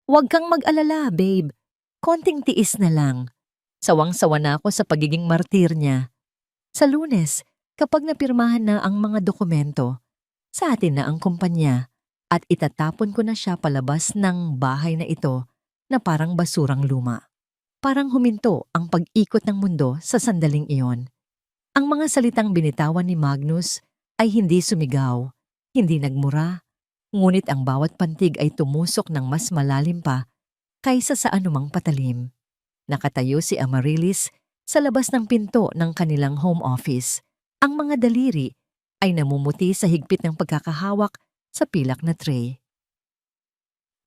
Huwag kang mag-alala, babe. Konting tiis na lang. Sawang-sawa na ako sa pagiging martir niya. Sa Lunes, kapag napirmahan na ang mga dokumento, sa atin na ang kumpanya at itatapon ko na siya palabas ng bahay na ito na parang basurang luma. Parang huminto ang pag-ikot ng mundo sa sandaling iyon. Ang mga salitang binitawan ni Magnus ay hindi sumigaw, hindi nagmura, ngunit ang bawat pantig ay tumusok ng mas malalim pa kaysa sa anumang patalim. Nakatayo si Amaryllis sa labas ng pinto ng kanilang home office. Ang mga daliri ay namumuti sa higpit ng pagkakahawak sa pilak na tray.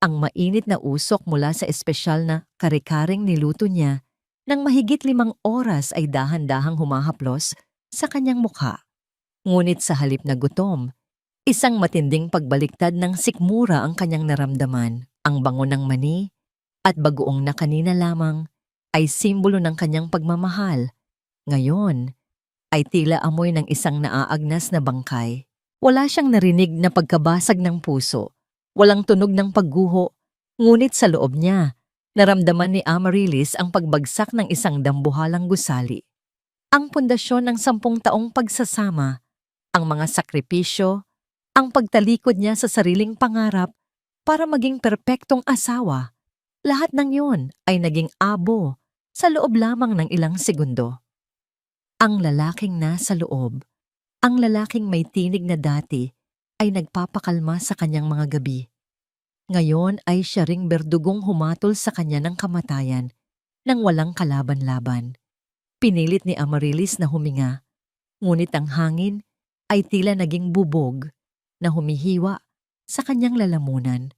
Ang mainit na usok mula sa espesyal na kare-karing niluto niya nang mahigit 5 oras ay dahan-dahang humahaplos sa kanyang mukha. Ngunit sa halip na gutom, isang matinding pagbaliktad ng sikmura ang kanyang naramdaman. Ang bango ng mani at bagoong na kanina lamang ay simbolo ng kanyang pagmamahal. Ngayon ay tila amoy ng isang naaagnas na bangkay. Wala siyang narinig na pagkabasag ng puso. Walang tunog ng pagguho, ngunit sa loob niya, naramdaman ni Amaryllis ang pagbagsak ng isang dambuhalang gusali. Ang pundasyon ng 10 taong pagsasama, ang mga sakripisyo, ang pagtalikod niya sa sariling pangarap para maging perpektong asawa, lahat ng yon ay naging abo sa loob lamang ng ilang segundo. Ang lalaking nasa loob, ang lalaking may tinig na dati, ay nagpapakalma sa kanyang mga gabi. Ngayon ay siya ring berdugong humatol sa kanya ng kamatayan nang walang kalaban-laban. Pinilit ni Amaryllis na huminga, ngunit ang hangin ay tila naging bubog na humihiwa sa kanyang lalamunan.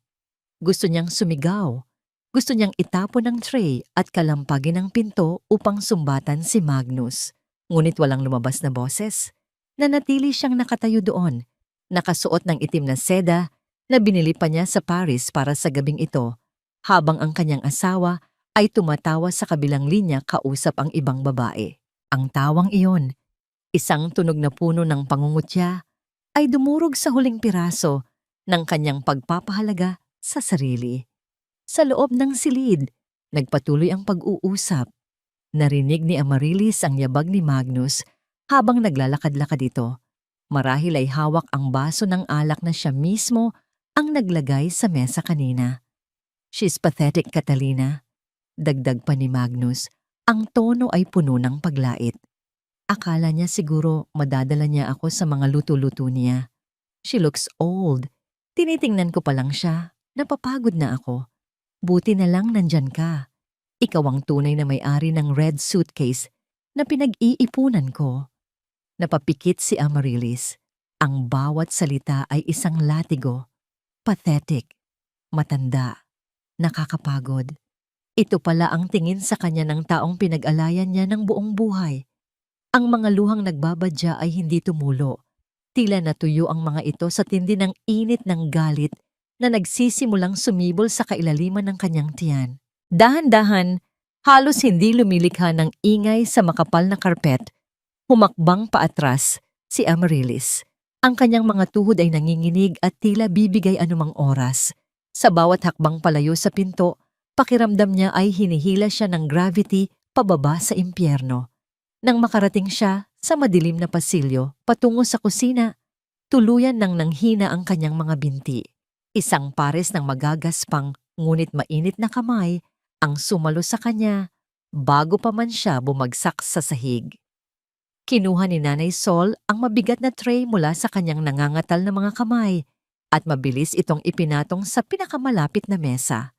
Gusto niyang sumigaw, gusto niyang itapon ang tray at kalampagin ang pinto upang sumbatan si Magnus. Ngunit walang lumabas na boses. Nanatili siyang nakatayo doon, nakasuot ng itim na seda na binili pa niya sa Paris para sa gabing ito, habang ang kanyang asawa ay tumatawa sa kabilang linya kausap ang ibang babae. Ang tawang iyon, isang tunog na puno ng pangungutya, ay dumurog sa huling piraso ng kanyang pagpapahalaga sa sarili. Sa loob ng silid, nagpatuloy ang pag-uusap. Narinig ni Amaryllis ang yabag ni Magnus habang naglalakad-lakad ito. Marahil ay hawak ang baso ng alak na siya mismo ang naglagay sa mesa kanina. "She's pathetic, Catalina." Dagdag pa ni Magnus, ang tono ay puno ng paglait. Akala niya siguro madadala niya ako sa mga luto-luto niya. "She looks old. Tinitingnan ko pa lang siya. Napapagod na ako. Buti na lang nandyan ka. Ikaw ang tunay na may-ari ng red suitcase na pinag-iipunan ko." Napapikit si Amaryllis. Ang bawat salita ay isang latigo. Pathetic, matanda, nakakapagod. Ito pala ang tingin sa kanya ng taong pinag-alayan niya ng buong buhay. Ang mga luhang nagbabadya ay hindi tumulo. Tila natuyo ang mga ito sa tindi ng init ng galit na nagsisimulang sumibol sa kailaliman ng kanyang tiyan. Dahan-dahan, halos hindi lumilikha ng ingay sa makapal na karpet. Humakbang paatras si Amaryllis. Ang kanyang mga tuhod ay nanginginig at tila bibigay anumang oras. Sa bawat hakbang palayo sa pinto, pakiramdam niya ay hinihila siya ng gravity pababa sa impyerno. Nang makarating siya sa madilim na pasilyo patungo sa kusina, tuluyan nang nanghina ang kanyang mga binti. Isang pares ng magagaspang ngunit mainit na kamay ang sumalo sa kanya bago pa man siya bumagsak sa sahig. Kinuha ni Nanay Sol ang mabigat na tray mula sa kanyang nangangatal na mga kamay at mabilis itong ipinatong sa pinakamalapit na mesa.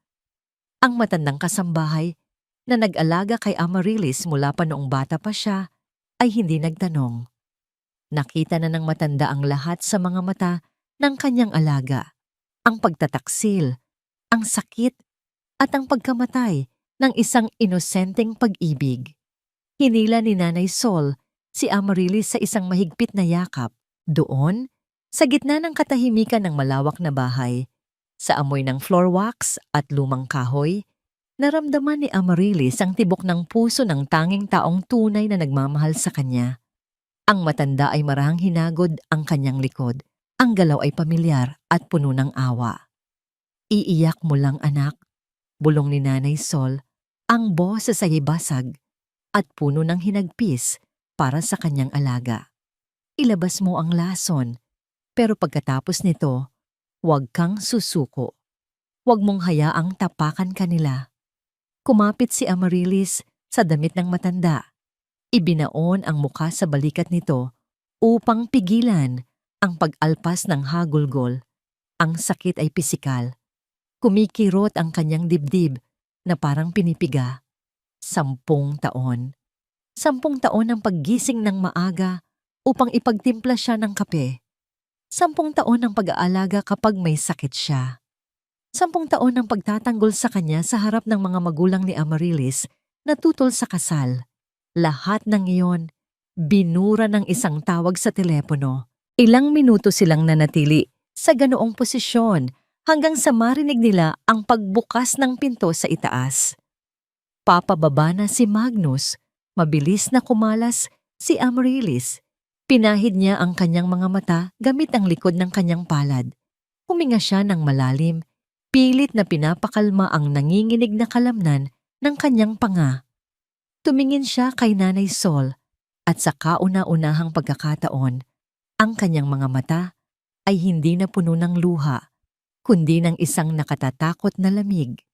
Ang matandang kasambahay na nag-alaga kay Amaryllis mula pa noong bata pa siya ay hindi nagtanong. Nakita na ng matanda ang lahat sa mga mata ng kanyang alaga. Ang pagtataksil, ang sakit, at ang pagkamatay ng isang inosenteng pag-ibig. Hinila ni Nanay Sol si Amaryllis sa isang mahigpit na yakap. Doon, sa gitna ng katahimikan ng malawak na bahay, sa amoy ng floor wax at lumang kahoy, naramdaman ni Amaryllis ang tibok ng puso ng tanging taong tunay na nagmamahal sa kanya. Ang matanda ay marahang hinagod ang kanyang likod. Ang galaw ay pamilyar at puno ng awa. "Iiyak mo lang, anak. Bulong ni Nanay Sol, ang boses ay basag at puno ng hinagpis para sa kanyang alaga. Ilabas mo ang lason, pero pagkatapos nito, huwag kang susuko. Huwag mong hayaang tapakan kanila. Kumapit si Amaryllis sa damit ng matanda. Ibinaon ang mukha sa balikat nito upang pigilan ang pag-alpas ng hagulgol. Ang sakit ay pisikal. Kumikirot ang kanyang dibdib na parang pinipiga. 10 taon. 10 taon ang paggising ng maaga upang ipagtimpla siya ng kape. 10 taon ang pag-aalaga kapag may sakit siya. 10 taon ang pagtatanggol sa kanya sa harap ng mga magulang ni Amaryllis na tutol sa kasal. Lahat ng iyon, binura ng isang tawag sa telepono. Ilang minuto silang nanatili sa ganoong posisyon hanggang sa marinig nila ang pagbukas ng pinto sa itaas. Papababa na si Magnus, mabilis na kumalas si Amaryllis. Pinahid niya ang kanyang mga mata gamit ang likod ng kanyang palad. Huminga siya ng malalim, pilit na pinapakalma ang nanginginig na kalamnan ng kanyang panga. Tumingin siya kay Nanay Sol at sa kauna-unahang pagkakataon, ang kanyang mga mata ay hindi na puno ng luha, kundi ng isang nakatatakot na lamig.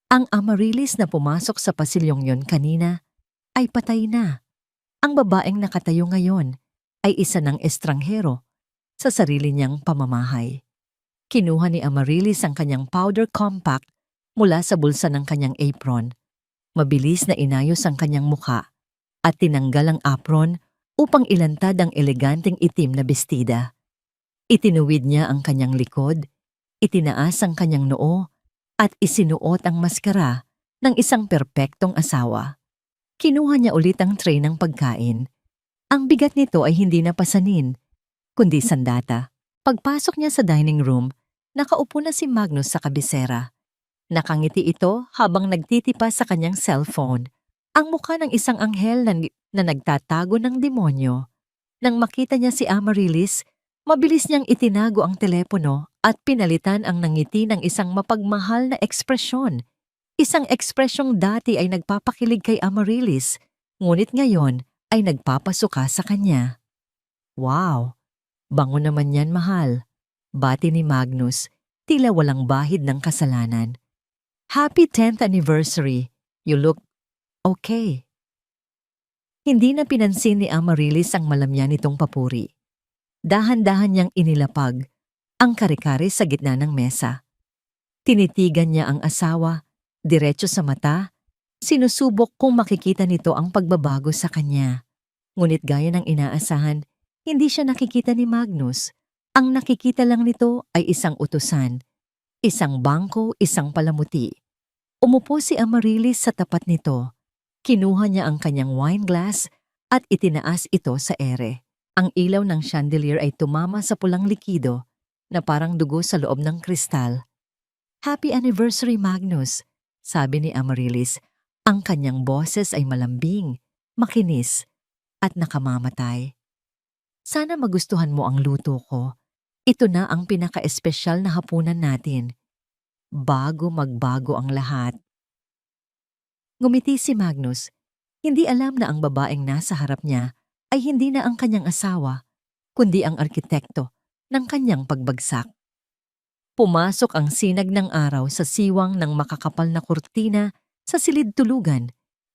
Ang Amaryllis na pumasok sa pasilyong yon kanina ay patay na. Ang babaeng nakatayo ngayon ay isa ng estranghero sa sarili niyang pamamahay. Kinuha ni Amaryllis ang kanyang powder compact mula sa bulsa ng kanyang apron. Mabilis na inayos ang kanyang mukha at tinanggal ang apron upang ilantad ang eleganteng itim na bestida. Itinuwid niya ang kanyang likod, itinaas ang kanyang noo at isinuot ang maskara ng isang perpektong asawa. Kinuha niya ulit ang tray ng pagkain. Ang bigat nito ay hindi na pasanin, kundi sandata. Pagpasok niya sa dining room, nakaupo na si Magnus sa kabisera. Nakangiti ito habang nagtitipa sa kanyang cellphone. Ang mukha ng isang anghel na nagtatago ng demonyo. Nang makita niya si Amaryllis, mabilis niyang itinago ang telepono at pinalitan ang nangiti ng isang mapagmahal na ekspresyon. Isang ekspresyong dati ay nagpapakilig kay Amaryllis, ngunit ngayon ay nagpapasuka sa kanya. Wow! Bango naman yan, mahal. Bati ni Magnus, tila walang bahid ng kasalanan. Happy 10th anniversary. You look okay. Hindi na pinansin ni Amaryllis ang malamya nitong papuri. Dahan-dahan niyang inilapag ang kare-kare sa gitna ng mesa. Tinitigan niya ang asawa, diretso sa mata, sinusubok kung makikita nito ang pagbabago sa kanya. Ngunit gaya ng inaasahan, hindi siya nakikita ni Magnus. Ang nakikita lang nito ay isang utusan, isang bangko, isang palamuti. Umupo si Amaryllis sa tapat nito. Kinuha niya ang kanyang wine glass at itinaas ito sa ere. Ang ilaw ng chandelier ay tumama sa pulang likido na parang dugo sa loob ng kristal. Happy anniversary, Magnus, sabi ni Amaryllis. Ang kanyang boses ay malambing, makinis, at nakamamatay. Sana magustuhan mo ang luto ko. Ito na ang pinaka-espesyal na hapunan natin. Bago magbago ang lahat. Ngumiti si Magnus. Hindi alam na ang babaeng nasa harap niya ay hindi na ang kanyang asawa, kundi ang arkitekto ng kanyang pagbagsak. Pumasok ang sinag ng araw sa siwang ng makakapal na kurtina sa silid tulugan,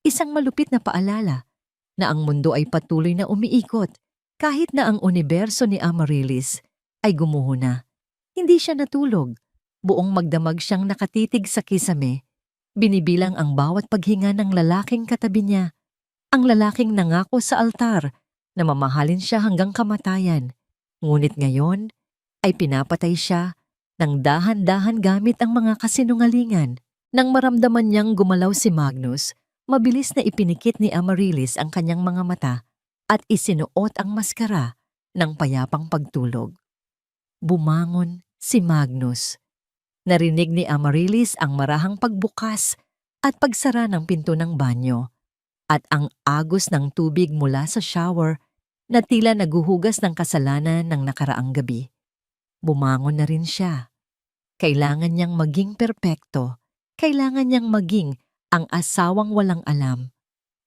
isang malupit na paalala na ang mundo ay patuloy na umiikot kahit na ang universo ni Amaryllis ay gumuho na. Hindi siya natulog. Buong magdamag siyang nakatitig sa kisame. Binibilang ang bawat paghinga ng lalaking katabi niya. Ang lalaking nangako sa altar na mamahalin siya hanggang kamatayan. Ngunit ngayon ay pinapatay siya ng dahan-dahan gamit ang mga kasinungalingan. Nang maramdaman niyang gumalaw si Magnus, mabilis na ipinikit ni Amaryllis ang kanyang mga mata at isinuot ang maskara ng payapang pagtulog. Bumangon si Magnus. Narinig ni Amaryllis ang marahang pagbukas at pagsara ng pinto ng banyo at ang agos ng tubig mula sa shower na tila naguhugas ng kasalanan ng nakaraang gabi. Bumangon na rin siya. Kailangan niyang maging perpekto. Kailangan niyang maging ang asawang walang alam.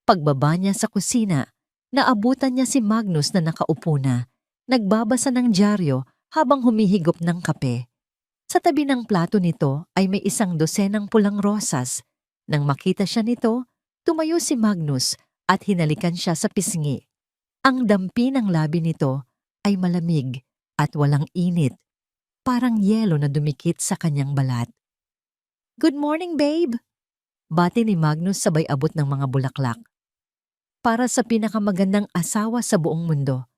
Pagbaba niya sa kusina, naabutan niya si Magnus na nakaupo na, nagbabasa ng dyaryo habang humihigop ng kape. Sa tabi ng plato nito ay may isang dosenang pulang rosas. Nang makita siya nito, tumayo si Magnus at hinalikan siya sa pisngi. Ang dampi ng labi nito ay malamig at walang init, parang yelo na dumikit sa kanyang balat. "Good morning, babe!" Bati ni Magnus sabay abot ng mga bulaklak. "Para sa pinakamagandang asawa sa buong mundo.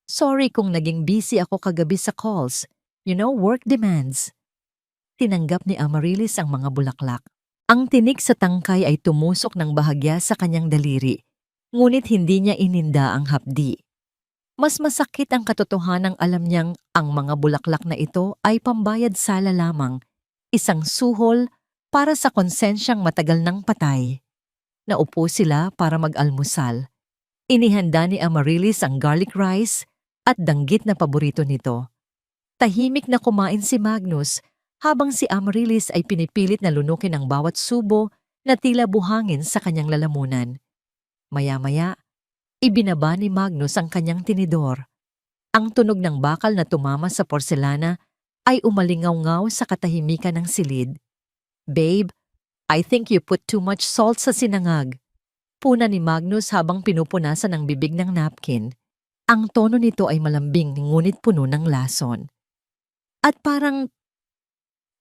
Sorry kung naging busy ako kagabi sa calls. You know, work demands." Tinanggap ni Amaryllis ang mga bulaklak. Ang tinik sa tangkay ay tumusok ng bahagya sa kanyang daliri, ngunit hindi niya ininda ang hapdi. Mas masakit ang katotohanang alam niyang ang mga bulaklak na ito ay pambayad sala lamang, isang suhol para sa konsensyang matagal nang patay. Naupo sila para mag-almusal. Inihanda ni Amaryllis ang garlic rice at danggit na paborito nito. Tahimik na kumain si Magnus habang si Amaryllis ay pinipilit na lunukin ang bawat subo na tila buhangin sa kanyang lalamunan. Maya-maya, ibinaba ni Magnus ang kanyang tinidor. Ang tunog ng bakal na tumama sa porselana ay umalingaw-ngaw sa katahimikan ng silid. "Babe, I think you put too much salt sa sinangag." Puna ni Magnus habang pinupunasan ang bibig ng napkin. Ang tono nito ay malambing ngunit puno ng lason. "At parang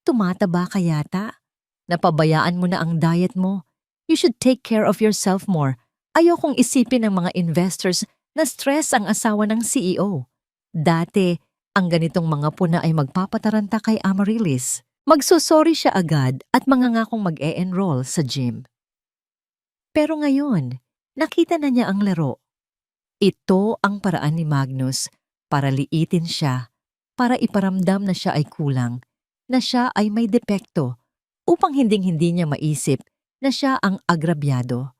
tumataba ka yata. Napabayaan mo na ang diet mo. You should take care of yourself more. Ayokong isipin ng mga investors na stress ang asawa ng CEO. Dati, ang ganitong mga puna ay magpapataranta kay Amaryllis. Magsusorry siya agad at mangangakong mag-e-enroll sa gym. Pero ngayon, nakita na niya ang laro. Ito ang paraan ni Magnus para liitin siya, para iparamdam na siya ay kulang, na siya ay may depekto, upang hinding-hindi niya maisip na siya ang agrabyado.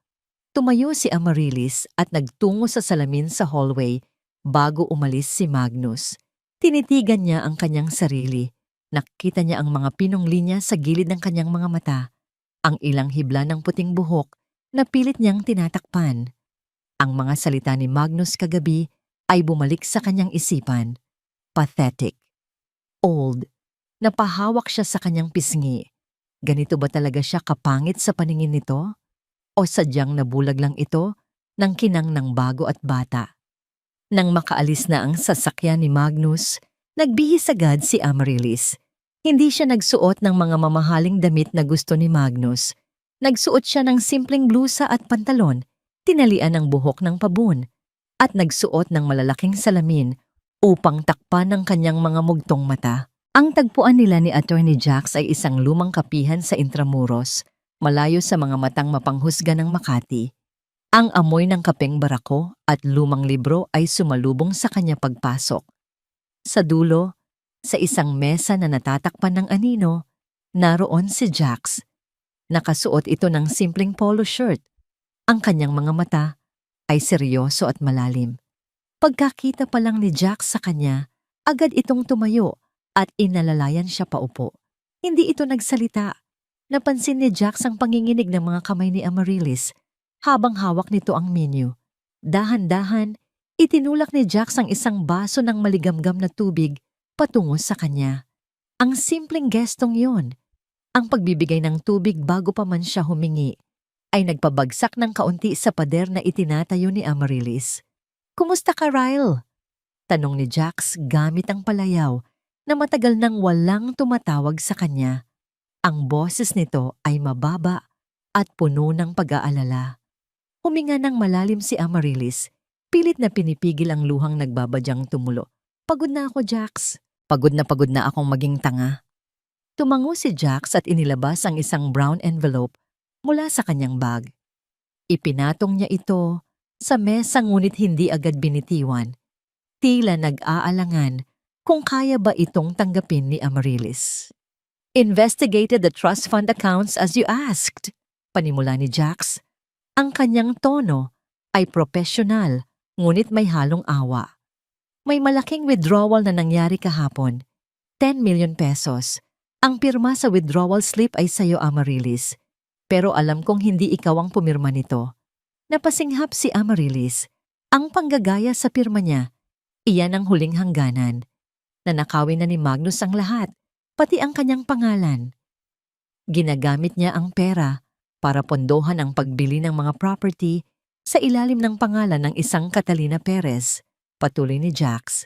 Tumayo si Amaryllis at nagtungo sa salamin sa hallway bago umalis si Magnus. Tinitigan niya ang kanyang sarili. Nakita niya ang mga pinong linya sa gilid ng kanyang mga mata, ang ilang hibla ng puting buhok na pilit niyang tinatakpan. Ang mga salita ni Magnus kagabi ay bumalik sa kanyang isipan. Pathetic. Old. Napahawak siya sa kanyang pisngi. Ganito ba talaga siya kapangit sa paningin nito? O sadyang nabulag lang ito ng kinang ng bago at bata? Nang makaalis na ang sasakyan ni Magnus, nagbihis agad si Amaryllis. Hindi siya nagsuot ng mga mamahaling damit na gusto ni Magnus. Nagsuot siya ng simpleng blusa at pantalon, tinalian ng buhok ng pabon, at nagsuot ng malalaking salamin upang takpan ng kanyang mga mugtong mata. Ang tagpuan nila ni Attorney Jax ay isang lumang kapihan sa Intramuros, malayo sa mga matang mapanghusga ng Makati. Ang amoy ng kapeng barako at lumang libro ay sumalubong sa kanya pagpasok. Sa dulo, sa isang mesa na natatakpan ng anino, naroon si Jax. Nakasuot ito ng simpleng polo shirt. Ang kanyang mga mata ay seryoso at malalim. Pagkakita pa lang ni Jax sa kanya, agad itong tumayo at inalalayan siya paupo. Hindi ito nagsalita. Napansin ni Jax ang panginginig ng mga kamay ni Amaryllis habang hawak nito ang menu. Dahan-dahan, itinulak ni Jax ang isang baso ng maligamgam na tubig patungo sa kanya. Ang simpleng gestong yun, ang pagbibigay ng tubig bago pa man siya humingi, ay nagpabagsak ng kaunti sa pader na itinatayo ni Amaryllis. "Kumusta ka, Ryle?" Tanong ni Jax gamit ang palayaw na matagal nang walang tumatawag sa kanya. Ang boses nito ay mababa at puno ng pag-aalala. Huminga ng malalim si Amaryllis, pilit na pinipigil ang luhang nagbabadyang tumulo. "Pagod na ako, Jax. Pagod na akong maging tanga." Tumango si Jax at inilabas ang isang brown envelope mula sa kanyang bag. Ipinatong niya ito sa mesa ngunit hindi agad binitiwan. Tila nag-aalangan kung kaya ba itong tanggapin ni Amaryllis. "Investigated the trust fund accounts as you asked," panimula ni Jax. Ang kanyang tono ay profesional ngunit may halong awa. "May malaking withdrawal na nangyari kahapon, 10 million pesos. Ang pirma sa withdrawal slip ay sa'yo, Amaryllis. Pero alam kong hindi ikaw ang pumirma nito. Napasinghap si Amaryllis. Ang panggagaya sa pirma niya, iyan ang huling hangganan. Nanakawin na ni Magnus ang lahat, pati ang kanyang pangalan. Ginagamit niya ang pera para pondohan ang pagbili ng mga property sa ilalim ng pangalan ng isang Catalina Perez, patuloy ni Jax.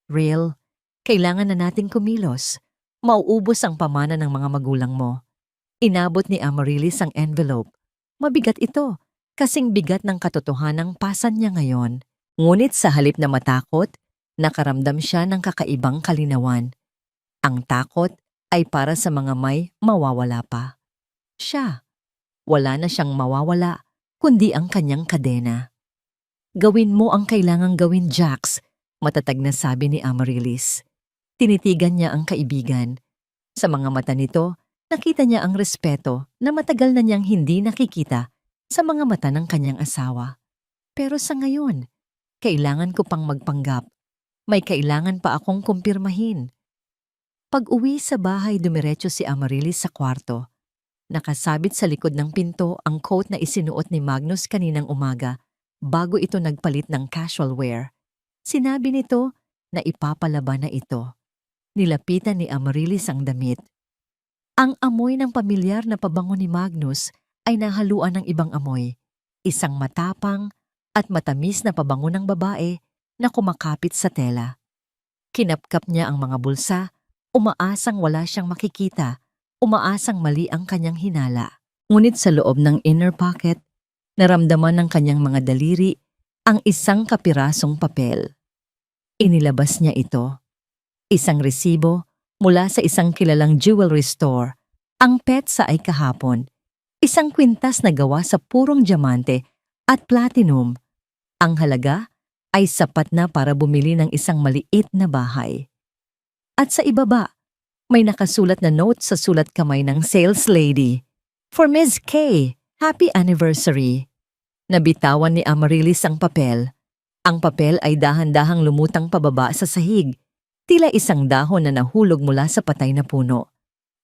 Real, kailangan na nating kumilos. Mauubos ang pamana ng mga magulang mo. Inabot ni Amaryllis ang envelope. Mabigat ito, kasing bigat ng katotohanang pasan niya ngayon. Ngunit sa halip na matakot, nakaramdam siya ng kakaibang kalinawan. Ang takot ay para sa mga may mawawala pa. Siya, wala na siyang mawawala, kundi ang kanyang kadena. Gawin mo ang kailangang gawin, Jax, matatag na sabi ni Amaryllis. Tinitigan niya ang kaibigan. Sa mga mata nito, nakita niya ang respeto na matagal na niyang hindi nakikita sa mga mata ng kanyang asawa. Pero sa ngayon, kailangan ko pang magpanggap. May kailangan pa akong kumpirmahin. Pag-uwi sa bahay, dumiretso si Amaryllis sa kwarto. Nakasabit sa likod ng pinto ang coat na isinuot ni Magnus kaninang umaga bago ito nagpalit ng casual wear. Sinabi nito na ipapalaban na ito. Nilapitan ni Amaryllis ang damit. Ang amoy ng pamilyar na pabango ni Magnus ay nahaluan ng ibang amoy. Isang matapang at matamis na pabango ng babae na kumakapit sa tela. Kinapkap niya ang mga bulsa, umaasang wala siyang makikita. Umaasang mali ang kanyang hinala. Ngunit sa loob ng inner pocket, naramdaman ng kanyang mga daliri ang isang kapirasong papel. Inilabas niya ito. Isang resibo mula sa isang kilalang jewelry store. Ang petsa ay kahapon. Isang kwintas na gawa sa purong diamante at platinum. Ang halaga ay sapat na para bumili ng isang maliit na bahay. At sa ibaba, may nakasulat na note sa sulat kamay ng sales lady. For Ms. K, happy anniversary. Nabitawan ni Amaryllis ang papel. Ang papel ay dahan-dahang lumutang pababa sa sahig, tila isang dahon na nahulog mula sa patay na puno.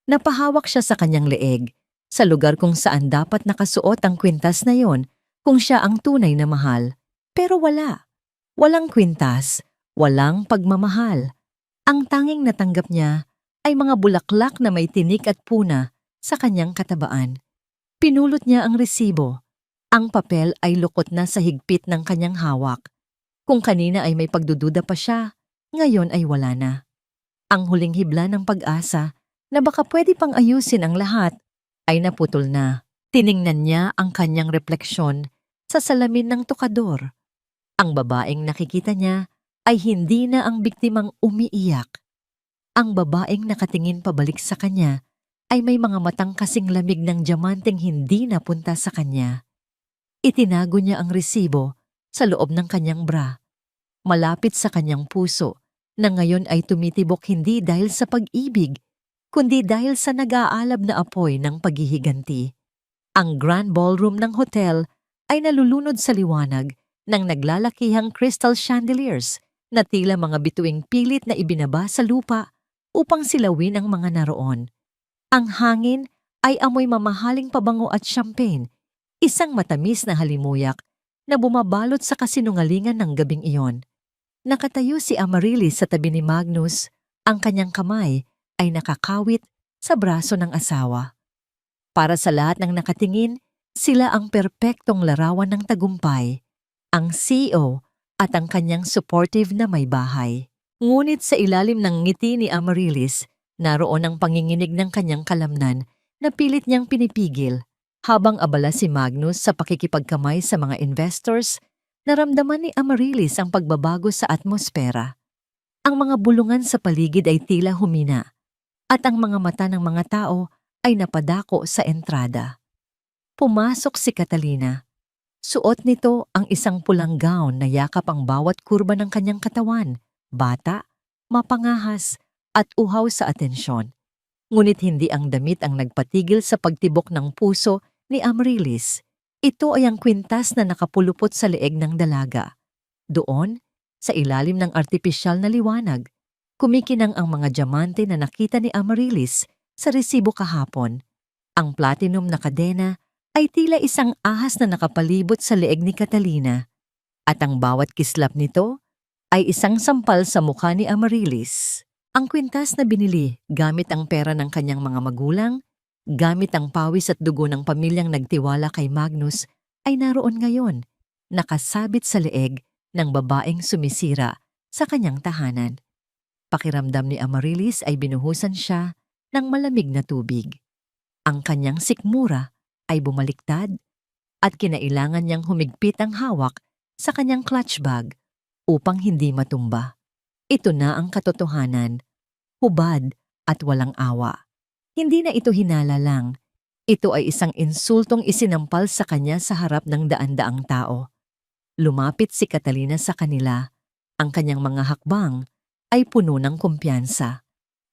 Napahawak siya sa kanyang leeg, sa lugar kung saan dapat nakasuot ang kwintas na yon kung siya ang tunay na mahal. Pero wala. Walang kwintas, walang pagmamahal. Ang tanging natanggap niya ay mga bulaklak na may tinik at puna sa kanyang katabaan. Pinulot niya ang resibo. Ang papel ay lukot na sa higpit ng kanyang hawak. Kung kanina ay may pagdududa pa siya, ngayon ay wala na. Ang huling hibla ng pag-asa na baka pwede pang ayusin ang lahat ay naputol na. Tiningnan niya ang kanyang refleksyon sa salamin ng tukador. Ang babaeng nakikita niya ay hindi na ang biktimang umiiyak. Ang babaeng nakatingin pabalik sa kanya ay may mga matang kasing lamig ng diamanteng hindi napunta sa kanya. Itinago niya ang resibo sa loob ng kanyang bra, malapit sa kanyang puso na ngayon ay tumitibok hindi dahil sa pag-ibig, kundi dahil sa nag-aalab na apoy ng paghihiganti. Ang grand ballroom ng hotel ay nalulunod sa liwanag ng naglalakihang crystal chandeliers na tila mga bituing pilit na ibinaba sa lupa upang silawin ang mga naroon. Ang hangin ay amoy mamahaling pabango at champagne, isang matamis na halimuyak na bumabalot sa kasinungalingan ng gabing iyon. Nakatayo si Amaryllis sa tabi ni Magnus, ang kanyang kamay ay nakakawit sa braso ng asawa. Para sa lahat ng nakatingin, sila ang perpektong larawan ng tagumpay, ang CEO at ang kanyang supportive na may bahay. Ngunit sa ilalim ng ngiti ni Amaryllis, naroon ang panginginig ng kanyang kalamnan na pilit niyang pinipigil. Habang abala si Magnus sa pakikipagkamay sa mga investors, naramdaman ni Amaryllis ang pagbabago sa atmosfera. Ang mga bulungan sa paligid ay tila humina, at ang mga mata ng mga tao ay napadako sa entrada. Pumasok si Catalina. Suot nito ang isang pulang gown na yakap ang bawat kurba ng kanyang katawan, bata, mapangahas, at uhaw sa atensyon. Ngunit hindi ang damit ang nagpatigil sa pagtibok ng puso ni Amaryllis. Ito ay ang kwintas na nakapulupot sa leeg ng dalaga. Doon, sa ilalim ng artipisyal na liwanag, kumikinang ang mga diamante na nakita ni Amaryllis Sa resibo kahapon, ang platinum na kadena ay tila isang ahas na nakapalibot sa leeg ni Catalina at ang bawat kislap nito ay isang sampal sa mukha ni Amaryllis. Ang kwintas na binili gamit ang pera ng kanyang mga magulang, gamit ang pawis at dugo ng pamilyang nagtiwala kay Magnus, ay naroon ngayon, nakasabit sa leeg ng babaeng sumisira sa kanyang tahanan. Pakiramdam ni Amaryllis ay binuhusan siya ng malamig na tubig. Ang kanyang sikmura ay bumaliktad at kinailangan niyang humigpit ang hawak sa kanyang clutch bag upang hindi matumba. Ito na ang katotohanan, hubad at walang awa. Hindi na ito hinala lang. Ito ay isang insultong isinampal sa kanya sa harap ng daan-daang tao. Lumapit si Catalina sa kanila. Ang kanyang mga hakbang ay puno ng kumpiyansa.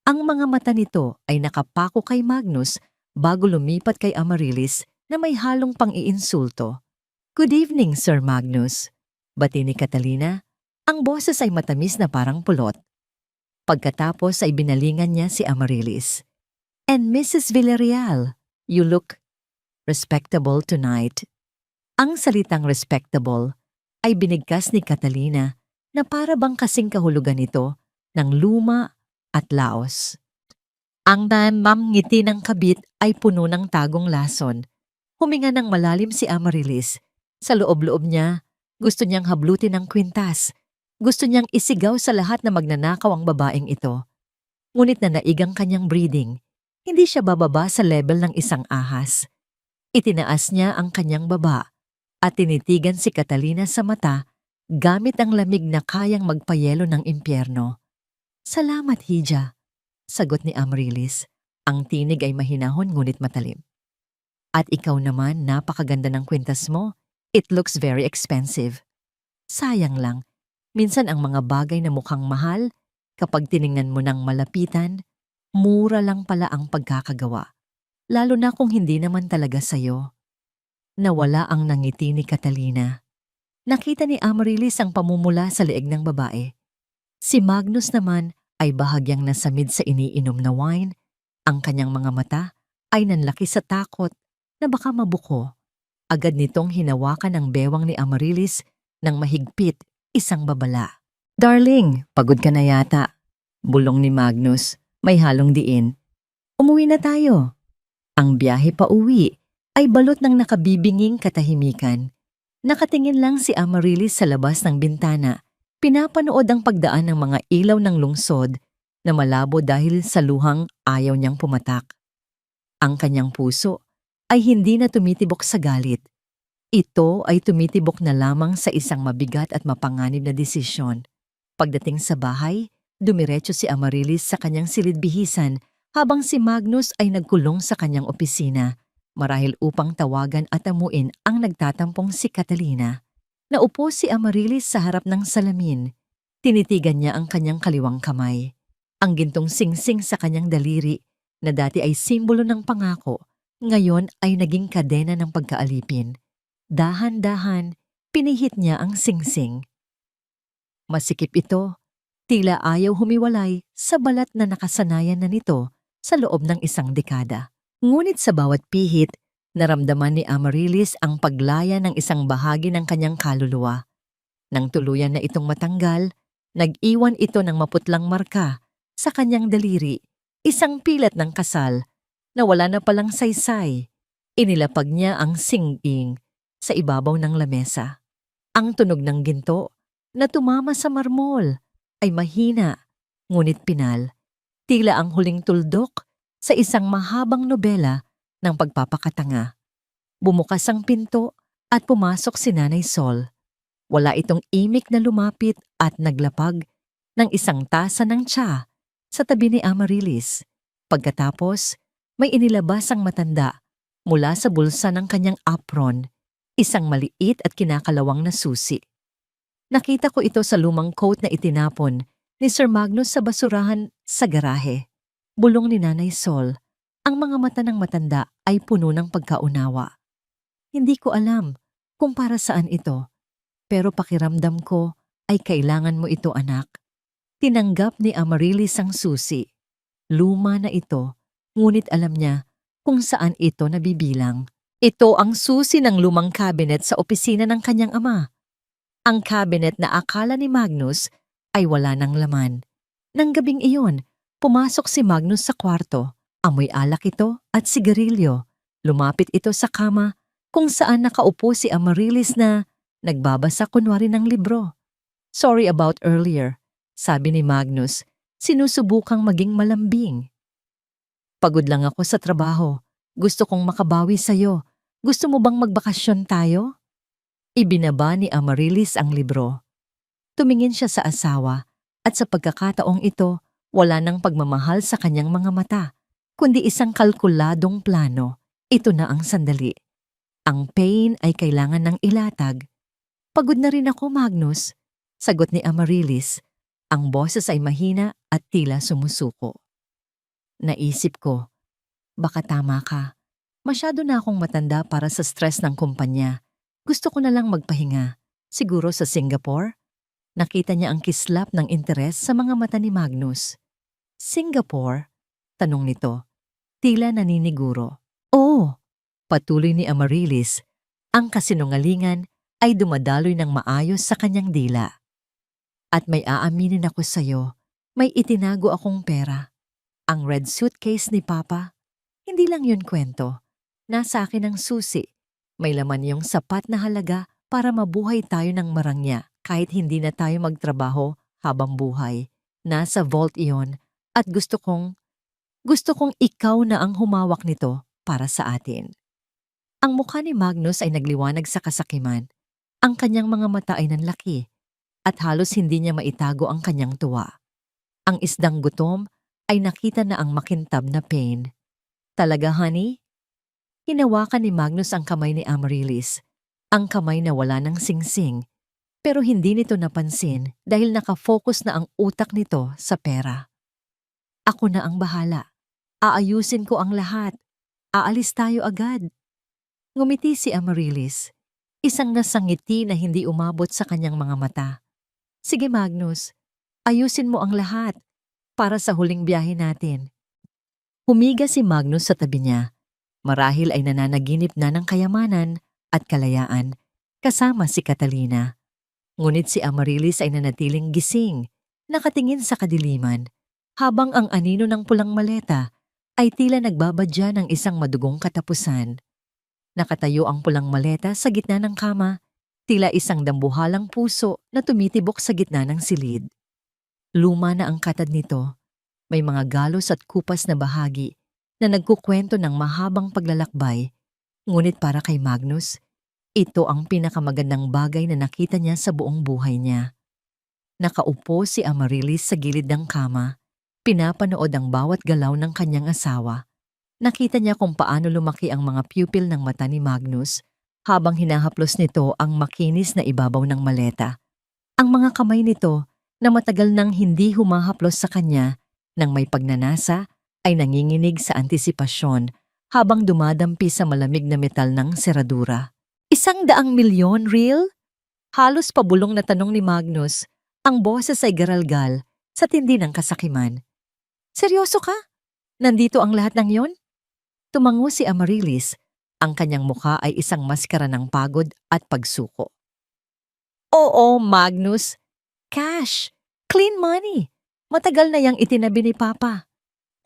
Ang mga mata nito ay nakapako kay Magnus bago lumipat kay Amaryllis na may halong pang-iinsulto. "Good evening, Sir Magnus," bati ni Catalina. Ang boses ay matamis na parang pulot. Pagkatapos ay binalingan niya si Amaryllis. "And Mrs. Villarreal, you look respectable tonight." Ang salitang respectable ay binigkas ni Catalina na para bang kasing kahulugan ito ng luma at laos. Ang ngiti ng kabit ay puno ng tagong lason. Huminga ng malalim si Amaryllis. Sa loob-loob niya, gusto niyang hablutin ang kwintas. Gusto niyang isigaw sa lahat na magnanakaw ang babaeng ito. Ngunit nanaig ang kanyang breathing. Hindi siya bababa sa level ng isang ahas. Itinaas niya ang kanyang baba at tinitigan si Catalina sa mata gamit ang lamig na kayang magpayelo ng impyerno. "Salamat, Hija," sagot ni Amaryllis. Ang tinig ay mahinahon ngunit matalim. "At ikaw naman, napakaganda ng kwintas mo. It looks very expensive." Sayang lang, minsan ang mga bagay na mukhang mahal, kapag tiningnan mo ng malapitan, mura lang pala ang pagkakagawa. Lalo na kung hindi naman talaga sayo. Nawala ang nangiti ni Catalina. Nakita ni Amaryllis ang pamumula sa leeg ng babae. Si Magnus naman ay bahagyang nasamid sa iniinom na wine. Ang kanyang mga mata ay nanlaki sa takot na baka mabuko. Agad nitong hinawakan ang bewang ni Amaryllis ng mahigpit, isang babala. "Darling, pagod ka na yata," bulong ni Magnus, may halong diin. "Umuwi na tayo." Ang biyahe pa uwi ay balot ng nakabibinging katahimikan. Nakatingin lang si Amaryllis sa labas ng bintana. Pinapanood ang pagdaan ng mga ilaw ng lungsod na malabo dahil sa luhang ayaw niyang pumatak. Ang kanyang puso ay hindi na tumitibok sa galit. Ito ay tumitibok na lamang sa isang mabigat at mapanganib na desisyon. Pagdating sa bahay, dumiretso si Amaryllis sa kanyang silid-bihisan habang si Magnus ay nagkulong sa kanyang opisina, marahil upang tawagan at amuin ang nagtatampong si Catalina. Naupo si Amaryllis sa harap ng salamin. Tinitigan niya ang kanyang kaliwang kamay. Ang gintong singsing sa kanyang daliri na dati ay simbolo ng pangako, ngayon ay naging kadena ng pagkaalipin. Dahan-dahan, pinihit niya ang singsing. Masikip ito, tila ayaw humiwalay sa balat na nakasanayan na nito sa loob ng isang dekada. Ngunit sa bawat pihit, naramdaman ni Amaryllis ang paglaya ng isang bahagi ng kanyang kaluluwa. Nang tuluyan na itong matanggal, nag-iwan ito ng maputlang marka sa kanyang daliri, isang pilat ng kasal na wala na palang saysay. Inilapag niya ang singing sa ibabaw ng lamesa. Ang tunog ng ginto na tumama sa marmol ay mahina, ngunit pinal. Tila ang huling tuldok sa isang mahabang nobela ng pagpapakatanga. Bumukas ang pinto at pumasok si Nanay Sol. Wala itong imik na lumapit at naglapag ng isang tasa ng tsa sa tabi ni Amaryllis. Pagkatapos, may inilabas ang matanda mula sa bulsa ng kanyang apron, isang maliit at kinakalawang na susi. Nakita ko ito sa lumang coat na itinapon ni Sir Magnus sa basurahan sa garahe. Bulong ni Nanay Sol. Ang mga mata ng matanda ay puno ng pagkaunawa. "Hindi ko alam kung para saan ito, pero pakiramdam ko ay kailangan mo ito, anak." Tinanggap ni Amaryllis ang susi. Luma na ito, Ngunit alam niya kung saan ito nabibilang. Ito ang susi ng lumang cabinet sa opisina ng kanyang ama. Ang cabinet na akala ni Magnus ay wala ng laman. Nang gabing iyon, pumasok si Magnus sa kwarto. Amoy alak ito at sigarilyo. Lumapit ito sa kama kung saan nakaupo si Amaryllis na nagbabasa kunwari ng libro. "Sorry about earlier," sabi ni Magnus, sinusubukang maging malambing. "Pagod lang ako sa trabaho. Gusto kong makabawi sa'yo. Gusto mo bang magbakasyon tayo?" Ibinaba ni Amaryllis ang libro. Tumingin siya sa asawa at sa pagkakataong ito, wala nang pagmamahal sa kanyang mga mata, kundi isang kalkuladong plano. Ito na ang sandali. Ang pain ay kailangan ng ilatag. "Pagod na rin ako, Magnus," sagot ni Amaryllis. Ang boses ay mahina at tila sumusuko. Naisip ko, baka tama ka. Masyado na akong matanda para sa stress ng kumpanya. Gusto ko na lang magpahinga. Siguro sa Singapore? Nakita niya ang kislap ng interes sa mga mata ni Magnus. "Singapore?" tanong nito. Tila naniniguro. "Oo," patuloy ni Amaryllis. Ang kasinungalingan ay dumadaloy ng maayos sa kanyang dila. "At may aaminin ako sa'yo, may itinago akong pera. Ang red suitcase ni Papa. Hindi lang yun kwento. Nasa akin ang susi. May laman yung sapat na halaga para mabuhay tayo ng marangya kahit hindi na tayo magtrabaho habang buhay. Nasa vault iyon at gusto kong ikaw na ang humawak nito para sa atin." Ang mukha ni Magnus ay nagliwanag sa kasakiman. Ang kanyang mga mata ay nanlaki at halos hindi niya maitago ang kanyang tuwa. Ang isdang gutom ay nakita na ang makintab na pain. "Talaga, honey?" Hinawakan ni Magnus ang kamay ni Amaryllis. Ang kamay na wala ng singsing. Pero hindi nito napansin dahil nakafocus na ang utak nito sa pera. "Ako na ang bahala. Aayusin ko ang lahat. Aalis tayo agad." Ngumiti si Amaryllis. Isang nasangiti na hindi umabot sa kanyang mga mata. "Sige, Magnus. Ayusin mo ang lahat para sa huling biyahe natin." Humiga si Magnus sa tabi niya. Marahil ay nananaginip na ng kayamanan at kalayaan kasama si Catalina. Ngunit si Amaryllis ay nanatiling gising, nakatingin sa kadiliman, habang ang anino ng pulang maleta ay tila nagbabadya ng isang madugong katapusan. Nakatayo ang pulang maleta sa gitna ng kama, tila isang dambuhalang puso na tumitibok sa gitna ng silid. Luma na ang katad nito. May mga galos at kupas na bahagi na nagkukwento ng mahabang paglalakbay. Ngunit para kay Magnus, ito ang pinakamagandang bagay na nakita niya sa buong buhay niya. Nakaupo si Amaryllis sa gilid ng kama, pinapanood ang bawat galaw ng kanyang asawa. Nakita niya kung paano lumaki ang mga pupil ng mata ni Magnus habang hinahaplos nito ang makinis na ibabaw ng maleta. Ang mga kamay nito na matagal nang hindi humahaplos sa kanya nang may pagnanasa ay nanginginig sa antisipasyon habang dumadampi sa malamig na metal ng seradura. 100,000,000, real? Halos pabulong na tanong ni Magnus. Ang boses ay garalgal sa tindi ng kasakiman. "Seryoso ka? Nandito ang lahat ng yon?" Tumango si Amaryllis. Ang kanyang mukha ay isang maskara ng pagod at pagsuko. "Oo, Magnus. Cash. Clean money. Matagal na yang itinabi ni Papa.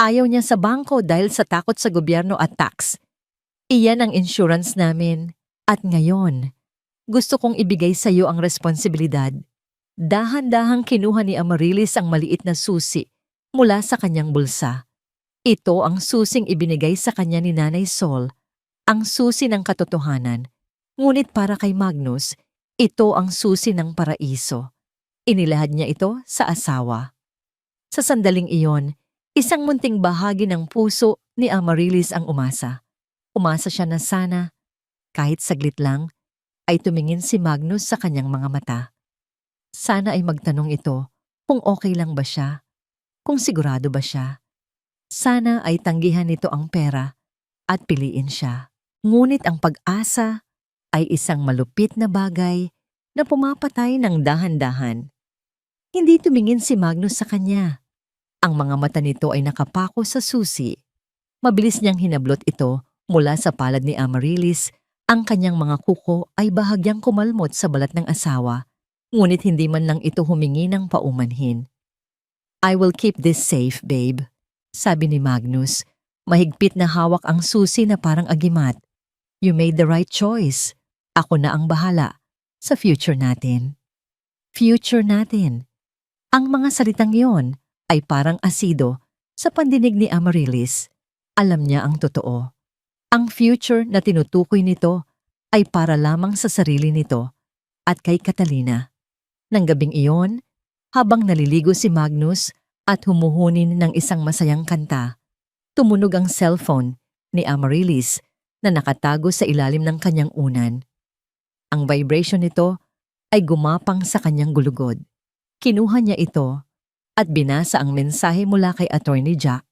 Ayaw niya sa bangko dahil sa takot sa gobyerno at tax. Iyan ang insurance namin. At ngayon, gusto kong ibigay sa iyo ang responsibilidad." Dahan-dahang kinuha ni Amaryllis ang maliit na susi mula sa kanyang bulsa. Ito ang susing ibinigay sa kanya ni Nanay Sol, ang susi ng katotohanan. Ngunit para kay Magnus, ito ang susi ng paraiso. Inilahad niya ito sa asawa. Sa sandaling iyon, isang munting bahagi ng puso ni Amaryllis ang umasa. Umasa siya na sana, kahit saglit lang, ay tumingin si Magnus sa kanyang mga mata. Sana ay magtanong ito kung okay lang ba siya, kung sigurado ba siya. Sana ay tanggihan nito ang pera at piliin siya. Ngunit ang pag-asa ay isang malupit na bagay na pumapatay ng dahan-dahan. Hindi tumingin si Magnus sa kanya. Ang mga mata nito ay nakapako sa susi. Mabilis niyang hinablot ito mula sa palad ni Amaryllis. Ang kanyang mga kuko ay bahagyang kumalmot sa balat ng asawa, ngunit hindi man lang ito humingi ng paumanhin. "I will keep this safe, babe," sabi ni Magnus. Mahigpit na hawak ang susi na parang agimat. "You made the right choice. Ako na ang bahala sa future natin." Future natin. Ang mga salitang yon ay parang asido sa pandinig ni Amaryllis. Alam niya ang totoo. Ang future na tinutukoy nito ay para lamang sa sarili nito at kay Catalina. Nang gabing iyon, habang naliligo si Magnus at humuhunin ng isang masayang kanta, tumunog ang cellphone ni Amaryllis na nakatago sa ilalim ng kanyang unan. Ang vibration nito ay gumapang sa kanyang gulugod. Kinuha niya ito at binasa ang mensahe mula kay Attorney Jack.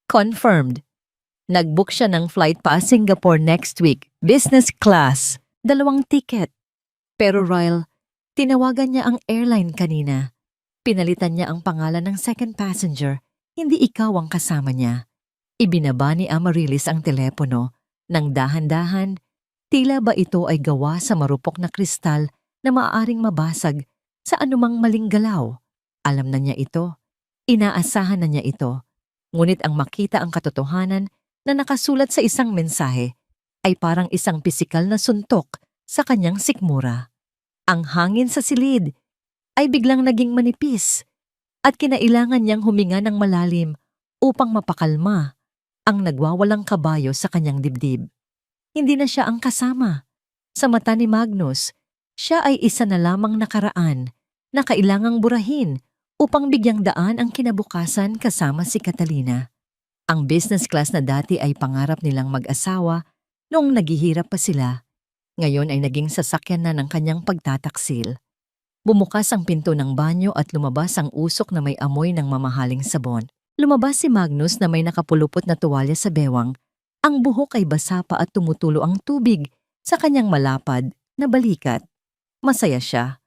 Confirmed. Nag-book siya ng flight pa Singapore next week. Business class. 2 ticket. Pero Royal, tinawagan niya ang airline kanina. Pinalitan niya ang pangalan ng second passenger. Hindi ikaw ang kasama niya. Ibinaba ni Amaryllis ang telepono. Nang dahan-dahan, tila ba ito ay gawa sa marupok na kristal na maaaring mabasag sa anumang maling galaw. Alam na niya ito. Inaasahan na niya ito. Ngunit ang makita ang katotohanan na nakasulat sa isang mensahe ay parang isang pisikal na suntok sa kanyang sikmura. Ang hangin sa silid ay biglang naging manipis at kinailangan niyang huminga ng malalim upang mapakalma ang nagwawalang kabayo sa kanyang dibdib. Hindi na siya ang kasama. Sa mata ni Magnus, siya ay isa na lamang nakaraan na kailangang burahin upang bigyang daan ang kinabukasan kasama si Catalina. Ang business class na dati ay pangarap nilang mag-asawa noong naghihirap pa sila, ngayon ay naging sasakyan na ng kanyang pagtataksil. Bumukas ang pinto ng banyo at lumabas ang usok na may amoy ng mamahaling sabon. Lumabas si Magnus na may nakapulupot na tuwalya sa bewang. Ang buhok ay basa pa at tumutulo ang tubig sa kanyang malapad na balikat. Masaya siya.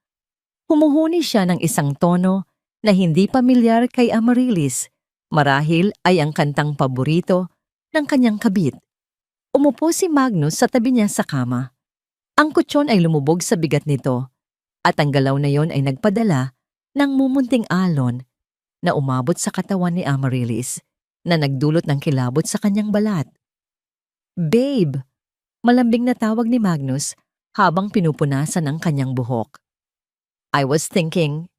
Humuhuni siya ng isang tono na hindi pamilyar kay Amaryllis. Marahil ay ang kantang paborito ng kanyang kabit. Umupo si Magnus sa tabi niya sa kama. Ang kutsyon ay lumubog sa bigat nito at ang galaw na yon ay nagpadala ng mumunting alon na umabot sa katawan ni Amaryllis na nagdulot ng kilabot sa kanyang balat. "Babe!" Malambing na tawag ni Magnus habang pinupunasan ang kanyang buhok. "I was thinking,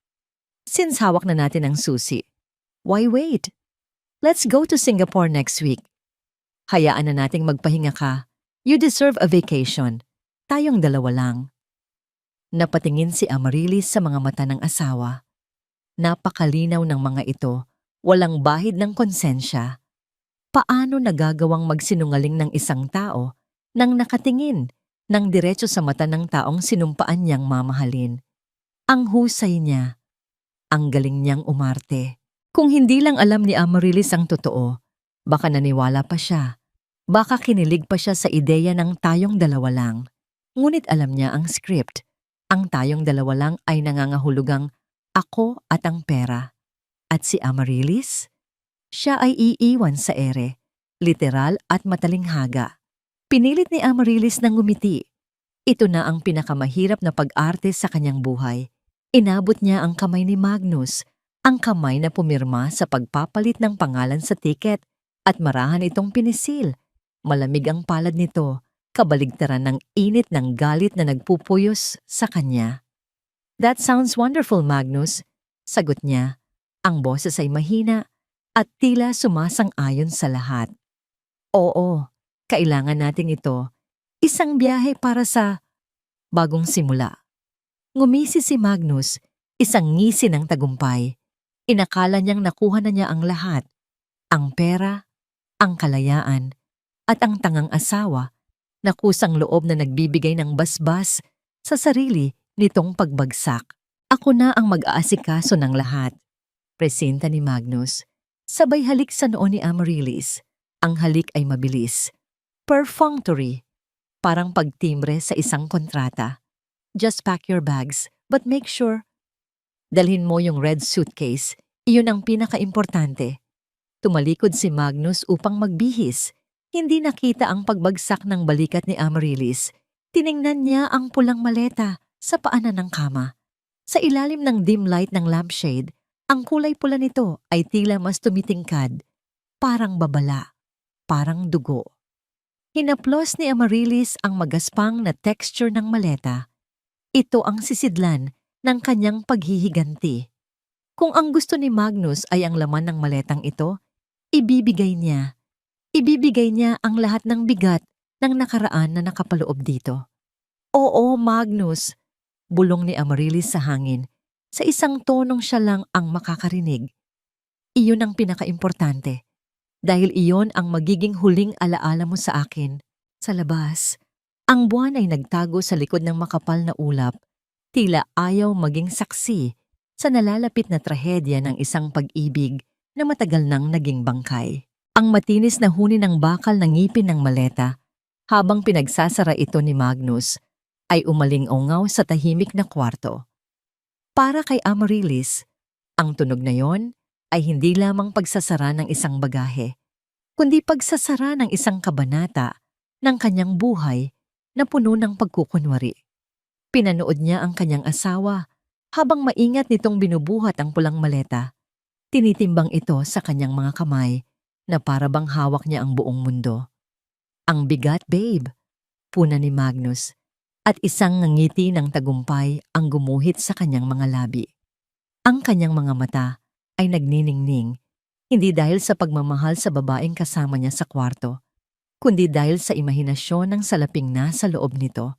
since hawak na natin ang susi, why wait? Let's go to Singapore next week. Hayaan na nating magpahinga ka. You deserve a vacation. Tayong dalawa lang." Napatingin si Amaryllis sa mga mata ng asawa. Napakalinaw ng mga ito, walang bahid ng konsensya. Paano nagagawang magsinungaling ng isang tao nang nakatingin ng diretso sa mata ng taong sinumpaan niyang mamahalin? Ang husay niya, ang galing niyang umarte. Kung hindi lang alam ni Amaryllis ang totoo, baka naniwala pa siya. Baka kinilig pa siya sa ideya ng tayong dalawa lang. Ngunit alam niya ang script. Ang tayong dalawa lang ay nangangahulugang ako at ang pera. At si Amaryllis? Siya ay iiwan sa ere, literal at matalinghaga. Pinilit ni Amaryllis na ngumiti. Ito na ang pinakamahirap na pag-arte sa kanyang buhay. Inabot niya ang kamay ni Magnus, ang kamay na pumirma sa pagpapalit ng pangalan sa tiket at marahan itong pinisil. Malamig ang palad nito, kabaligtaran ng init ng galit na nagpupuyos sa kanya. "That sounds wonderful, Magnus," sagot niya. Ang boses ay mahina at tila sumasang-ayon sa lahat. "Oo, kailangan natin ito. Isang biyahe para sa bagong simula." Ngumisi si Magnus, isang ngisi ng tagumpay. Inakala niyang nakuha na niya ang lahat. Ang pera, ang kalayaan, at ang tangang asawa na kusang loob na nagbibigay ng basbas sa sarili nitong pagbagsak. "Ako na ang mag-aasikaso ng lahat," presenta ni Magnus. Sabay halik sa noo ni Amaryllis. Ang halik ay mabilis. Perfunctory. Parang pagtimbre sa isang kontrata. "Just pack your bags, but make sure dalhin mo yung red suitcase. Iyon ang pinaka-importante." Tumalikod si Magnus upang magbihis. Hindi nakita ang pagbagsak ng balikat ni Amaryllis. Tiningnan niya ang pulang maleta sa paanan ng kama. Sa ilalim ng dim light ng lampshade, ang kulay pula nito ay tila mas tumitingkad, parang babala, parang dugo. Hinaplos ni Amaryllis ang magaspang na texture ng maleta. Ito ang sisidlan ng kanyang paghihiganti. Kung ang gusto ni Magnus ay ang laman ng maletang ito, ibibigay niya. Ibibigay niya ang lahat ng bigat ng nakaraan na nakapaloob dito. Oo, Magnus, bulong ni Amaryllis sa hangin. Sa isang tonong siya lang ang makakarinig. Iyon ang pinakaimportante. Dahil iyon ang magiging huling alaala mo sa akin. Sa labas, ang buwan ay nagtago sa likod ng makapal na ulap. Tila ayaw maging saksi sa nalalapit na trahedya ng isang pag-ibig na matagal nang naging bangkay. Ang matinis na huni ng bakal ng ngipin ng maleta, habang pinagsasara ito ni Magnus, ay umaling-ungaw sa tahimik na kwarto. Para kay Amaryllis, ang tunog na yon ay hindi lamang pagsasara ng isang bagahe, kundi pagsasara ng isang kabanata ng kanyang buhay na puno ng pagkukunwari. Pinanood niya ang kanyang asawa habang maingat nitong binubuhat ang pulang maleta. Tinitimbang ito sa kanyang mga kamay na para bang hawak niya ang buong mundo. Ang bigat, babe, puna ni Magnus, at isang ngiti ng tagumpay ang gumuhit sa kanyang mga labi. Ang kanyang mga mata ay nagniningning, hindi dahil sa pagmamahal sa babaeng kasama niya sa kwarto, kundi dahil sa imahinasyon ng salaping nasa loob nito.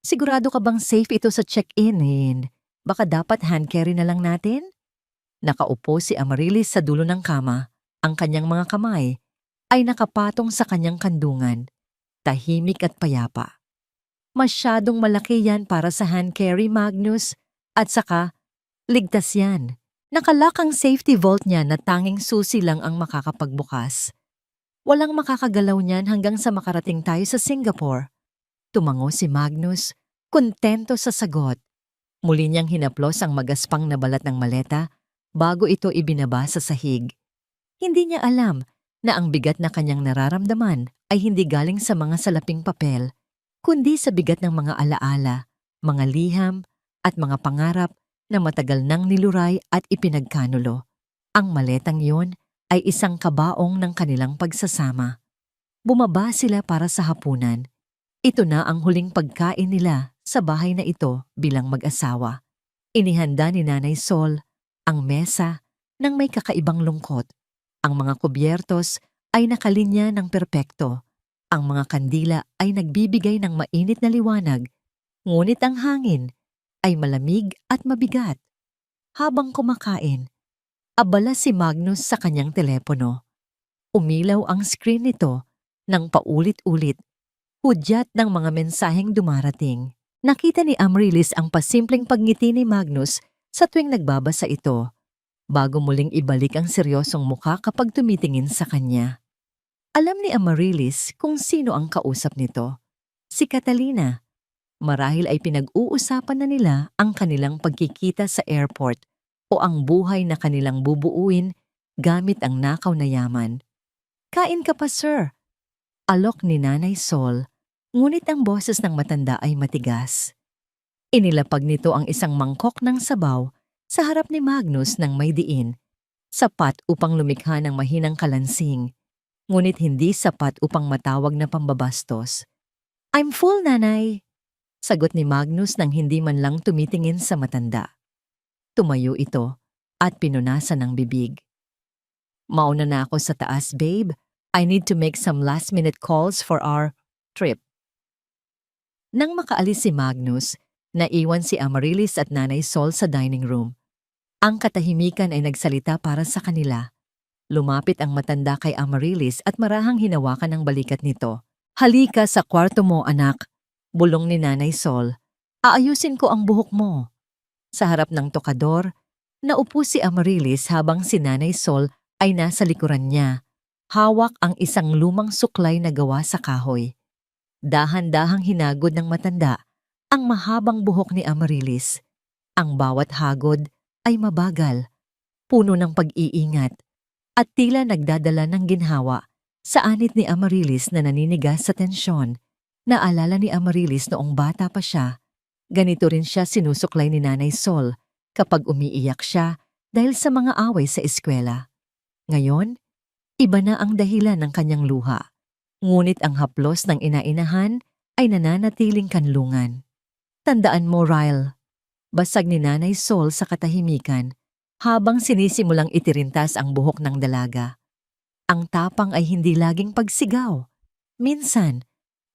Sigurado ka bang safe ito sa check-in, Hin? Baka dapat hand carry na lang natin? Nakaupo si Amaryllis sa dulo ng kama. Ang kanyang mga kamay ay nakapatong sa kanyang kandungan, tahimik at payapa. Masyadong malaki yan para sa hand carry, Magnus. At saka, ligtas yan. Nakalakang safety vault niya na tanging susi lang ang makakapagbukas. Walang makakagalaw niyan hanggang sa makarating tayo sa Singapore. Tumango si Magnus, kontento sa sagot. Muli niyang hinaplos ang magaspang na balat ng maleta bago ito ibinaba sa sahig. Hindi niya alam na ang bigat na kanyang nararamdaman ay hindi galing sa mga salaping papel, kundi sa bigat ng mga alaala, mga liham, at mga pangarap na matagal nang niluray at ipinagkanulo. Ang maletang yon ay isang kabaong ng kanilang pagsasama. Bumaba sila para sa hapunan. Ito na ang huling pagkain nila sa bahay na ito bilang mag-asawa. Inihanda ni Nanay Sol ang mesa ng may kakaibang lungkot. Ang mga kubyertos ay nakalinya ng perpekto. Ang mga kandila ay nagbibigay ng mainit na liwanag, ngunit ang hangin ay malamig at mabigat. Habang kumakain, abala si Magnus sa kanyang telepono. Umilaw ang screen nito ng paulit-ulit, hudyat ng mga mensaheng dumarating. Nakita ni Amaryllis ang pasimpleng pagngiti ni Magnus sa tuwing nagbabasa ito, bago muling ibalik ang seryosong mukha kapag tumitingin sa kanya. Alam ni Amaryllis kung sino ang kausap nito. Si Catalina. Marahil ay pinag-uusapan na nila ang kanilang pagkikita sa airport o ang buhay na kanilang bubuuin gamit ang nakaw na yaman. Kain ka pa, sir. Alok ni Nanay Sol, ngunit ang boses ng matanda ay matigas. Inilapag nito ang isang mangkok ng sabaw sa harap ni Magnus ng may diin, sapat upang lumikha ng mahinang kalansing, ngunit hindi sapat upang matawag na pambabastos. I'm full, nanay. Sagot ni Magnus nang hindi man lang tumitingin sa matanda. Tumayo ito at pinunasan ng bibig. Mauna na ako sa taas, babe. I need to make some last-minute calls for our trip. Nang makaalis si Magnus, naiwan si Amaryllis at Nanay Sol sa dining room. Ang katahimikan ay nagsalita para sa kanila. Lumapit ang matanda kay Amaryllis at marahang hinawakan ang balikat nito. Halika sa kwarto mo, anak. Bulong ni Nanay Sol. Aayusin ko ang buhok mo. Sa harap ng tokador, naupo si Amaryllis habang si Nanay Sol ay nasa likuran niya. Hawak ang isang lumang suklay na gawa sa kahoy. Dahan-dahang hinagod ng matanda ang mahabang buhok ni Amaryllis. Ang bawat hagod ay mabagal, puno ng pag-iingat, at tila nagdadala ng ginhawa sa anit ni Amaryllis na naninigas sa tensyon. Naalala ni Amaryllis noong bata pa siya, ganito rin siya sinusuklay ni Nanay Sol kapag umiiyak siya dahil sa mga away sa eskwela. Ngayon, iba na ang dahilan ng kanyang luha, ngunit ang haplos ng inainahan ay nananatiling kanlungan. Tandaan mo, Ryle, basag ni Nanay Sol sa katahimikan habang sinisimulang itirintas ang buhok ng dalaga. Ang tapang ay hindi laging pagsigaw. Minsan,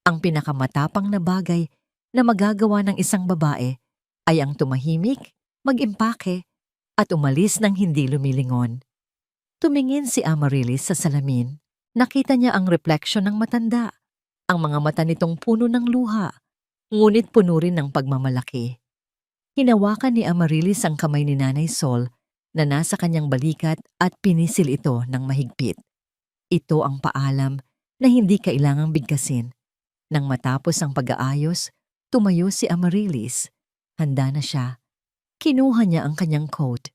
ang pinakamatapang na bagay na magagawa ng isang babae ay ang tumahimik, mag-impake, at umalis ng hindi lumilingon. Tumingin si Amaryllis sa salamin. Nakita niya ang refleksyon ng matanda, ang mga mata nitong puno ng luha, ngunit puno rin ng pagmamalaki. Hinawakan ni Amaryllis ang kamay ni Nanay Sol na nasa kanyang balikat at pinisil ito ng mahigpit. Ito ang paalam na hindi kailangang bigkasin. Nang matapos ang pag-aayos, tumayo si Amaryllis. Handa na siya. Kinuha niya ang kanyang coat.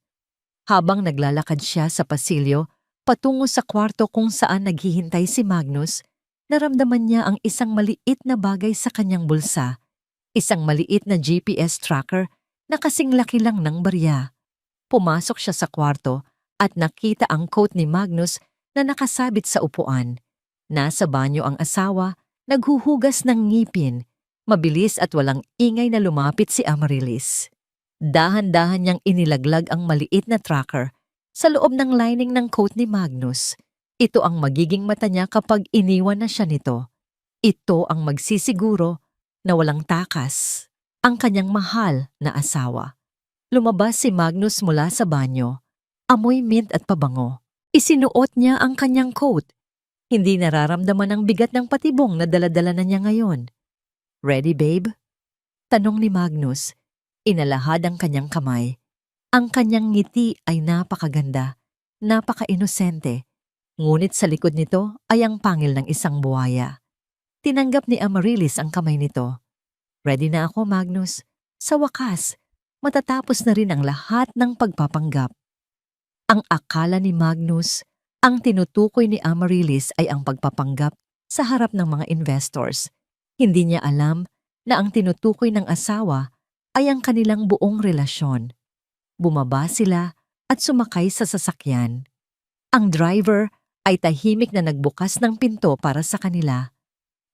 Habang naglalakad siya sa pasilyo patungo sa kwarto kung saan naghihintay si Magnus, naramdaman niya ang isang maliit na bagay sa kanyang bulsa. Isang maliit na GPS tracker na kasing laki lang ng barya. Pumasok siya sa kwarto at nakita ang coat ni Magnus na nakasabit sa upuan. Nasa banyo ang asawa, naghuhugas ng ngipin. Mabilis at walang ingay na lumapit si Amaryllis. Dahan-dahan niyang inilaglag ang maliit na tracker sa loob ng lining ng coat ni Magnus. Ito ang magiging mata niya kapag iniwan na siya nito. Ito ang magsisiguro na walang takas ang kanyang mahal na asawa. Lumabas si Magnus mula sa banyo. Amoy mint at pabango. Isinuot niya ang kanyang coat. Hindi nararamdaman ang bigat ng patibong na daladala na niya ngayon. "Ready, babe?" Tanong ni Magnus. Inalahad ang kanyang kamay. Ang kanyang ngiti ay napakaganda, napaka-inosente. Ngunit sa likod nito ay ang pangil ng isang buwaya. Tinanggap ni Amaryllis ang kamay nito. "Ready na ako, Magnus. Sa wakas, matatapos na rin ang lahat ng pagpapanggap." Ang akala ni Magnus, ang tinutukoy ni Amaryllis ay ang pagpapanggap sa harap ng mga investors. Hindi niya alam na ang tinutukoy ng asawa ay ang kanilang buong relasyon. Bumaba sila at sumakay sa sasakyan. Ang driver ay tahimik na nagbukas ng pinto para sa kanila.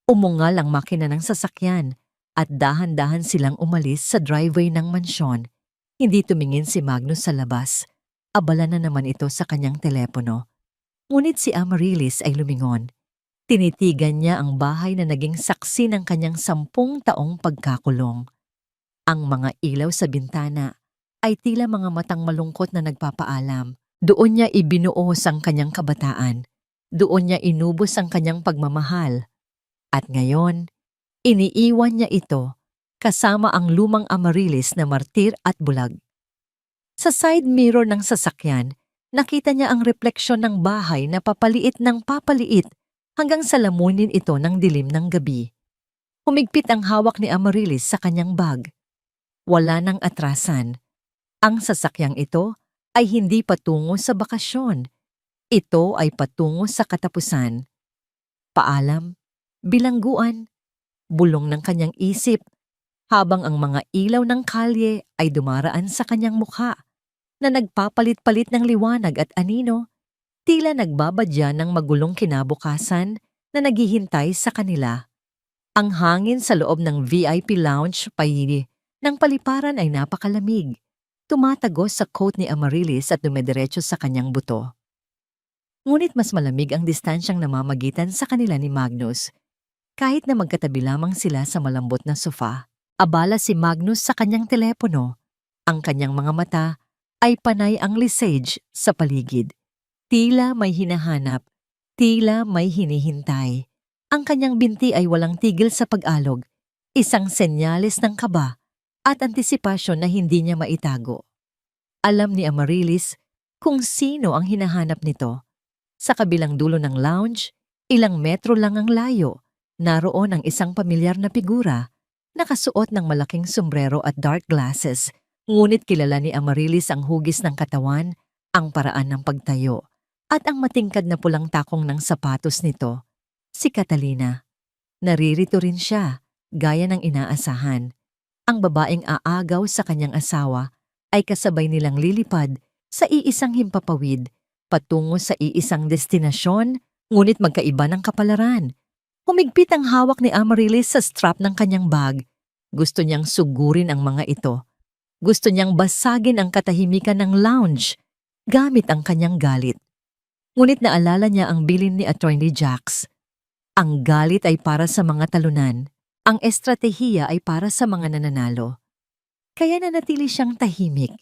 Umungal ang makina ng sasakyan at dahan-dahan silang umalis sa driveway ng mansyon. Hindi tumingin si Magnus sa labas. Abala na naman ito sa kanyang telepono. Ngunit si Amaryllis ay lumingon. Tinitigan niya ang bahay na naging saksi ng kanyang 10 taong pagkakulong. Ang mga ilaw sa bintana ay tila mga matang malungkot na nagpapaalam. Doon niya ibinuos ang kanyang kabataan. Doon niya inubos ang kanyang pagmamahal. At ngayon, iniiwan niya ito kasama ang lumang Amaryllis na martir at bulag. Sa side mirror ng sasakyan, nakita niya ang refleksyon ng bahay na papaliit ng papaliit hanggang sa lamunin ito ng dilim ng gabi. Humigpit ang hawak ni Amaryllis sa kanyang bag. Wala nang atrasan. Ang sasakyang ito ay hindi patungo sa bakasyon. Ito ay patungo sa katapusan. Paalam, bilangguan, bulong ng kanyang isip, habang ang mga ilaw ng kalye ay dumaraan sa kanyang mukha na nagpapalit-palit ng liwanag at anino, tila nagbabadya ng magulong kinabukasan na naghihintay sa kanila. Ang hangin sa loob ng VIP lounge ng paliparan ay napakalamig, tumatagos sa coat ni Amaryllis at dumidiretso sa kanyang buto. Ngunit mas malamig ang distansyang namamagitan sa kanila ni Magnus. Kahit na magkatabi lamang sila sa malambot na sofa, abala si Magnus sa kanyang telepono. Ang kanyang mga mata ay panay ang lisage sa paligid. Tila may hinahanap, tila may hinihintay. Ang kanyang binti ay walang tigil sa pag-alog, isang senyales ng kaba at antisipasyon na hindi niya maitago. Alam ni Amaryllis kung sino ang hinahanap nito. Sa kabilang dulo ng lounge, ilang metro lang ang layo, naroon ang isang pamilyar na figura, nakasuot ng malaking sombrero at dark glasses, ngunit kilala ni Amaryllis ang hugis ng katawan, ang paraan ng pagtayo, at ang matingkad na pulang takong ng sapatos nito, si Catalina. Naririto rin siya, gaya ng inaasahan. Ang babaeng aagaw sa kanyang asawa ay kasabay nilang lilipad sa iisang himpapawid patungo sa iisang destinasyon, ngunit magkaiba ng kapalaran. Humigpit ang hawak ni Amaryllis sa strap ng kanyang bag. Gusto niyang sugurin ang mga ito. Gusto niyang basagin ang katahimikan ng lounge gamit ang kanyang galit. Ngunit naalala niya ang bilin ni Attorney Jax. Ang galit ay para sa mga talunan. Ang estratehiya ay para sa mga nananalo. Kaya nanatili siyang tahimik.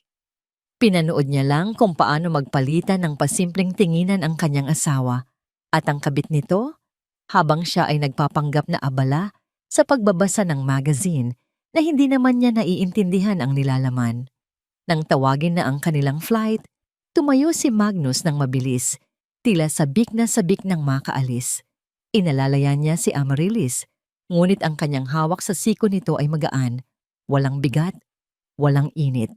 Pinanood niya lang kung paano magpalitan ng pasimpleng tinginan ang kanyang asawa at ang kabit nito habang siya ay nagpapanggap na abala sa pagbabasa ng magazine na hindi naman niya naiintindihan ang nilalaman. Nang tawagin na ang kanilang flight, tumayo si Magnus ng mabilis, tila sabik na sabik ng makaalis. Inalalayan niya si Amaryllis. Ngunit ang kanyang hawak sa siko nito ay magaan, walang bigat, walang init.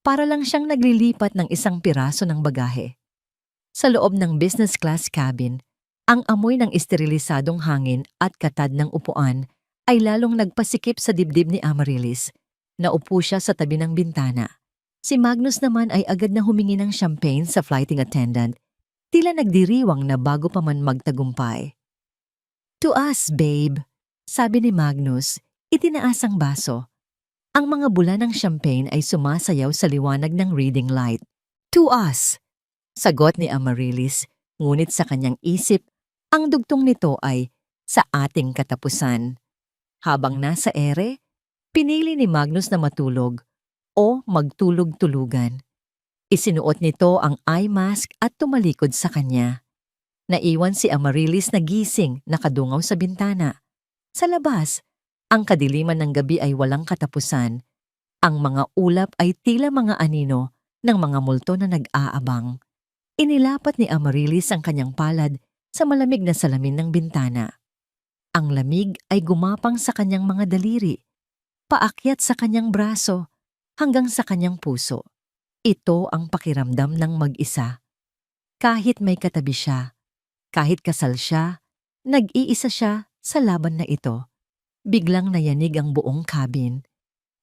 Para lang siyang naglilipat ng isang piraso ng bagahe. Sa loob ng business class cabin, ang amoy ng esterilisadong hangin at katad ng upuan ay lalong nagpasikip sa dibdib ni Amaryllis. Naupo siya sa tabi ng bintana. Si Magnus naman ay agad na humingi ng champagne sa flighting attendant, tila nagdiriwang na bago pa man magtagumpay. "To us, babe," sabi ni Magnus, itinaas ang baso. Ang mga bula ng champagne ay sumasayaw sa liwanag ng reading light. "To us," sagot ni Amaryllis, ngunit sa kanyang isip, ang dugtong nito ay sa ating katapusan. Habang nasa ere, pinili ni Magnus na matulog o magtulog-tulugan. Isinuot nito ang eye mask at tumalikod sa kanya. Naiwan si Amaryllis na gising, nakadungaw sa bintana. Sa labas, ang kadiliman ng gabi ay walang katapusan. Ang mga ulap ay tila mga anino ng mga multo na nag-aabang. Inilapat ni Amaryllis ang kanyang palad sa malamig na salamin ng bintana. Ang lamig ay gumapang sa kanyang mga daliri, paakyat sa kanyang braso, hanggang sa kanyang puso. Ito ang pakiramdam ng mag-isa. Kahit may katabi siya, kahit kasal siya, nag-iisa siya sa laban na ito. Biglang nayanig ang buong cabin.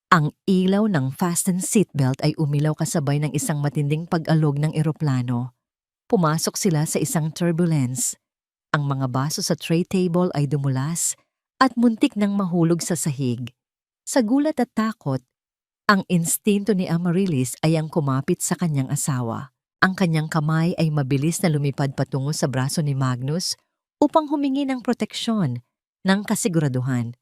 Ang ilaw ng fasten seatbelt ay umilaw kasabay ng isang matinding pag-alog ng eroplano. Pumasok sila sa isang turbulence. Ang mga baso sa tray table ay dumulas at muntik nang mahulog sa sahig. Sa gulat at takot, ang instinto ni Amaryllis ay ang kumapit sa kanyang asawa. Ang kanyang kamay ay mabilis na lumipad patungo sa braso ni Magnus upang humingi ng proteksyon, ng kasiguraduhan.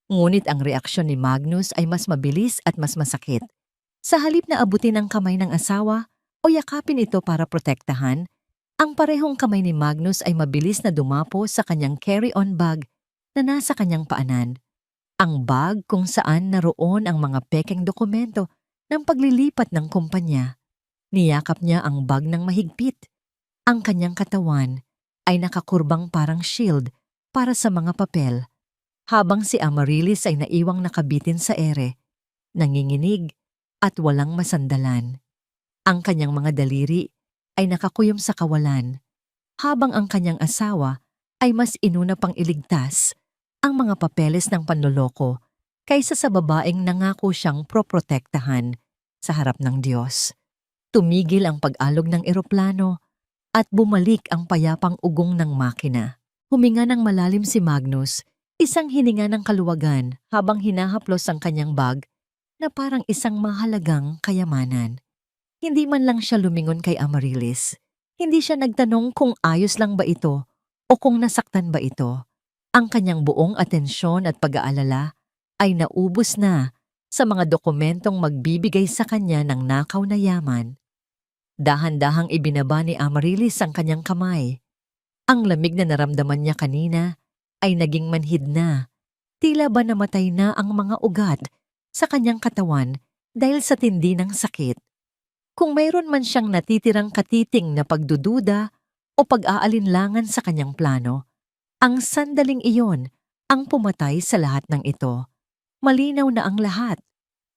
Ngunit ang reaksyon ni Magnus ay mas mabilis at mas masakit. Sa halip na abutin ang kamay ng asawa o yakapin ito para protektahan, ang parehong kamay ni Magnus ay mabilis na dumapo sa kanyang carry-on bag na nasa kanyang paanan. Ang bag kung saan naroon ang mga pekeng dokumento ng paglilipat ng kumpanya. Niyakap niya ang bag ng mahigpit. Ang kanyang katawan ay nakakurbang parang shield para sa mga papel, habang si Amaryllis ay naiwang nakabitin sa ere, nanginginig at walang masandalan. Ang kanyang mga daliri ay nakakuyom sa kawalan, habang ang kanyang asawa ay mas inuna pang iligtas ang mga papeles ng panloloko kaysa sa babaeng nangako siyang proprotektahan sa harap ng Diyos. Tumigil ang pag-alog ng eroplano at bumalik ang payapang ugong ng makina. Huminga ng malalim si Magnus, isang hininga ng kaluwagan habang hinahaplos ang kanyang bag na parang isang mahalagang kayamanan. Hindi man lang siya lumingon kay Amaryllis. Hindi siya nagtanong kung ayos lang ba ito o kung nasaktan ba ito. Ang kanyang buong atensyon at pag-aalala ay naubos na sa mga dokumentong magbibigay sa kanya ng nakaw na yaman. Dahan-dahang ibinaba ni Amaryllis ang kanyang kamay. Ang lamig na naramdaman niya kanina ay naging manhid na. Tila ba namatay na ang mga ugat sa kanyang katawan dahil sa tindi ng sakit. Kung mayroon man siyang natitirang katiting na pagdududa o pag-aalinlangan sa kanyang plano, ang sandaling iyon ang pumatay sa lahat ng ito. Malinaw na ang lahat.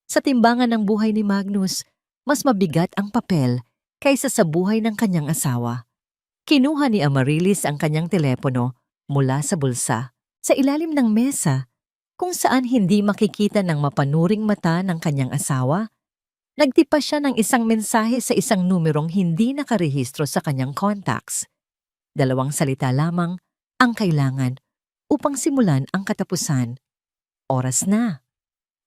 Sa timbangan ng buhay ni Magnus, mas mabigat ang papel kaysa sa buhay ng kanyang asawa. Kinuha ni Amarilis ang kanyang telepono mula sa bulsa, sa ilalim ng mesa, kung saan hindi makikita ng mapanuring mata ng kanyang asawa. Nagtipa siya ng isang mensahe sa isang numerong hindi nakarehistro sa kanyang contacts. 2 salita lamang ang kailangan upang simulan ang katapusan. Oras na.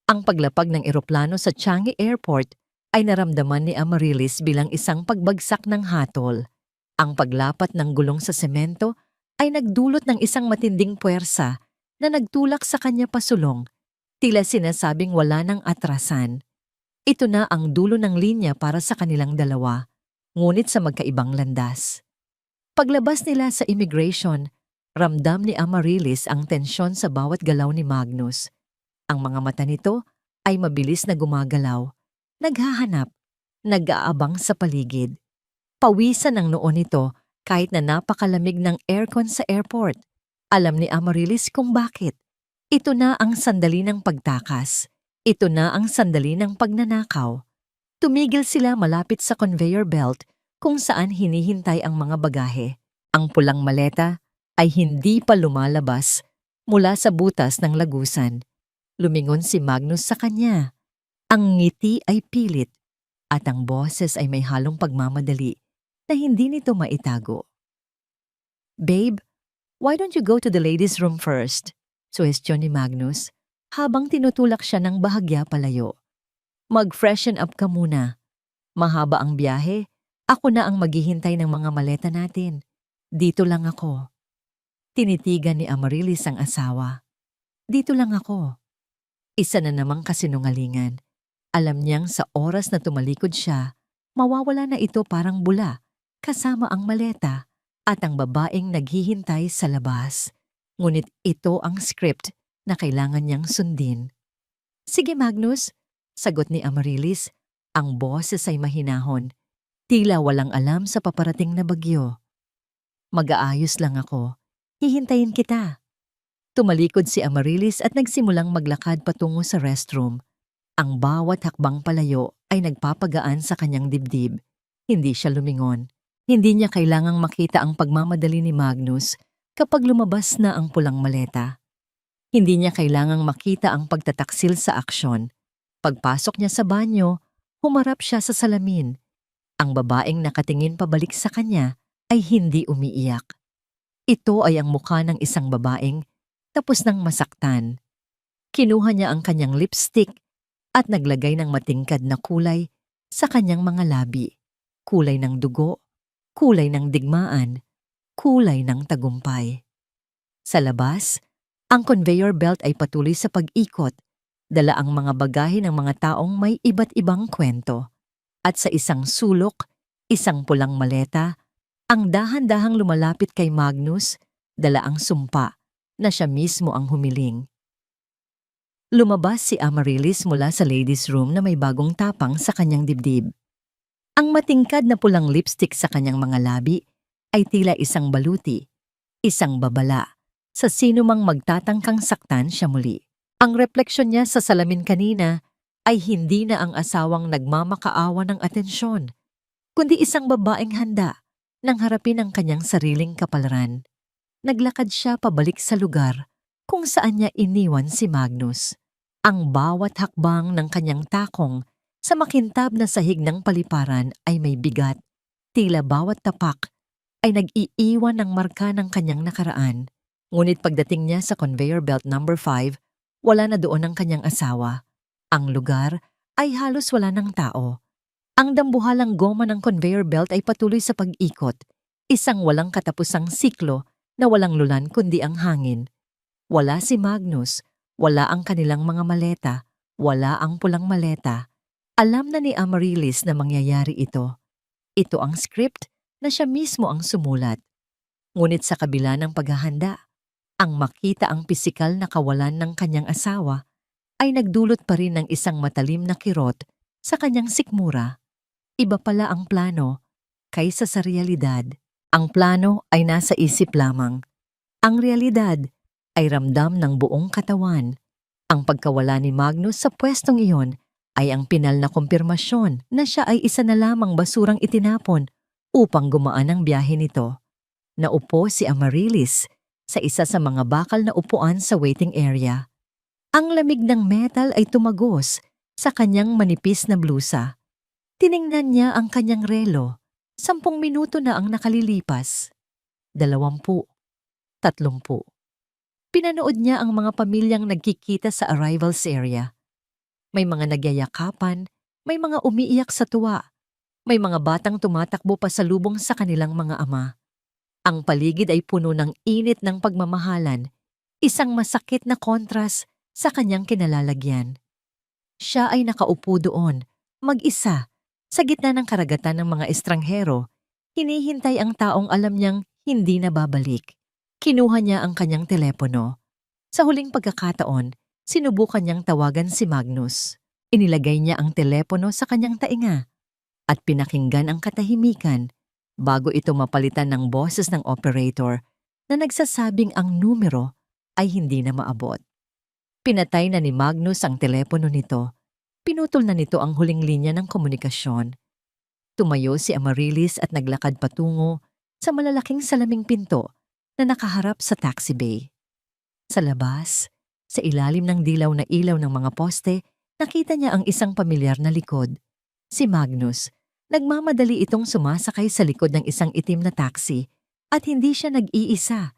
Ang paglapag ng eroplano sa Changi Airport ay naramdaman ni Amarilis bilang isang pagbagsak ng hatol. Ang paglapat ng gulong sa semento ay nagdulot ng isang matinding puwersa na nagtulak sa kanya pasulong, tila sinasabing wala ng atrasan. Ito na ang dulo ng linya para sa kanilang dalawa, ngunit sa magkaibang landas. Paglabas nila sa immigration, ramdam ni Amarilis ang tensyon sa bawat galaw ni Magnus. Ang mga mata nito ay mabilis na gumagalaw, naghahanap, nag-aabang sa paligid. Pawisan ang noo nito kahit na napakalamig ng aircon sa airport. Alam ni Amarilis kung bakit. Ito na ang sandali ng pagtakas. Ito na ang sandali ng pagnanakaw. Tumigil sila malapit sa conveyor belt kung saan hinihintay ang mga bagahe. Ang pulang maleta ay hindi pa lumalabas mula sa butas ng lagusan. Lumingon si Magnus sa kanya. Ang ngiti ay pilit at ang boses ay may halong pagmamadali na hindi nito maitago. "Babe, why don't you go to the ladies' room first?" Suhestyon ni Magnus habang tinutulak siya ng bahagya palayo. "Mag-freshen up ka muna. Mahaba ang biyahe, ako na ang maghihintay ng mga maleta natin. Dito lang ako." Tinitigan ni Amarilis ang asawa. "Dito lang ako." Isa na namang kasinungalingan. Alam niyang sa oras na tumalikod siya, mawawala na ito parang bula, kasama ang maleta at ang babaeng naghihintay sa labas. Ngunit ito ang script na kailangan niyang sundin. "Sige Magnus," sagot ni Amarilis. Ang boses ay mahinahon, tila walang alam sa paparating na bagyo. "Mag-aayos lang ako. Hihintayin kita." Tumalikod si Amarilis at nagsimulang maglakad patungo sa restroom. Ang bawat hakbang palayo ay nagpapagaan sa kanyang dibdib. Hindi siya lumingon. Hindi niya kailangang makita ang pagmamadali ni Magnus kapag lumabas na ang pulang maleta. Hindi niya kailangang makita ang pagtataksil sa aksyon. Pagpasok niya sa banyo, humarap siya sa salamin. Ang babaeng nakatingin pabalik sa kanya ay hindi umiiyak. Ito ay ang mukha ng isang babaeng tapos nang masaktan. Kinuha niya ang kanyang lipstick at naglagay ng matingkad na kulay sa kanyang mga labi. Kulay ng dugo, kulay ng digmaan, kulay ng tagumpay. Sa labas, ang conveyor belt ay patuloy sa pag-ikot, dala ang mga bagahe ng mga taong may iba't ibang kwento. At sa isang sulok, isang pulang maleta, ang dahan-dahang lumalapit kay Magnus, dala ang sumpa na siya mismo ang humiling. Lumabas si Amarilis mula sa ladies' room na may bagong tapang sa kanyang dibdib. Ang matingkad na pulang lipstick sa kanyang mga labi ay tila isang baluti, isang babala, sa sino mang magtatangkang saktan siya muli. Ang refleksyon niya sa salamin kanina ay hindi na ang asawang nagmamakaawa ng atensyon, kundi isang babaeng handa nang harapin ang kanyang sariling kapalaran. Naglakad siya pabalik sa lugar kung saan niya iniwan si Magnus. Ang bawat hakbang ng kanyang takong sa makintab na sahig ng paliparan ay may bigat. Tila bawat tapak ay nag-iiwan ng marka ng kanyang nakaraan. Ngunit pagdating niya sa conveyor belt number 5, wala na doon ang kanyang asawa. Ang lugar ay halos wala ng tao. Ang dambuhalang goma ng conveyor belt ay patuloy sa pag-ikot, isang walang katapusang siklo na walang lulan kundi ang hangin. Wala si Magnus, wala ang kanilang mga maleta, wala ang pulang maleta. Alam na ni Amarilis na mangyayari ito. Ito ang script na siya mismo ang sumulat. Ngunit sa kabila ng paghahanda, ang makita ang pisikal na kawalan ng kanyang asawa ay nagdulot pa rin ng isang matalim na kirot sa kanyang sikmura. Iba pala ang plano kaysa sa realidad. Ang plano ay nasa isip lamang. Ang realidad ay ramdam ng buong katawan. Ang pagkawala ni Magnus sa pwestong iyon ay ang pinal na kumpirmasyon na siya ay isa na lamang basurang itinapon upang gumaan ang biyahe nito. Naupo si Amaryllis sa isa sa mga bakal na upuan sa waiting area. Ang lamig ng metal ay tumagos sa kanyang manipis na blusa. Tiningnan niya ang kanyang relo. 10 minuto na ang nakalilipas. 20, 30. Pinanood niya ang mga pamilyang nagkikita sa arrivals area. May mga nagyayakapan, may mga umiiyak sa tuwa, may mga batang tumatakbo pasalubong sa kanilang mga ama. Ang paligid ay puno ng init ng pagmamahalan, isang masakit na kontras sa kanyang kinalalagyan. Siya ay nakaupo doon, mag-isa, sa gitna ng karagatan ng mga estranghero, hinihintay ang taong alam niyang hindi na babalik. Kinuha niya ang kanyang telepono. Sa huling pagkakataon, sinubukan niyang tawagan si Magnus. Inilagay niya ang telepono sa kanyang tainga at pinakinggan ang katahimikan bago ito mapalitan ng boses ng operator na nagsasabing ang numero ay hindi na maabot. Pinatay na ni Magnus ang telepono nito. Pinutol na nito ang huling linya ng komunikasyon. Tumayo si Amaryllis at naglakad patungo sa malalaking salaming pinto na nakaharap sa taxi bay. Sa labas, sa ilalim ng dilaw na ilaw ng mga poste, nakita niya ang isang pamilyar na likod. Si Magnus. Nagmamadali itong sumasakay sa likod ng isang itim na taxi at hindi siya nag-iisa.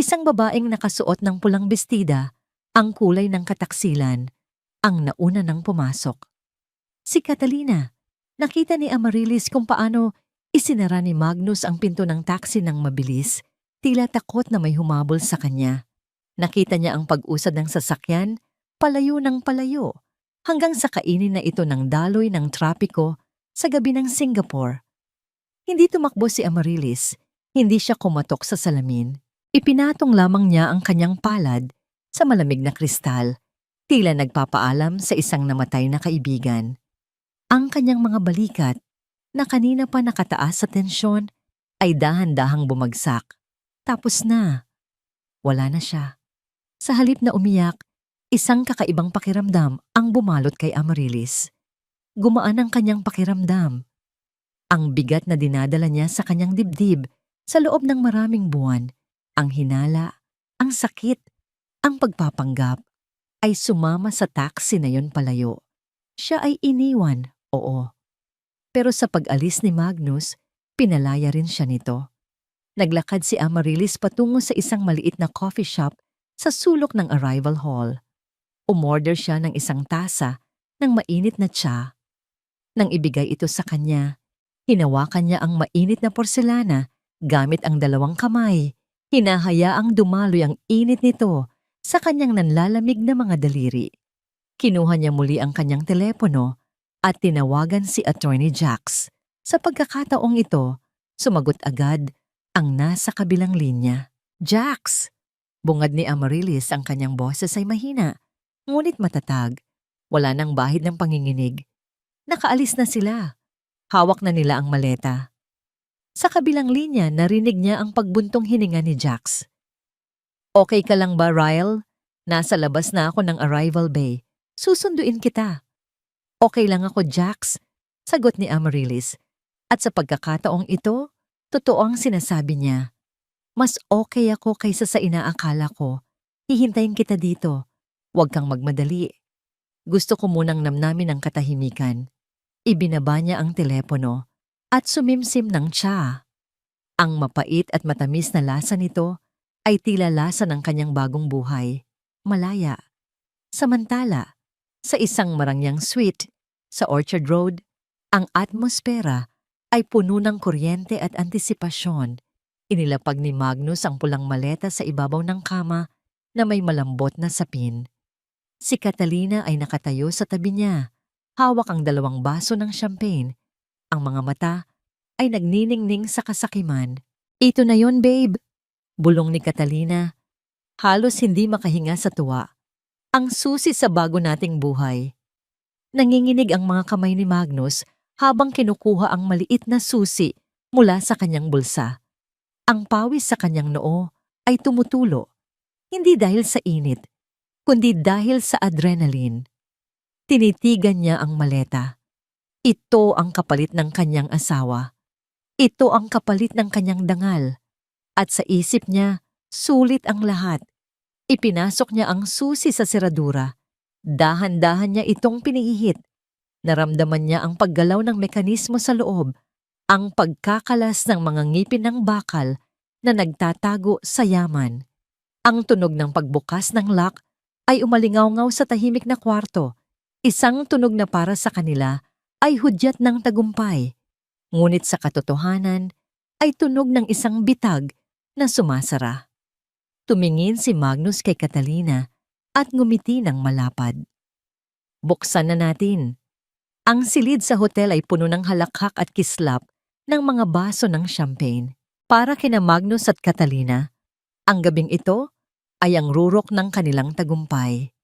Isang babaeng nakasuot ng pulang bestida, ang kulay ng kataksilan, ang nauna nang pumasok. Si Catalina. Nakita ni Amaryllis kung paano isinara ni Magnus ang pinto ng taxi ng mabilis, tila takot na may humabol sa kanya. Nakita niya ang pag-usad ng sasakyan, palayo ng palayo, hanggang sa kainin na ito ng daloy ng trapiko sa gabi ng Singapore. Hindi tumakbo si Amaryllis, hindi siya kumatok sa salamin. Ipinatong lamang niya ang kanyang palad sa malamig na kristal, tila nagpapaalam sa isang namatay na kaibigan. Ang kanyang mga balikat, na kanina pa nakataas sa tensyon, ay dahan-dahang bumagsak. Tapos na. Wala na siya. Sa halip na umiyak, isang kakaibang pakiramdam ang bumalot kay Amaryllis. Gumaan ang kanyang pakiramdam. Ang bigat na dinadala niya sa kanyang dibdib sa loob ng maraming buwan, ang hinala, ang sakit, ang pagpapanggap, ay sumama sa taxi na yon palayo. Siya ay iniwan, oo. Pero sa pag-alis ni Magnus, pinalaya rin siya nito. Naglakad si Amaryllis patungo sa isang maliit na coffee shop sa sulok ng arrival hall. Umorder siya ng isang tasa ng mainit na tsa. Nang ibigay ito sa kanya, hinawakan niya ang mainit na porselana gamit ang 2 kamay. Hinahayaang dumaloy ang init nito sa kanyang nanlalamig na mga daliri. Kinuha niya muli ang kanyang telepono at tinawagan si Attorney Jax. Sa pagkakataong ito, sumagot agad ang nasa kabilang linya. "Jax!" Bungad ni Amaryllis, ang kanyang boses ay mahina, ngunit matatag. Wala nang bahid ng panginginig. Nakaalis na sila. Hawak na nila ang maleta. Sa kabilang linya, narinig niya ang pagbuntong hininga ni Jax. "Okay ka lang ba, Ryle? Nasa labas na ako ng arrival bay. Susunduin kita." "Okay lang ako, Jax," sagot ni Amaryllis. At sa pagkakataong ito, totoo ang sinasabi niya. "Mas okay ako kaysa sa inaakala ko. Hihintayin kita dito. Huwag kang magmadali." Gusto ko munang namnamin ang katahimikan. Ibinaba niya ang telepono at sumimsim ng tsa. Ang mapait at matamis na lasa nito ay tila lasa ng kanyang bagong buhay. Malaya. Samantala, sa isang marangyang suite sa Orchard Road, ang atmosfera ay puno ng kuryente at antisipasyon. Inilapag ni Magnus ang pulang maleta sa ibabaw ng kama na may malambot na sapin. Si Catalina ay nakatayo sa tabi niya, hawak ang 2 baso ng champagne. Ang mga mata ay nagniningning sa kasakiman. "Ito na yon, babe," bulong ni Catalina. Halos hindi makahinga sa tuwa. Ang susi sa bago nating buhay. Nanginginig ang mga kamay ni Magnus habang kinukuha ang maliit na susi mula sa kanyang bulsa. Ang pawis sa kanyang noo ay tumutulo, hindi dahil sa init, kundi dahil sa adrenaline. Tinitigan niya ang maleta. Ito ang kapalit ng kanyang asawa. Ito ang kapalit ng kanyang dangal. At sa isip niya, sulit ang lahat. Ipinasok niya ang susi sa seradura. Dahan-dahan niya itong pinihit. Naramdaman niya ang paggalaw ng mekanismo sa loob, ang pagkakalas ng mga ngipin ng bakal na nagtatago sa yaman. Ang tunog ng pagbukas ng lock ay umalingaw-ngaw sa tahimik na kwarto. Isang tunog na para sa kanila ay hudyat ng tagumpay. Ngunit sa katotohanan ay tunog ng isang bitag na sumasara. Tumingin si Magnus kay Catalina at ngumiti ng malapad. Buksan na natin. Ang silid sa hotel ay puno ng halakhak at kislap ng mga baso ng champagne. Para kina Magnus at Catalina, ang gabing ito ay ang rurok ng kanilang tagumpay.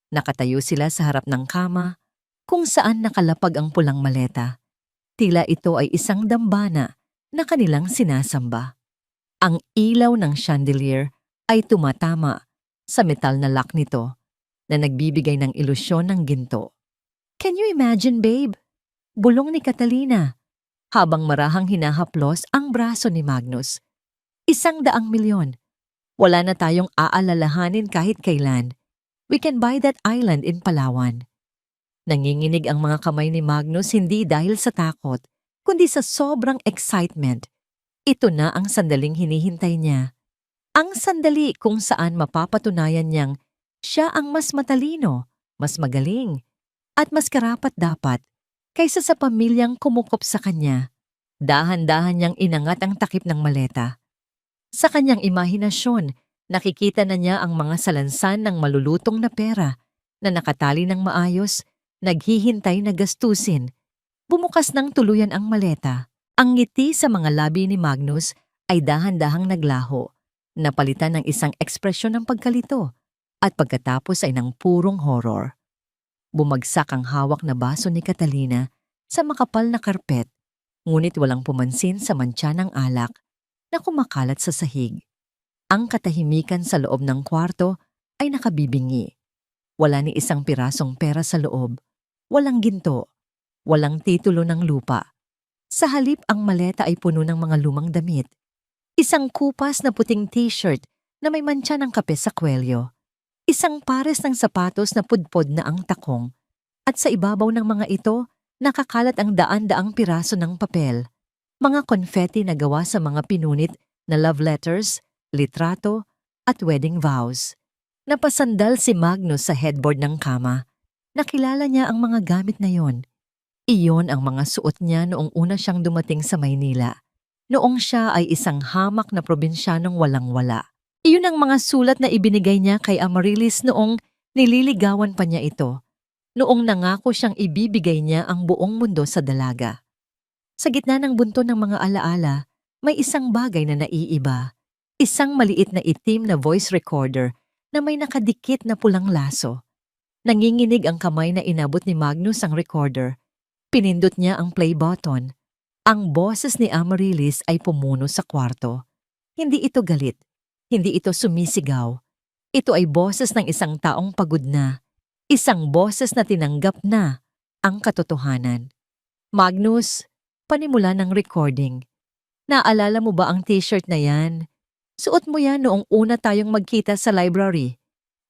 Nakatayo sila sa harap ng kama kung saan nakalapag ang pulang maleta. Tila ito ay isang dambana na kanilang sinasamba. Ang ilaw ng chandelier ay tumatama sa metal na lock nito na nagbibigay ng ilusyon ng ginto. Can you imagine, babe? Bulong ni Catalina habang marahang hinahaplos ang braso ni Magnus. 100,000,000. Wala na tayong aalalahanin kahit kailan. We can buy that island in Palawan. Nanginginig ang mga kamay ni Magnus hindi dahil sa takot, kundi sa sobrang excitement. Ito na ang sandaling hinihintay niya. Ang sandali kung saan mapapatunayan niyang siya ang mas matalino, mas magaling, at mas karapat-dapat kaysa sa pamilyang kumukop sa kanya. Dahan-dahan niyang inangat ang takip ng maleta. Sa kanyang imahinasyon, nakikita na niya ang mga salansan ng malulutong na pera na nakatali ng maayos, naghihintay na gastusin. Bumukas ng tuluyan ang maleta. Ang ngiti sa mga labi ni Magnus ay dahan-dahang naglaho, napalitan ng isang ekspresyon ng pagkalito, at pagkatapos ay ng purong horror. Bumagsak ang hawak na baso ni Catalina sa makapal na karpet, ngunit walang pumansin sa mantsa ng alak na kumakalat sa sahig. Ang katahimikan sa loob ng kwarto ay nakabibingi. Wala ni isang pirasong pera sa loob, walang ginto, walang titulo ng lupa. Sa halip ang maleta ay puno ng mga lumang damit. Isang kupas na puting t-shirt na may mantsa ng kape sa kwelyo. Isang pares ng sapatos na pudpod na ang takong. At sa ibabaw ng mga ito, nakakalat ang daan-daang piraso ng papel. Mga konfeti na gawa sa mga pinunit na love letters, litrato, at wedding vows. Napasandal si Magnus sa headboard ng kama. Nakilala niya ang mga gamit na yon. Iyon ang mga suot niya noong una siyang dumating sa Maynila. Noong siya ay isang hamak na probinsyanong walang-wala. Iyon ang mga sulat na ibinigay niya kay Amaryllis noong nililigawan pa niya ito. Noong nangako siyang ibibigay niya ang buong mundo sa dalaga. Sa gitna ng bunto ng mga alaala, may isang bagay na naiiba. Isang maliit na itim na voice recorder na may nakadikit na pulang laso. Nanginginig ang kamay na inabot ni Magnus ang recorder. Pinindot niya ang play button. Ang boses ni Amaryllis ay pumuno sa kwarto. Hindi ito galit. Hindi ito sumisigaw. Ito ay boses ng isang taong pagod na. Isang boses na tinanggap na ang katotohanan. Magnus, panimula ng recording. Naalala mo ba ang t-shirt na yan? Suot mo yan noong una tayong magkita sa library.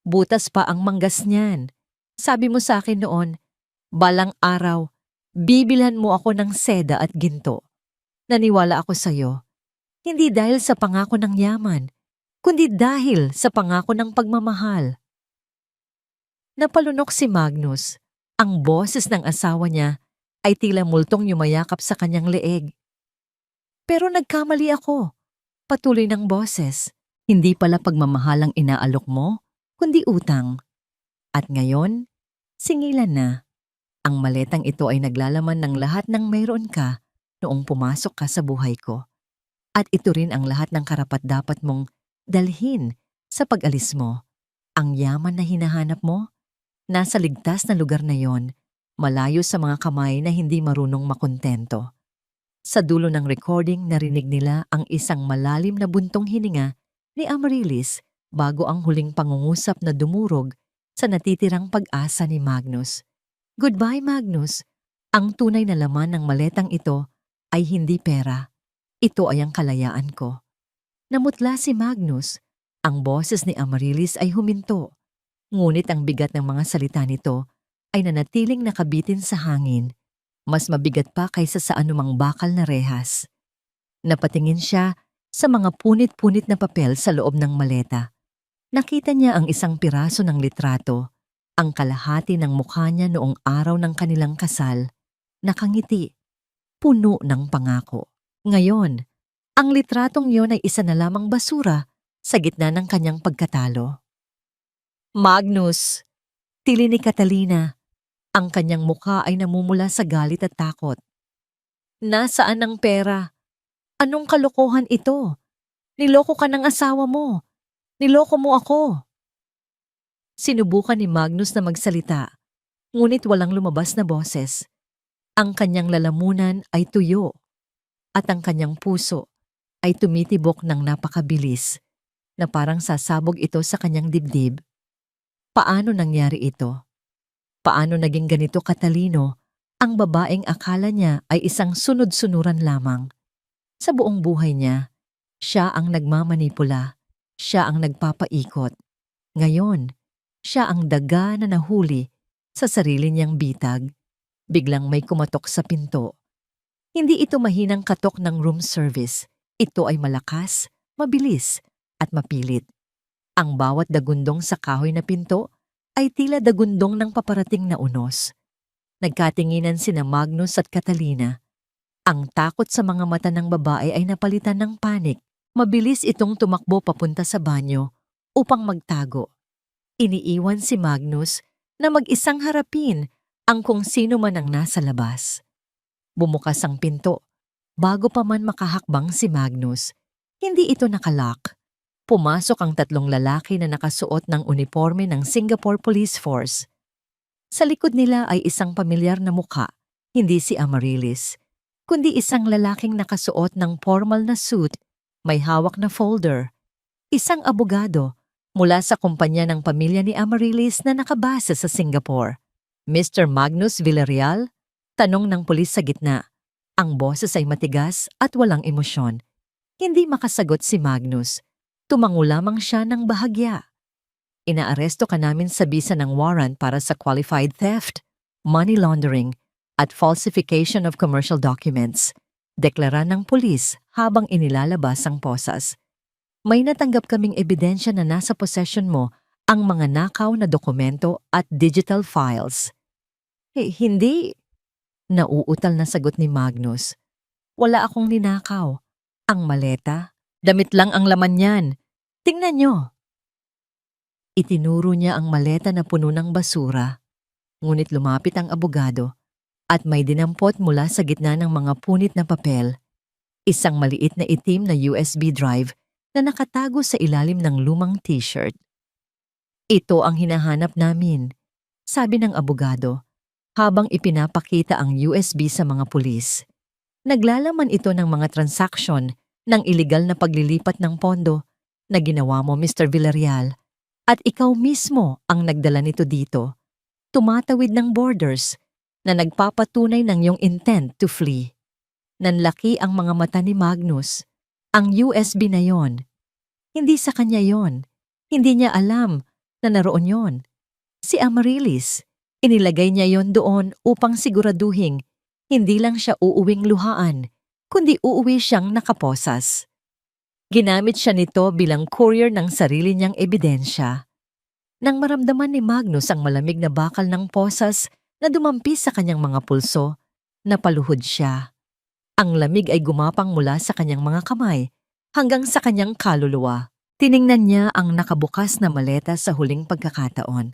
Butas pa ang manggas niyan. Sabi mo sa akin noon, balang araw, bibilhan mo ako ng seda at ginto. Naniwala ako sa'yo. Hindi dahil sa pangako ng yaman, kundi dahil sa pangako ng pagmamahal. Napalunok si Magnus. Ang boses ng asawa niya ay tila multong yumayakap sa kanyang leeg. Pero nagkamali ako. Patuloy ng boses. Hindi pala pagmamahal ang inaalok mo, kundi utang. At ngayon, singilan na. Ang maletang ito ay naglalaman ng lahat ng mayroon ka noong pumasok ka sa buhay ko. At ito rin ang lahat ng karapat-dapat mong dalhin sa pag-alis mo. Ang yaman na hinahanap mo, nasa ligtas na lugar na yon, malayo sa mga kamay na hindi marunong makontento. Sa dulo ng recording, narinig nila ang isang malalim na buntong hininga ni Amaryllis bago ang huling pangungusap na dumurog sa natitirang pag-asa ni Magnus. Goodbye, Magnus. Ang tunay na laman ng maletang ito ay hindi pera. Ito ay ang kalayaan ko. Namutla si Magnus. Ang boses ni Amarilis ay huminto. Ngunit ang bigat ng mga salita nito ay nanatiling nakabitin sa hangin. Mas mabigat pa kaysa sa anumang bakal na rehas. Napatingin siya sa mga punit-punit na papel sa loob ng maleta. Nakita niya ang isang piraso ng litrato, ang kalahati ng mukha niya noong araw ng kanilang kasal, nakangiti, puno ng pangako. Ngayon, ang litratong yon ay isa na lamang basura sa gitna ng kanyang pagkatalo. Magnus, tili ni Catalina. Ang kanyang mukha ay namumula sa galit at takot. Nasaan ang pera? Anong kalokohan ito? Niloko ka ng asawa mo. Niloko mo ako. Sinubukan ni Magnus na magsalita, ngunit walang lumabas na boses. Ang kanyang lalamunan ay tuyo, at ang kanyang puso ay tumitibok ng napakabilis, na parang sasabog ito sa kanyang dibdib. Paano nangyari ito? Paano naging ganito katalino ang babaeng akala niya ay isang sunod-sunuran lamang? Sa buong buhay niya, siya ang nagmamanipula, siya ang nagpapaikot. Ngayon, siya ang daga na nahuli sa sarili niyang bitag. Biglang may kumatok sa pinto. Hindi ito mahinang katok ng room service. Ito ay malakas, mabilis, at mapilit. Ang bawat dagundong sa kahoy na pinto ay tila dagundong ng paparating na unos. Nagkatinginan sina Magnus at Catalina. Ang takot sa mga mata ng babae ay napalitan ng panik. Mabilis itong tumakbo papunta sa banyo upang magtago. Iniiwan si Magnus na mag-isang harapin ang kung sino man ang nasa labas. Bumukas ang pinto. Bago pa man makahakbang si Magnus, hindi ito nakalock. Pumasok ang tatlong lalaki na nakasuot ng uniforme ng Singapore Police Force. Sa likod nila ay isang pamilyar na mukha, hindi si Amarilis, kundi isang lalaking nakasuot ng formal na suit, may hawak na folder. Isang abogado mula sa kumpanya ng pamilya ni Amarilis na nakabase sa Singapore. Mr. Magnus Villarreal? Tanong ng pulis sa gitna. Ang boses ay matigas at walang emosyon. Hindi makasagot si Magnus. Tumango lamang siya ng bahagya. Inaaresto ka namin sa bisa ng warrant para sa qualified theft, money laundering, at falsification of commercial documents. Deklara ng pulis habang inilalabas ang posas. May natanggap kaming ebidensya na nasa possession mo ang mga nakaw na dokumento at digital files. Hindi. Nauutal na sagot ni Magnus. Wala akong ninakaw. Ang maleta, damit lang ang laman niyan. Tingnan niyo. Itinuro niya ang maleta na puno ng basura. Ngunit lumapit ang abogado at may dinampot mula sa gitna ng mga punit na papel. Isang maliit na itim na USB drive na nakatago sa ilalim ng lumang t-shirt. Ito ang hinahanap namin, sabi ng abogado, habang ipinapakita ang USB sa mga pulis. Naglalaman ito ng mga transaksyon ng iligal na paglilipat ng pondo na ginawa mo, Mr. Villarreal, at ikaw mismo ang nagdala nito dito. Tumatawid ng borders na nagpapatunay ng iyong intent to flee. Nanlaki ang mga mata ni Magnus. Ang USB na yon. Hindi sa kanya yon. Hindi niya alam na naroon yon. Si Amarilis, inilagay niya yon doon upang siguraduhin hindi lang siya uuwing luhaan, kundi uuwi siyang nakaposas. Ginamit siya nito bilang courier ng sarili niyang ebidensya. Nang maramdaman ni Magnus ang malamig na bakal ng posas na dumampi sa kanyang mga pulso, napaluhod siya. Ang lamig ay gumapang mula sa kanyang mga kamay hanggang sa kanyang kaluluwa. Tiningnan niya ang nakabukas na maleta sa huling pagkakataon.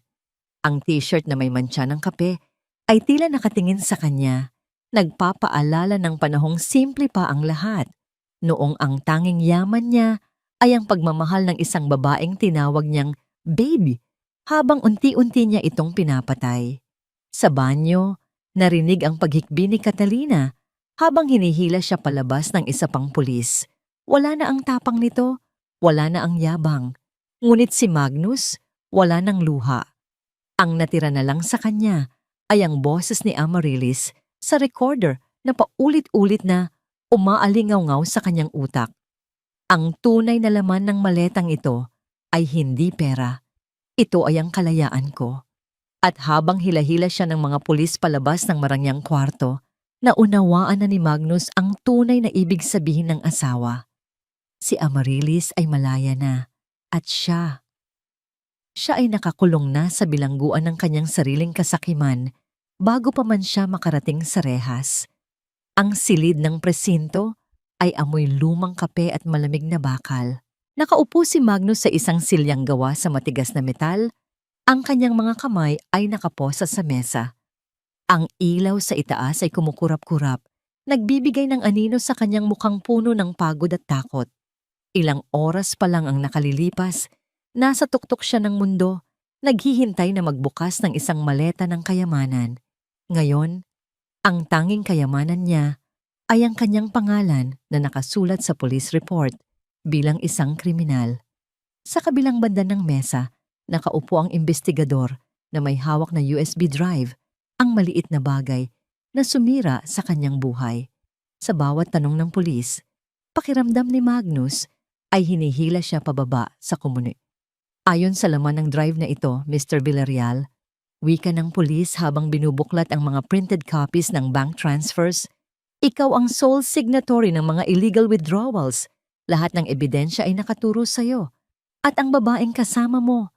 Ang t-shirt na may mantsa ng kape ay tila nakatingin sa kanya, nagpapaalala ng panahong simple pa ang lahat. Noong ang tanging yaman niya ay ang pagmamahal ng isang babaeng tinawag niyang baby habang unti-unti niya itong pinapatay. Sa banyo, narinig ang paghikbi ni Catalina habang hinihila siya palabas ng isa pang pulis. Wala na ang tapang nito, wala na ang yabang. Ngunit si Magnus, wala ng luha. Ang natira na lang sa kanya ay ang boses ni Amarilis sa recorder na paulit-ulit na umaalingaw-ngaw sa kanyang utak. Ang tunay na laman ng maletang ito ay hindi pera. Ito ay ang kalayaan ko. At habang hila-hila siya ng mga pulis palabas ng marangyang kwarto, naunawaan na ni Magnus ang tunay na ibig sabihin ng asawa. Si Amaryllis ay malaya na at siya ay nakakulong na sa bilangguan ng kanyang sariling kasakiman bago pa man siya makarating sa rehas. Ang silid ng presinto ay amoy lumang kape at malamig na bakal. Nakaupo si Magnus sa isang silyang gawa sa matigas na metal. Ang kanyang mga kamay ay nakaposa sa mesa. Ang ilaw sa itaas ay kumukurap-kurap, nagbibigay ng anino sa kanyang mukhang puno ng pagod at takot. Ilang oras pa lang ang nakalilipas, nasa tuktok siya ng mundo, naghihintay na magbukas ng isang maleta ng kayamanan. Ngayon, ang tanging kayamanan niya ay ang kanyang pangalan na nakasulat sa police report bilang isang kriminal. Sa kabilang banda ng mesa, nakaupo ang investigador na may hawak na USB drive, ang maliit na bagay na sumira sa kanyang buhay. Sa bawat tanong ng pulis, pakiramdam ni Magnus ay hinihila siya pababa sa komune. Ayon sa laman ng drive na ito, Mr. Villarreal, wika ng pulis habang binubuklat ang mga printed copies ng bank transfers, ikaw ang sole signatory ng mga illegal withdrawals. Lahat ng ebidensya ay nakaturo sa'yo. At ang babaeng kasama mo,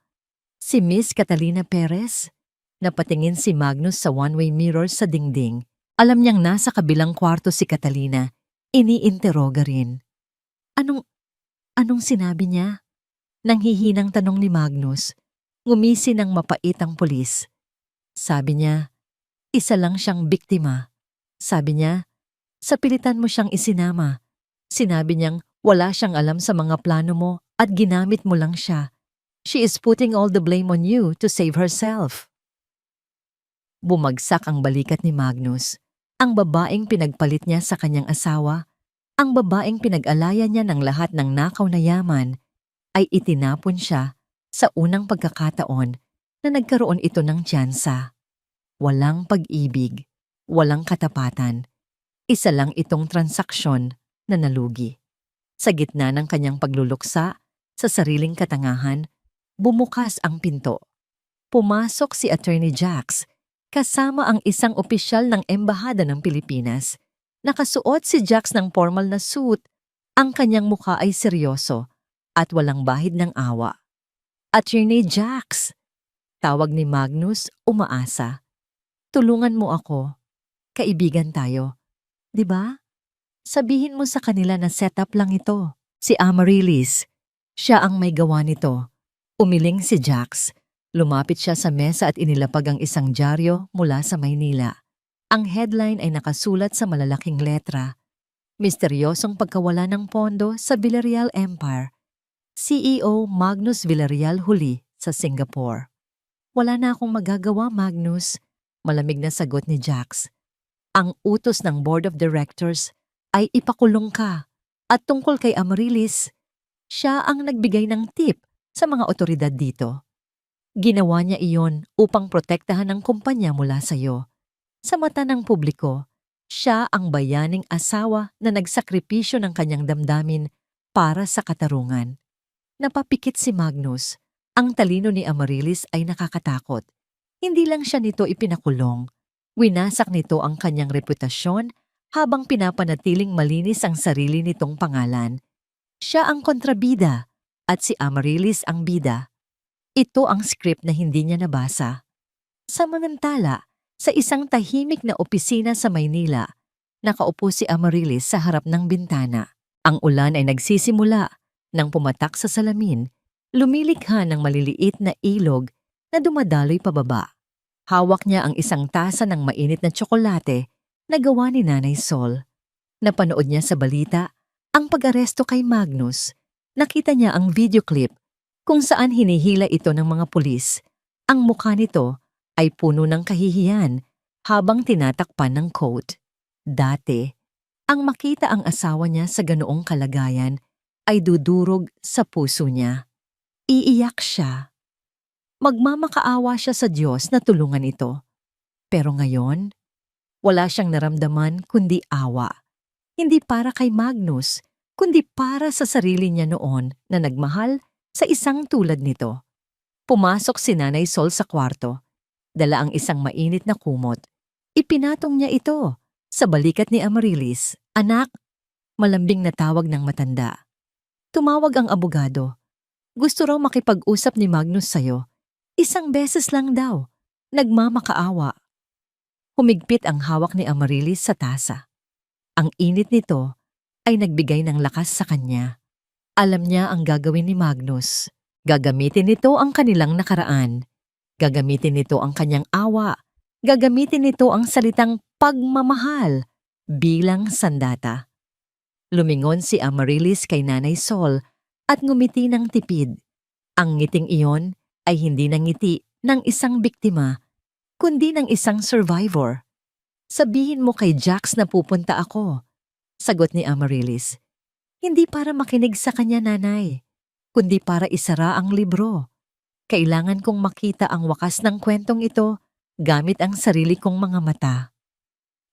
si Miss Catalina Perez. Napatingin si Magnus sa one-way mirror sa dingding. Alam niyang nasa kabilang kwarto si Catalina. Iniinteroga rin. Anong sinabi niya? Nanghihinang tanong ni Magnus. Ngumisi ng mapait ang pulis. Sabi niya, isa lang siyang biktima. Sabi niya, sa pilitan mo siyang isinama. Sinabi niyang wala siyang alam sa mga plano mo at ginamit mo lang siya. She is putting all the blame on you to save herself. Bumagsak ang balikat ni Magnus. Ang babaeng pinagpalit niya sa kanyang asawa, ang babaeng pinag-alaya niya ng lahat ng nakaw na yaman, ay itinapon siya sa unang pagkakataon na nagkaroon ito ng tsansa. Walang pag-ibig, walang katapatan. Isa lang itong transaksyon na nalugi. Sa gitna ng kanyang pagluluksa sa sariling katangahan, bumukas ang pinto. Pumasok si Attorney Jax kasama ang isang opisyal ng Embahada ng Pilipinas. Nakasuot si Jax ng formal na suit. Ang kanyang mukha ay seryoso at walang bahid ng awa. Attorney Jax, tawag ni Magnus umaasa. Tulungan mo ako. Kaibigan tayo. 'Di ba? Sabihin mo sa kanila na setup lang ito. Si Amaryllis, siya ang may gawa nito. Umiling si Jax. Lumapit siya sa mesa at inilapag ang isang dyaryo mula sa Maynila. Ang headline ay nakasulat sa malalaking letra. Misteryosong pagkawala ng pondo sa Villarreal Empire. CEO Magnus Villarreal huli sa Singapore. Wala na akong magagawa, Magnus. Malamig na sagot ni Jax. Ang utos ng Board of Directors ay ipakulong ka. At tungkol kay Amaryllis, siya ang nagbigay ng tip sa mga otoridad dito. Ginawa niya iyon upang protektahan ang kumpanya mula sa iyo. Sa mata ng publiko, siya ang bayaning asawa na nagsakripisyo ng kanyang damdamin para sa katarungan. Napapikit si Magnus. Ang talino ni Amaryllis ay nakakatakot. Hindi lang siya nito ipinakulong. Winasak nito ang kanyang reputasyon habang pinapanatiling malinis ang sarili nitong pangalan. Siya ang kontrabida at si Amaryllis ang bida. Ito ang script na hindi niya nabasa. Samantala, sa isang tahimik na opisina sa Maynila, nakaupo si Amaryllis sa harap ng bintana. Ang ulan ay nagsisimula nang pumatak sa salamin, lumilikha ng maliliit na ilog na dumadaloy pababa. Hawak niya ang isang tasa ng mainit na tsokolate na gawa ni Nanay Sol. Napanood niya sa balita ang pag-aresto kay Magnus. Nakita niya ang video clip kung saan hinihila ito ng mga pulis. Ang mukha nito ay puno ng kahihiyan habang tinatakpan ng coat. Dati, ang makita ang asawa niya sa ganoong kalagayan ay dudurog sa puso niya. Iiyak siya. Magmamakaawa siya sa Diyos na tulungan ito. Pero ngayon, wala siyang naramdaman kundi awa. Hindi para kay Magnus, kundi para sa sarili niya noon na nagmahal sa isang tulad nito. Pumasok si Nanay Sol sa kwarto, dala ang isang mainit na kumot. Ipinatong niya ito sa balikat ni Amaryllis. "Anak," malambing na tawag ng matanda. Tumawag ang abogado. "Gusto raw makipag-usap ni Magnus sa'yo. Isang beses lang daw. Nagmamakaawa." Humigpit ang hawak ni Amaryllis sa tasa. Ang init nito ay nagbigay ng lakas sa kanya. Alam niya ang gagawin ni Magnus. Gagamitin nito ang kanilang nakaraan. Gagamitin nito ang kanyang awa. Gagamitin nito ang salitang pagmamahal bilang sandata. Lumingon si Amaryllis kay Nanay Sol at ngumiti ng tipid. Ang ngiting iyon ay hindi ng ngiti ng isang biktima, kundi ng isang survivor. "Sabihin mo kay Jax na pupunta ako," sagot ni Amaryllis. "Hindi para makinig sa kanya, nanay, kundi para isara ang libro. Kailangan kong makita ang wakas ng kwentong ito gamit ang sarili kong mga mata."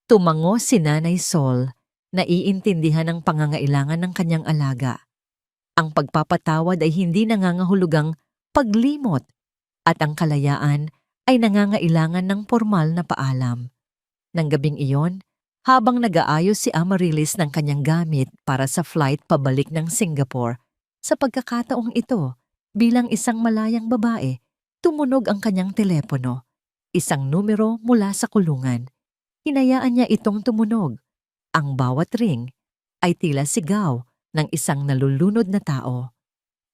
Tumango si Nanay Sol, naiintindihan ang pangangailangan ng kanyang alaga. Ang pagpapatawad ay hindi nangangahulugang paglimot at ang kalayaan ay nangangailangan ng formal na paalam. Nang gabing iyon, habang nag-aayos si Amaryllis ng kanyang gamit para sa flight pabalik ng Singapore, sa pagkakataong ito, bilang isang malayang babae, tumunog ang kanyang telepono. Isang numero mula sa kulungan. Hinayaan niya itong tumunog. Ang bawat ring ay tila sigaw ng isang nalulunod na tao.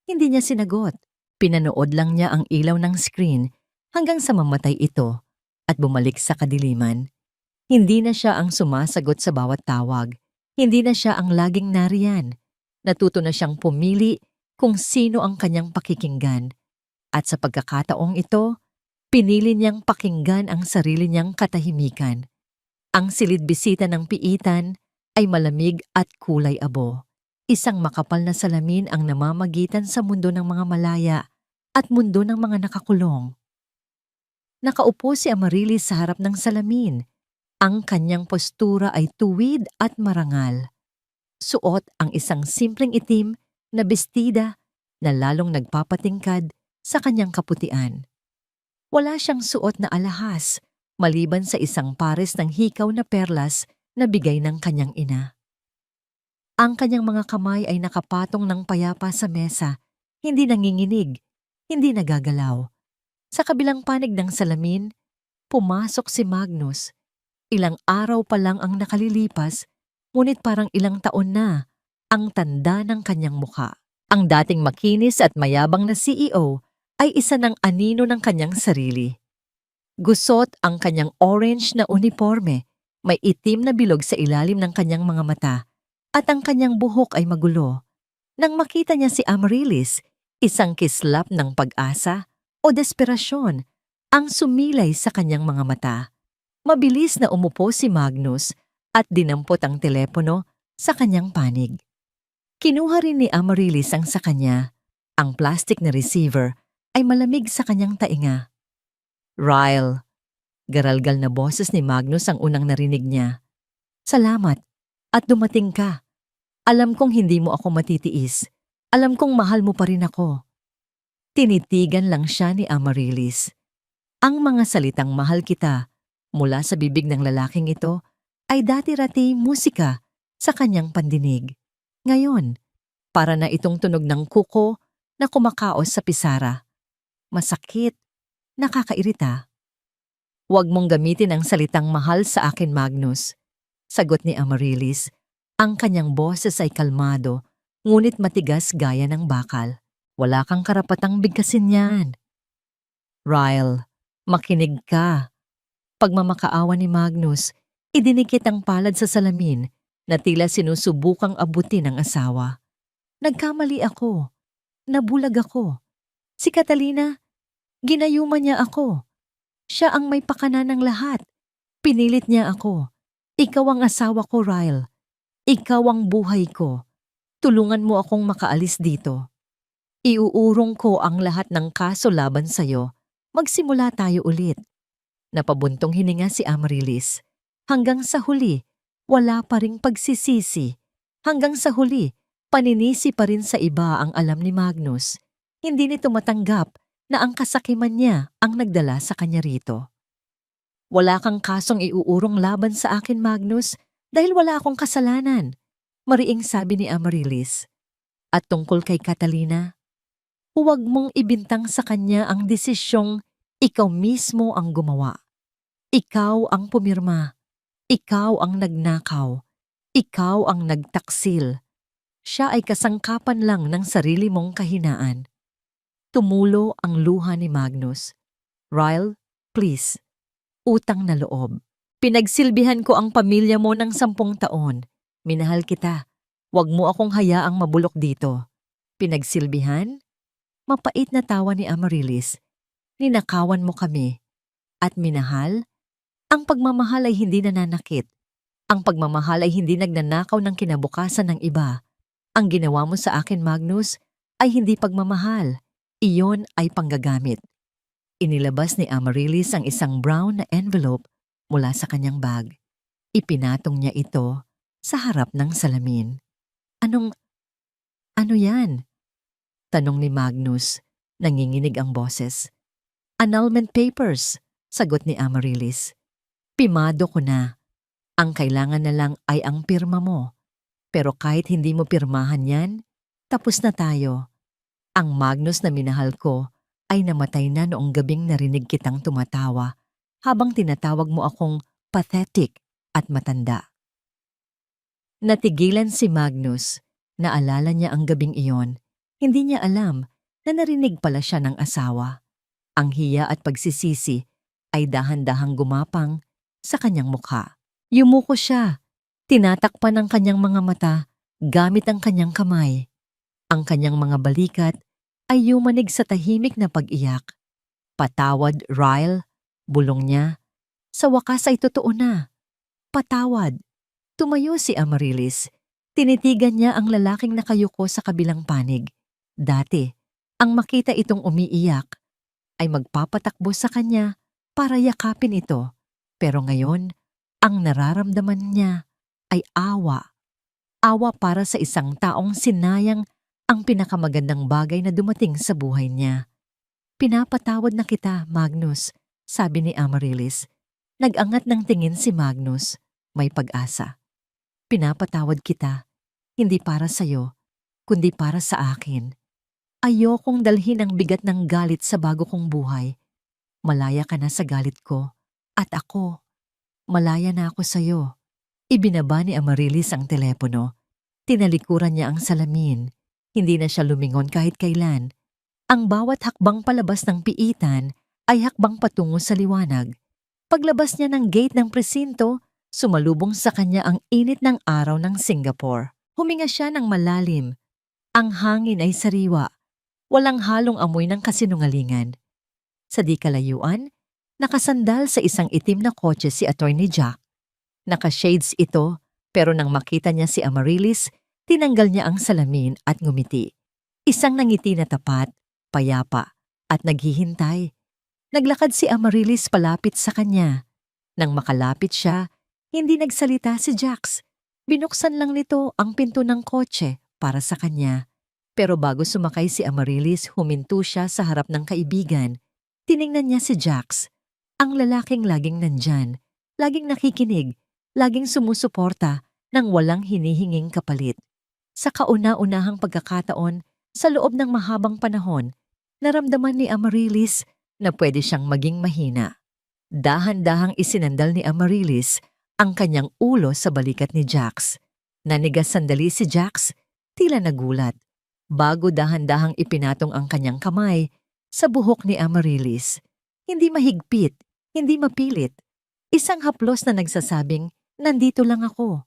Hindi niya sinagot. Pinanood lang niya ang ilaw ng screen hanggang sa mamatay ito at bumalik sa kadiliman. Hindi na siya ang sumasagot sa bawat tawag. Hindi na siya ang laging nariyan. Natuto na siyang pumili kung sino ang kanyang pakikinggan. At sa pagkakataong ito, pinili niyang pakinggan ang sarili niyang katahimikan. Ang silid-bisita ng piitan ay malamig at kulay abo. Isang makapal na salamin ang namamagitan sa mundo ng mga malaya at mundo ng mga nakakulong. Nakaupo si Amaryllis sa harap ng salamin. Ang kanyang postura ay tuwid at marangal. Suot ang isang simpleng itim na bestida na lalong nagpapatingkad sa kanyang kaputian. Wala siyang suot na alahas maliban sa isang pares ng hikaw na perlas na bigay ng kanyang ina. Ang kanyang mga kamay ay nakapatong ng payapa sa mesa, hindi nanginginig, hindi nagagalaw. Sa kabilang panig ng salamin, pumasok si Magnus. Ilang araw pa lang ang nakalilipas, ngunit parang ilang taon na ang tanda ng kanyang mukha. Ang dating makinis at mayabang na CEO ay isa ng anino ng kanyang sarili. Gusot ang kanyang orange na uniforme, may itim na bilog sa ilalim ng kanyang mga mata, at ang kanyang buhok ay magulo. Nang makita niya si Amaryllis, isang kislap ng pag-asa o desperasyon ang sumilay sa kanyang mga mata. Mabilis na umupo si Magnus at dinampot ang telepono sa kanyang panig. Kinuha rin ni Amaryllis ang sa kanya. Ang plastic na receiver ay malamig sa kanyang tainga. "Ryle," garalgal na boses ni Magnus ang unang narinig niya. "Salamat at dumating ka. Alam kong hindi mo ako matitiis. Alam kong mahal mo pa rin ako." Tinitigan lang siya ni Amaryllis. Ang mga salitang "mahal kita" mula sa bibig ng lalaking ito ay dati-rati musika sa kanyang pandinig. Ngayon, para na itong tunog ng kuko na kumakaos sa pisara. Masakit, nakakairita. "Huwag mong gamitin ang salitang mahal sa akin, Magnus," sagot ni Amaryllis. Ang kanyang boses ay kalmado, ngunit matigas gaya ng bakal. "Wala kang karapatang bigkasin yan." "Ryle, makinig ka." Pagmamakaawa ni Magnus, idinikit ang palad sa salamin na tila sinusubukang abutin ng asawa. "Nagkamali ako. Nabulag ako. Si Catalina, ginayuma niya ako. Siya ang may pakana ng lahat. Pinilit niya ako. Ikaw ang asawa ko, Ryle. Ikaw ang buhay ko. Tulungan mo akong makaalis dito. Iuurong ko ang lahat ng kaso laban sa'yo. Magsimula tayo ulit." Napabuntong hininga si Amaryllis. Hanggang sa huli, wala pa ring pagsisisi. Hanggang sa huli, Paninisi pa rin sa iba ang alam ni Magnus. Hindi nito matanggap na ang kasakiman niya ang nagdala sa kanya rito. Wala kang kasong iuurong laban sa akin, Magnus, dahil wala akong kasalanan, mariing sabi ni Amaryllis. At tungkol kay Catalina, huwag mong ibintang sa kanya ang desisyong ikaw mismo ang gumawa. Ikaw ang pumirma. Ikaw ang nagnakaw. Ikaw ang nagtaksil. Siya ay kasangkapan lang ng sarili mong kahinaan. Tumulo ang luha ni Magnus. Ryle, please. Utang na loob. Pinagsilbihan ko ang pamilya mo ng 10 taon. Minahal kita. Huwag mo akong hayaang mabulok dito. Pinagsilbihan? Mapait na tawa ni Amaryllis. Ninakawan mo kami. At minahal? Ang pagmamahal ay hindi nananakit. Ang pagmamahal ay hindi nagnanakaw ng kinabukasan ng iba. Ang ginawa mo sa akin, Magnus, ay hindi pagmamahal. Iyon ay panggagamit. Inilabas ni Amaryllis ang isang brown na envelope mula sa kanyang bag. Ipinatong niya ito sa harap ng salamin. Ano yan? Tanong ni Magnus. Nanginginig ang boses. Annulment papers, sagot ni Amaryllis. Pimado ko na. Ang kailangan na lang ay ang pirma mo. Pero kahit hindi mo pirmahan yan, tapos na tayo. Ang Magnus na minahal ko ay namatay na noong gabing narinig kitang tumatawa habang tinatawag mo akong pathetic at matanda. Natigilan si Magnus. Naalala niya ang gabing iyon. Hindi niya alam na narinig pala siya ng asawa. Ang hiya at pagsisisi ay dahan-dahang gumapang sa kanyang mukha. Yumuko siya. Tinatakpan ang kanyang mga mata gamit ang kanyang kamay. Ang kanyang mga balikat ay yumanig sa tahimik na pag-iyak. Patawad, Ryle, bulong niya. Sa wakas ay totoo na. Patawad. Tumayo si Amaryllis. Tinitigan niya ang lalaking nakayuko sa kabilang panig. Dati, ang makita itong umiiyak ay magpapatakbo sa kanya para yakapin ito. Pero ngayon, ang nararamdaman niya ay awa. Awa para sa isang taong sinayang ang pinakamagandang bagay na dumating sa buhay niya. Pinapatawad na kita, Magnus, sabi ni Amaryllis. Nag-angat ng tingin si Magnus. May pag-asa. Pinapatawad kita, hindi para sa'yo, kundi para sa akin. Ayokong dalhin ang bigat ng galit sa bago kong buhay. Malaya ka na sa galit ko. At ako, malaya na ako sa'yo. Ibinaba ni Amaryllis ang telepono. Tinalikuran niya ang salamin. Hindi na siya lumingon kahit kailan. Ang bawat hakbang palabas ng piitan ay hakbang patungo sa liwanag. Paglabas niya ng gate ng presinto, sumalubong sa kanya ang init ng araw ng Singapore. Huminga siya ng malalim. Ang hangin ay sariwa. Walang halong amoy ng kasinungalingan. Sa di kalayuan, nakasandal sa isang itim na kotse si Attorney Jack. Naka-shades ito, pero nang makita niya si Amaryllis, tinanggal niya ang salamin at ngumiti. Isang nangiti na tapat, payapa, at naghihintay. Naglakad si Amaryllis palapit sa kanya. Nang makalapit siya, hindi nagsalita si Jax. Binuksan lang nito ang pinto ng kotse para sa kanya. Pero bago sumakay si Amaryllis, huminto siya sa harap ng kaibigan. Tiningnan niya si Jax, ang lalaking laging nandyan, laging nakikinig, laging sumusuporta nang walang hinihinging kapalit. Sa kauna-unahang pagkakataon, sa loob ng mahabang panahon, naramdaman ni Amaryllis na pwede siyang maging mahina. Dahan-dahang isinandal ni Amaryllis ang kanyang ulo sa balikat ni Jax. Nanigas sandali si Jax, tila nagulat. Bago dahan-dahang ipinatong ang kanyang kamay sa buhok ni Amaryllis. Hindi mahigpit, hindi mapilit. Isang haplos na nagsasabing, nandito lang ako.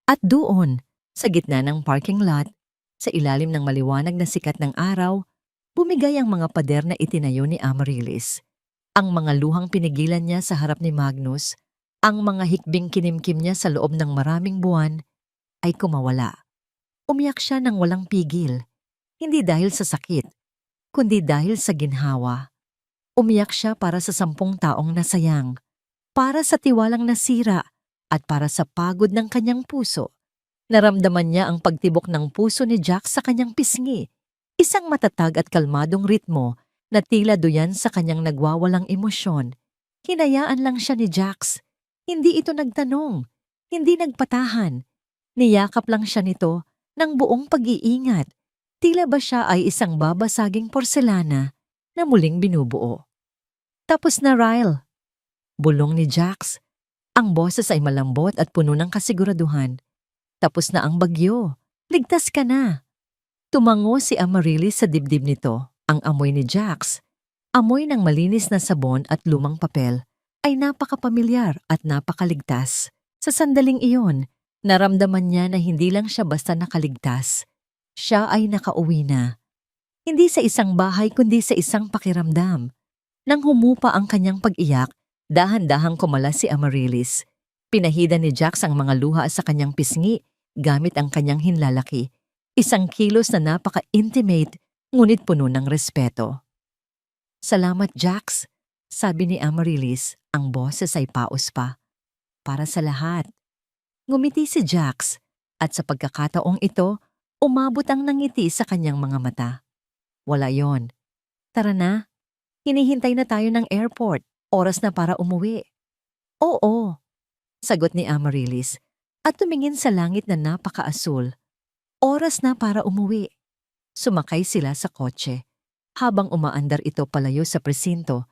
At doon, sa gitna ng parking lot, sa ilalim ng maliwanag na sikat ng araw, bumigay ang mga pader na itinayo ni Amaryllis. Ang mga luhang pinigilan niya sa harap ni Magnus, ang mga hikbing kinimkim niya sa loob ng maraming buwan, ay kumawala. Umiyak siya ng walang pigil, hindi dahil sa sakit, kundi dahil sa ginhawa. Umiyak siya para sa 10 taong nasayang, para sa tiwalang nasira, at para sa pagod ng kanyang puso. Naramdaman niya ang pagtibok ng puso ni Jax sa kanyang pisngi. Isang matatag at kalmadong ritmo na tila duyan sa kanyang nagwawalang emosyon. Hinayaan lang siya ni Jax. Hindi ito nagtanong. Hindi nagpatahan. Niyakap lang siya nito ng buong pag-iingat. Tila ba siya ay isang babasaging porselana na muling binubuo. Tapos na, Ryle. Bulong ni Jax. Ang boses ay malambot at puno ng kasiguraduhan. Tapos na ang bagyo. Ligtas ka na. Tumango si Amaryllis sa dibdib nito. Ang amoy ni Jax, amoy ng malinis na sabon at lumang papel, ay napakapamilyar at napakaligtas. Sa sandaling iyon, naramdaman niya na hindi lang siya basta nakaligtas. Siya ay nakauwi na. Hindi sa isang bahay kundi sa isang pakiramdam. Nang humupa ang kanyang pag-iyak, dahan-dahang kumala si Amaryllis. Pinahida ni Jax ang mga luha sa kanyang pisngi gamit ang kanyang hinlalaki. Isang kilos na napaka-intimate ngunit puno ng respeto. Salamat, Jax, sabi ni Amaryllis, ang boses ay paos pa. Para sa lahat. Ngumiti si Jax at sa pagkakataong ito, umabot ang nangiti sa kanyang mga mata. Wala yon. Tara na. Hinihintay na tayo ng airport. Oras na para umuwi. Oo, sagot ni Amaryllis at tumingin sa langit na napaka-asul. Oras na para umuwi. Sumakay sila sa kotse. Habang umaandar ito palayo sa presinto,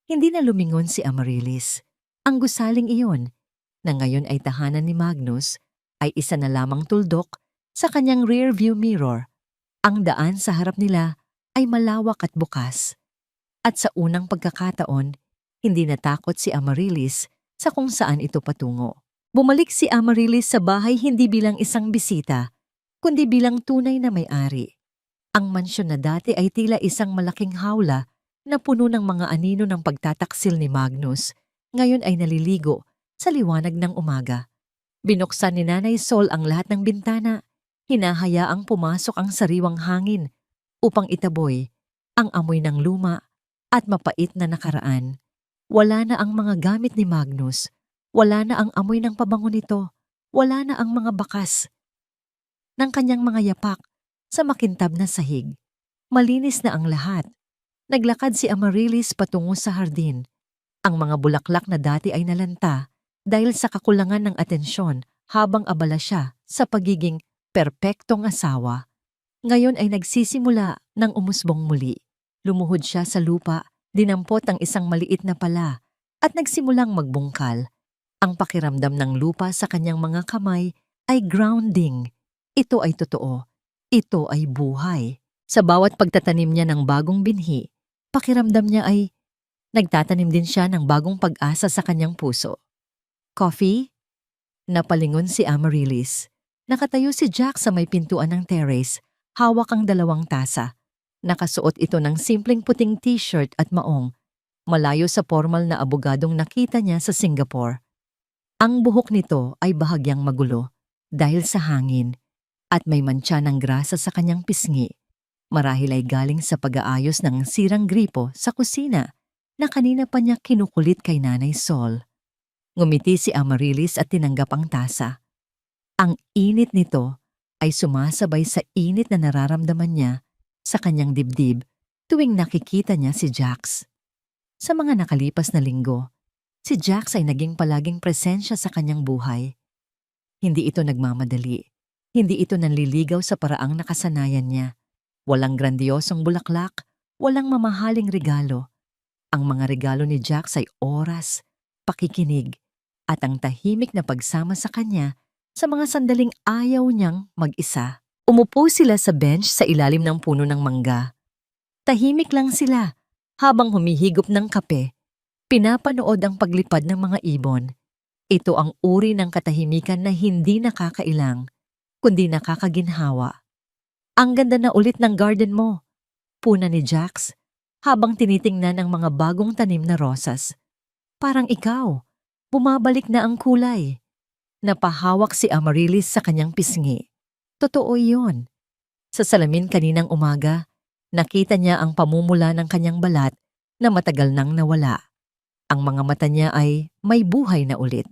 hindi na lumingon si Amaryllis. Ang gusaling iyon, na ngayon ay tahanan ni Magnus, ay isa na lamang tuldok sa kanyang rear-view mirror. Ang daan sa harap nila ay malawak at bukas. At sa unang pagkakataon, hindi natakot si Amaryllis sa kung saan ito patungo. Bumalik si Amaryllis sa bahay hindi bilang isang bisita, kundi bilang tunay na may-ari. Ang mansyon na dati ay tila isang malaking hawla na puno ng mga anino ng pagtataksil ni Magnus, ngayon ay naliligo sa liwanag ng umaga. Binuksan ni Nanay Sol ang lahat ng bintana, hinahayaang pumasok ang sariwang hangin upang itaboy ang amoy ng luma at mapait na nakaraan. Wala na ang mga gamit ni Magnus, wala na ang amoy ng pabango nito, wala na ang mga bakas ng kanyang mga yapak sa makintab na sahig. Malinis na ang lahat. Naglakad si Amaryllis patungo sa hardin. Ang mga bulaklak na dati ay nalanta dahil sa kakulangan ng atensyon habang abala siya sa pagiging perpektong asawa. Ngayon ay nagsisimula ng umusbong muli. Lumuhod siya sa lupa, dinampot ang isang maliit na pala at nagsimulang magbungkal. Ang pakiramdam ng lupa sa kanyang mga kamay ay grounding. Ito ay totoo. Ito ay buhay. Sa bawat pagtatanim niya ng bagong binhi, pakiramdam niya ay nagtatanim din siya ng bagong pag-asa sa kanyang puso. Coffee? Napalingon si Amaryllis. Nakatayo si Jack sa may pintuan ng terrace, hawak ang dalawang tasa. Nakasuot ito ng simpleng puting t-shirt at maong, malayo sa formal na abogadong nakita niya sa Singapore. Ang buhok nito ay bahagyang magulo dahil sa hangin at may mantsa ng grasa sa kanyang pisngi. Marahil ay galing sa pag-aayos ng sirang gripo sa kusina na kanina pa niya kinukulit kay Nanay Sol. Ngumiti si Amaryllis at tinanggap ang tasa. Ang init nito ay sumasabay sa init na nararamdaman niya sa kanyang dibdib tuwing nakikita niya si Jax. Sa mga nakalipas na linggo, si Jax ay naging palaging presensya sa kanyang buhay. Hindi ito nagmamadali. Hindi ito nanliligaw sa paraang nakasanayan niya. Walang grandiosong bulaklak, walang mamahaling regalo. Ang mga regalo ni Jax ay oras, pakikinig, at ang tahimik na pagsama sa kanya sa mga sandaling ayaw niyang mag-isa. Umupo sila sa bench sa ilalim ng puno ng mangga. Tahimik lang sila habang humihigop ng kape. Pinapanood ang paglipad ng mga ibon. Ito ang uri ng katahimikan na hindi nakakailang, kundi nakakaginhawa. Ang ganda na ulit ng garden mo, puna ni Jax habang tinitingnan ang mga bagong tanim na rosas. Parang ikaw, bumabalik na ang kulay. Napahawak si Amaryllis sa kanyang pisngi. Totoo iyon. Sa salamin kaninang umaga, nakita niya ang pamumula ng kanyang balat na matagal nang nawala. Ang mga mata niya ay may buhay na ulit.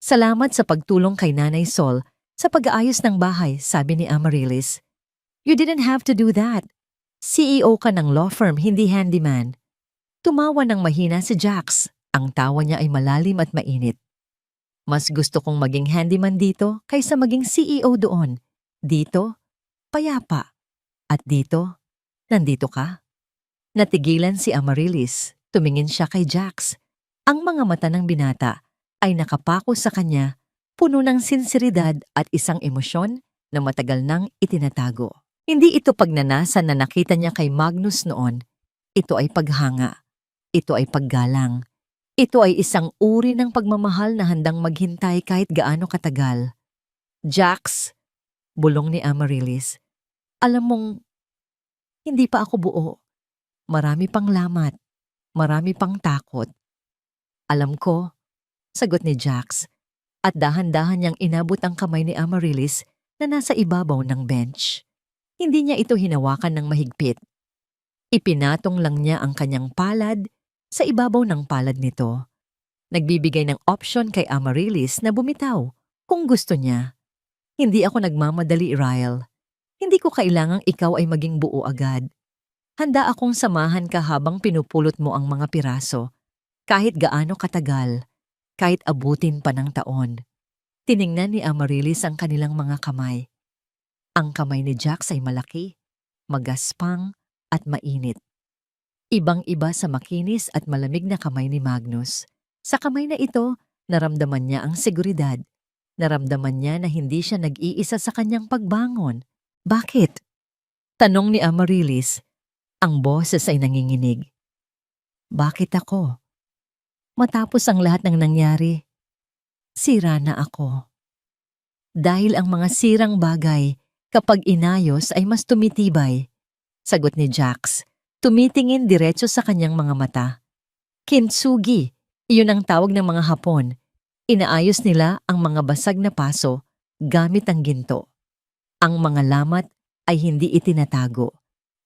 Salamat sa pagtulong kay Nanay Sol Sa pag-aayos ng bahay, sabi ni Amaryllis. You didn't have to do that. CEO ka ng law firm, hindi handyman. Tumawa ng mahina si Jax. Ang tawa niya ay malalim at mainit. Mas gusto kong maging handyman dito kaysa maging CEO doon. Dito, payapa. At dito, nandito ka. Natigilan si Amaryllis. Tumingin siya kay Jax. Ang mga mata ng binata ay nakapako sa kanya, puno ng sinseridad at isang emosyon na matagal nang itinatago. Hindi ito pagnanasan na nakita niya kay Magnus noon. Ito ay paghanga. Ito ay paggalang. Ito ay isang uri ng pagmamahal na handang maghintay kahit gaano katagal. Jax, bulong ni Amaryllis, alam mong, hindi pa ako buo. Marami pang lamat. Marami pang takot. Alam ko, sagot ni Jax, at dahan-dahan niyang inabot ang kamay ni Amaryllis na nasa ibabaw ng bench. Hindi niya ito hinawakan ng mahigpit. Ipinatong lang niya ang kanyang palad sa ibabaw ng palad nito. Nagbibigay ng option kay Amaryllis na bumitaw kung gusto niya. Hindi ako nagmamadali, Ryle. Hindi ko kailangang ikaw ay maging buo agad. Handa akong samahan ka habang pinupulot mo ang mga piraso, kahit gaano katagal, kahit abutin pa ng taon. Tiningnan ni Amaryllis ang kanilang mga kamay. Ang kamay ni Jax ay malaki, magaspang at mainit. Ibang-iba sa makinis at malamig na kamay ni Magnus. Sa kamay na ito, naramdaman niya ang seguridad. Naramdaman niya na hindi siya nag-iisa sa kanyang pagbangon. Bakit? Tanong ni Amaryllis. Ang boses ay nanginginig. Bakit ako? Matapos ang lahat ng nangyari, sira na ako. Dahil ang mga sirang bagay, kapag inayos ay mas tumitibay. Sagot ni Jax, tumitingin diretso sa kanyang mga mata. Kintsugi, iyon ang tawag ng mga Hapon. Inaayos nila ang mga basag na paso gamit ang ginto. Ang mga lamat ay hindi itinatago.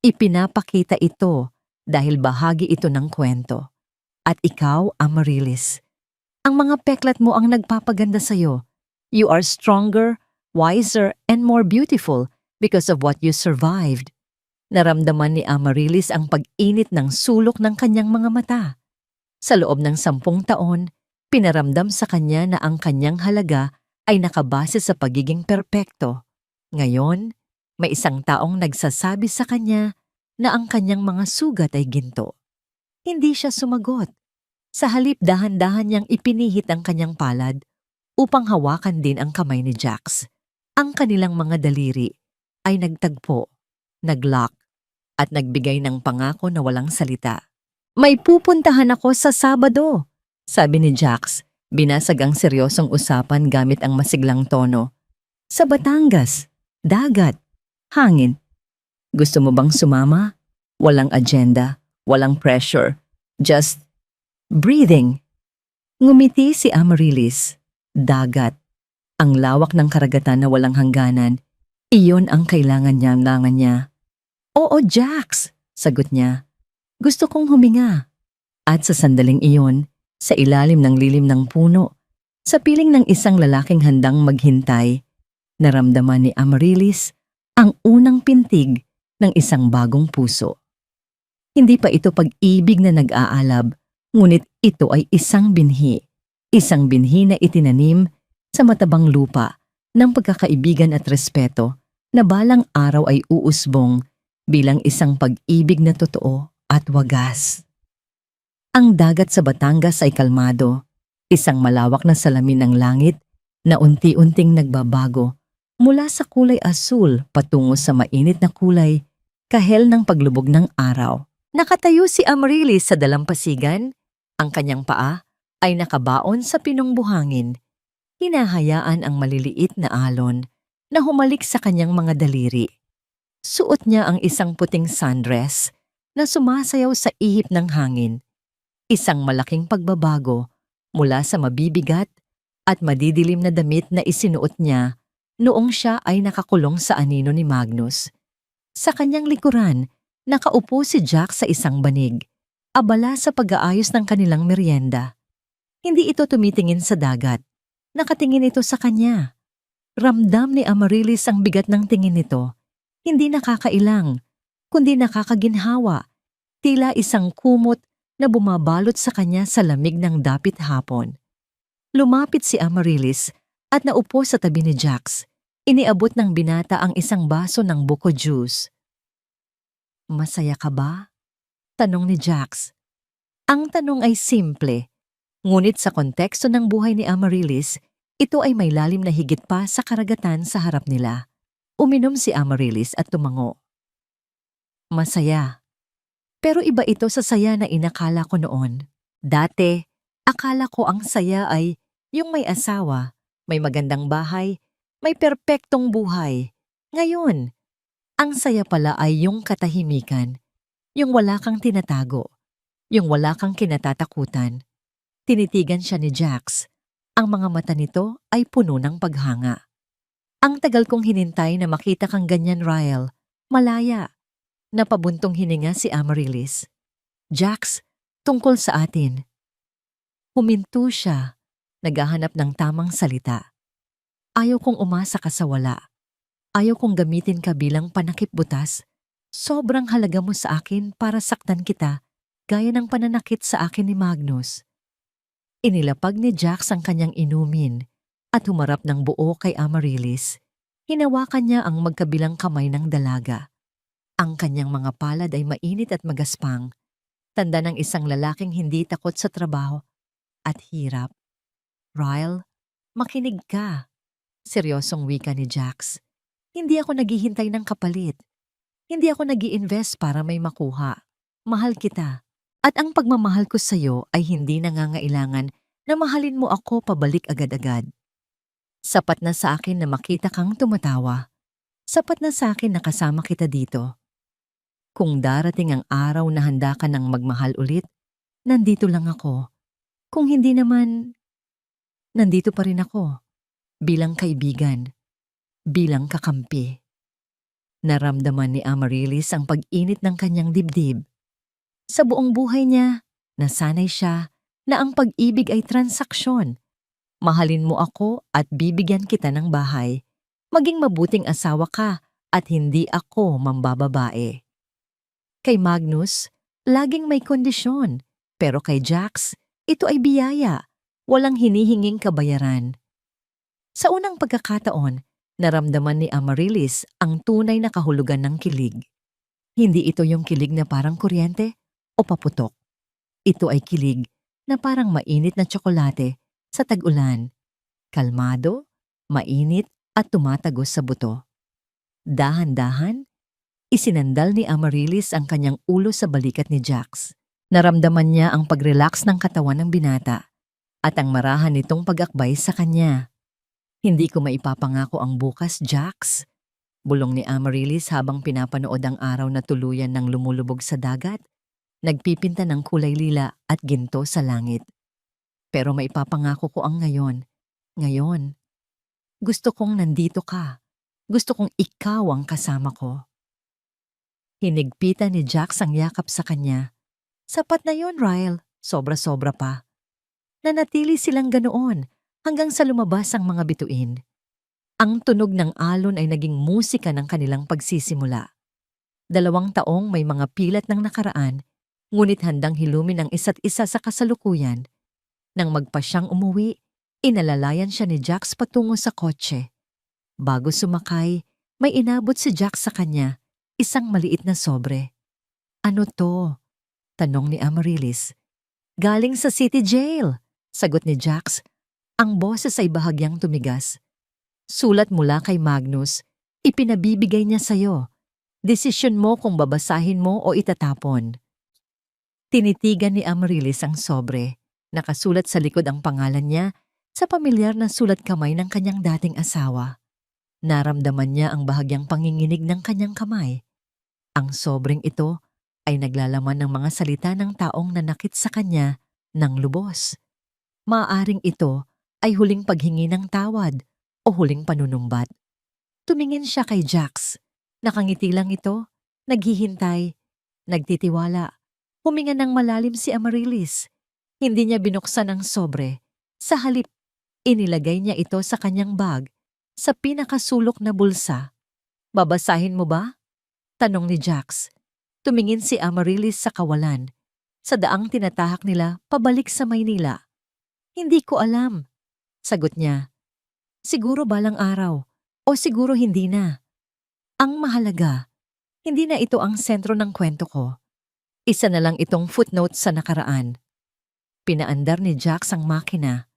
Ipinapakita ito dahil bahagi ito ng kwento. At ikaw, Amaryllis, ang mga peklat mo ang nagpapaganda sa'yo. You are stronger, wiser, and more beautiful because of what you survived. Naramdaman ni Amaryllis ang pag-init ng sulok ng kanyang mga mata. Sa loob ng 10 taon, pinaramdam sa kanya na ang kanyang halaga ay nakabase sa pagiging perpekto. Ngayon, may isang taong nagsasabi sa kanya na ang kanyang mga sugat ay ginto. Hindi siya sumagot. Sa halip dahan-dahan niyang ipinihit ang kanyang palad upang hawakan din ang kamay ni Jax. Ang kanilang mga daliri ay nagtagpo, naglock, at nagbigay ng pangako na walang salita. May pupuntahan ako sa Sabado, sabi ni Jax. Binasag ang seryosong usapan gamit ang masiglang tono. Sa Batangas, dagat, hangin. Gusto mo bang sumama? Walang agenda, walang pressure, just breathing. Ngumiti si Amaryllis. Dagat. Ang lawak ng karagatan na walang hangganan. Iyon ang kailangan niya. Oo, Jax, sagot niya. Gusto kong huminga. At sa sandaling iyon, sa ilalim ng lilim ng puno, sa piling ng isang lalaking handang maghintay, naramdaman ni Amaryllis ang unang pintig ng isang bagong puso. Hindi pa ito pag-ibig na nag-aalab, ngunit ito ay isang binhi. Isang binhi na itinanim sa matabang lupa ng pagkakaibigan at respeto na balang araw ay uusbong bilang isang pag-ibig na totoo at wagas. Ang dagat sa Batangas ay kalmado, isang malawak na salamin ng langit na unti-unting nagbabago mula sa kulay asul patungo sa mainit na kulay kahel ng paglubog ng araw. Nakatayo si Amaryllis sa dalampasigan, ang kanyang paa ay nakabaon sa pinong buhangin. Hinahayaan ang maliliit na alon na humalik sa kanyang mga daliri. Suot niya ang isang puting sundress na sumasayaw sa ihip ng hangin. Isang malaking pagbabago mula sa mabibigat at madidilim na damit na isinuot niya noong siya ay nakakulong sa anino ni Magnus. Sa kanyang likuran, nakaupo si Jack sa isang banig, abala sa pag-aayos ng kanilang merienda. Hindi ito tumitingin sa dagat. Nakatingin ito sa kanya. Ramdam ni Amaryllis ang bigat ng tingin nito. Hindi nakakailang, kundi nakakaginhawa. Tila isang kumot na bumabalot sa kanya sa lamig ng dapit hapon. Lumapit si Amaryllis at naupo sa tabi ni Jax. Iniabot ng binata ang isang baso ng buko juice. "Masaya ka ba?" tanong ni Jax. Ang tanong ay simple, ngunit sa konteksto ng buhay ni Amaryllis, ito ay may lalim na higit pa sa karagatan sa harap nila. Uminom si Amaryllis at tumango. "Masaya. Pero iba ito sa saya na inakala ko noon. Dati, akala ko ang saya ay yung may asawa, may magandang bahay, may perpektong buhay. Ngayon, ang saya pala ay yung katahimikan, yung wala kang tinatago, yung wala kang kinatatakutan." Tinitigan siya ni Jax. Ang mga mata nito ay puno ng paghanga. "Ang tagal kong hinintay na makita kang ganyan, Ryle. Malaya." Napabuntong hininga si Amaryllis. "Jax, tungkol sa atin." Huminto siya, naghahanap ng tamang salita. "Ayaw kong umasa ka sa wala. Ayaw kong gamitin ka bilang panakip-butas. Sobrang halaga mo sa akin para saktan kita, gaya ng pananakit sa akin ni Magnus." Inilapag ni Jax ang kanyang inumin at humarap ng buo kay Amaryllis. Hinawakan niya ang magkabilang kamay ng dalaga. Ang kanyang mga palad ay mainit at magaspang, tanda ng isang lalaking hindi takot sa trabaho at hirap. "Ryle, makinig ka." Seryosong wika ni Jax. "Hindi ako naghihintay ng kapalit. Hindi ako nag-i-invest para may makuha. Mahal kita. At ang pagmamahal ko sa'yo ay hindi nangangailangan na mahalin mo ako pabalik agad-agad. Sapat na sa akin na makita kang tumatawa. Sapat na sa akin na kasama kita dito. Kung darating ang araw na handa ka ng magmahal ulit, nandito lang ako. Kung hindi naman, nandito pa rin ako. Bilang kaibigan. Bilang kakampi." Naramdaman ni Amaryllis ang pag-init ng kanyang dibdib. Sa buong buhay niya, nasanay siya na ang pag-ibig ay transaksyon. Mahalin mo ako at bibigyan kita ng bahay. Maging mabuting asawa ka at hindi ako mambababae. Kay Magnus, laging may kondisyon. Pero kay Jax, ito ay biyaya. Walang hinihinging kabayaran. Sa unang pagkakataon, naramdaman ni Amaryllis ang tunay na kahulugan ng kilig. Hindi ito yung kilig na parang kuryente o paputok. Ito ay kilig na parang mainit na tsokolate sa tag-ulan. Kalmado, mainit at tumatagos sa buto. Dahan-dahan, isinandal ni Amaryllis ang kanyang ulo sa balikat ni Jax. Naramdaman niya ang pag-relax ng katawan ng binata at ang marahan nitong pag-akbay sa kanya. "Hindi ko maipapangako ang bukas, Jax," bulong ni Amaryllis habang pinapanood ang araw na tuluyan ng lumulubog sa dagat, nagpipinta ng kulay lila at ginto sa langit. "Pero maipapangako ko ang ngayon. Ngayon. Gusto kong nandito ka. Gusto kong ikaw ang kasama ko." Hinigpitan ni Jax ang yakap sa kanya. "Sapat na yon, Ryle. Sobra-sobra pa." Nanatili silang ganoon hanggang sa lumabas ang mga bituin. Ang tunog ng alon ay naging musika ng kanilang pagsisimula. 2 taong may mga pilat ng nakaraan, ngunit handang hilumin ang isa't isa sa kasalukuyan. Nang magpasyang umuwi, inalalayan siya ni Jax patungo sa kotse. Bago sumakay, may inabot si Jax sa kanya, isang maliit na sobre. "Ano to?" tanong ni Amaryllis. "Galing sa city jail," sagot ni Jax. Ang boses ay bahagyang tumigas. "Sulat mula kay Magnus. Ipinabibigay niya sa'yo. Desisyon mo kung babasahin mo o itatapon." Tinitigan ni Amaryllis ang sobre. Nakasulat sa likod ang pangalan niya sa pamilyar na sulat kamay ng kanyang dating asawa. Naramdaman niya ang bahagyang panginginig ng kanyang kamay. Ang sobreng ito ay naglalaman ng mga salita ng taong nanakit sa kanya ng lubos. Maaaring ito ay huling paghingi ng tawad o huling panunumbat. Tumingin siya kay Jax. Nakangiti lang ito, naghihintay, nagtitiwala. Huminga ng malalim si Amaryllis. Hindi niya binuksan ang sobre. Sa halip, inilagay niya ito sa kanyang bag sa pinakasulok na bulsa. Babasahin mo ba? Tanong ni Jax. Tumingin si Amaryllis sa kawalan, sa daang tinatahak nila pabalik sa Maynila. Hindi ko alam, sagot niya. Siguro balang araw, o siguro hindi na. Ang mahalaga, hindi na ito ang sentro ng kwento ko. Isa na lang itong footnote sa nakaraan. Pinaandar ni Jax ang makina.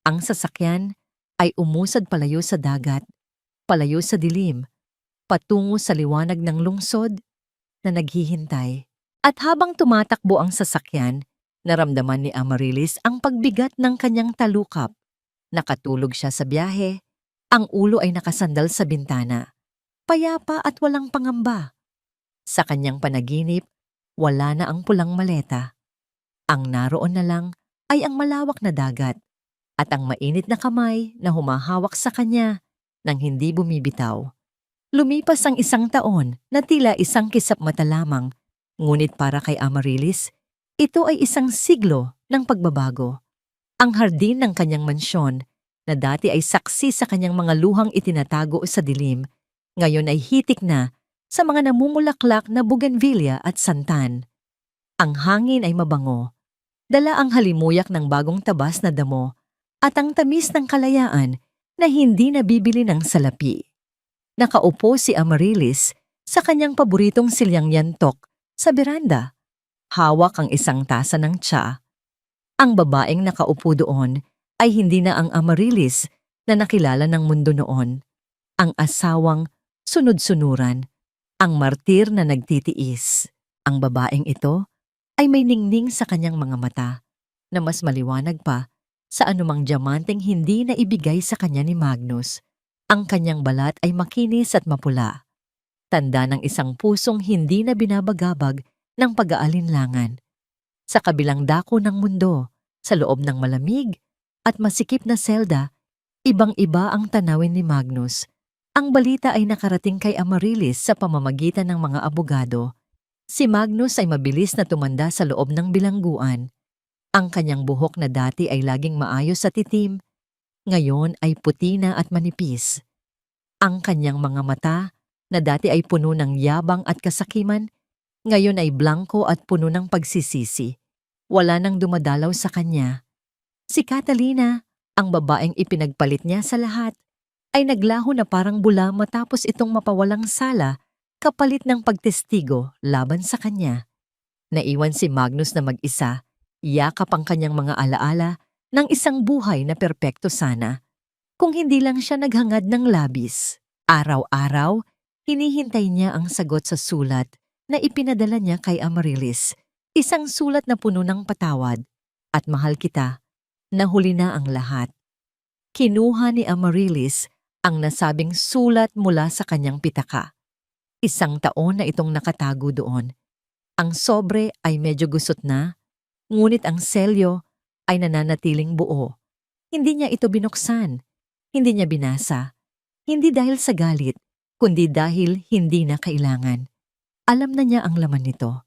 Ang sasakyan ay umusad palayo sa dagat, palayo sa dilim, patungo sa liwanag ng lungsod na naghihintay. At habang tumatakbo ang sasakyan, naramdaman ni Amaryllis ang pagbigat ng kanyang talukap. Nakatulog siya sa biyahe, ang ulo ay nakasandal sa bintana. Payapa at walang pangamba. Sa kanyang panaginip, wala na ang pulang maleta. Ang naroon na lang ay ang malawak na dagat at ang mainit na kamay na humahawak sa kanya nang hindi bumibitaw. Lumipas ang 1 taon na tila isang kisap mata lamang, ngunit para kay Amaryllis, ito ay 1 siglo ng pagbabago. Ang hardin ng kanyang mansyon, na dati ay saksi sa kanyang mga luhang itinatago sa dilim, ngayon ay hitik na sa mga namumulaklak na bougainvillea at santan. Ang hangin ay mabango, dala ang halimuyak ng bagong tabas na damo at ang tamis ng kalayaan na hindi nabibili ng salapi. Nakaupo si Amaryllis sa kanyang paboritong silyang yantok sa beranda. Hawak ang 1 tasa ng tsa. Ang babaeng nakaupo doon ay hindi na ang Amaryllis na nakilala ng mundo noon. Ang asawang sunod-sunuran, ang martir na nagtitiis. Ang babaeng ito ay may ningning sa kanyang mga mata na mas maliwanag pa sa anumang diamanteng hindi na ibigay sa kanya ni Magnus. Ang kanyang balat ay makinis at mapula. Tanda ng isang pusong hindi na binabagabag ng pag-aalinlangan. Sa kabilang dako ng mundo, sa loob ng malamig at masikip na selda, ibang-iba ang tanawin ni Magnus. Ang balita ay nakarating kay Amaryllis sa pamamagitan ng mga abogado. Si Magnus ay mabilis na tumanda sa loob ng bilangguan. Ang kanyang buhok na dati ay laging maayos at itim, ngayon ay puti na at manipis. Ang kanyang mga mata, na dati ay puno ng yabang at kasakiman, ngayon ay blanko at puno ng pagsisisi. Wala nang dumadalaw sa kanya. Si Catalina, ang babaeng ipinagpalit niya sa lahat, ay naglaho na parang bula matapos itong mapawalang sala kapalit ng pagtestigo laban sa kanya. Naiwan si Magnus na mag-isa, yakap ang kanyang mga alaala ng isang buhay na perpekto sana. Kung hindi lang siya naghangad ng labis. Araw-araw, hinihintay niya ang sagot sa sulat na ipinadala niya kay Amaryllis. Isang sulat na puno ng patawad. At mahal kita, nahuli na ang lahat. Kinuha ni Amaryllis ang nasabing sulat mula sa kanyang pitaka. 1 taon na itong nakatago doon. Ang sobre ay medyo gusot na, ngunit ang selyo ay nananatiling buo. Hindi niya ito binuksan, hindi niya binasa, hindi dahil sa galit, kundi dahil hindi na kailangan. Alam na niya ang laman nito.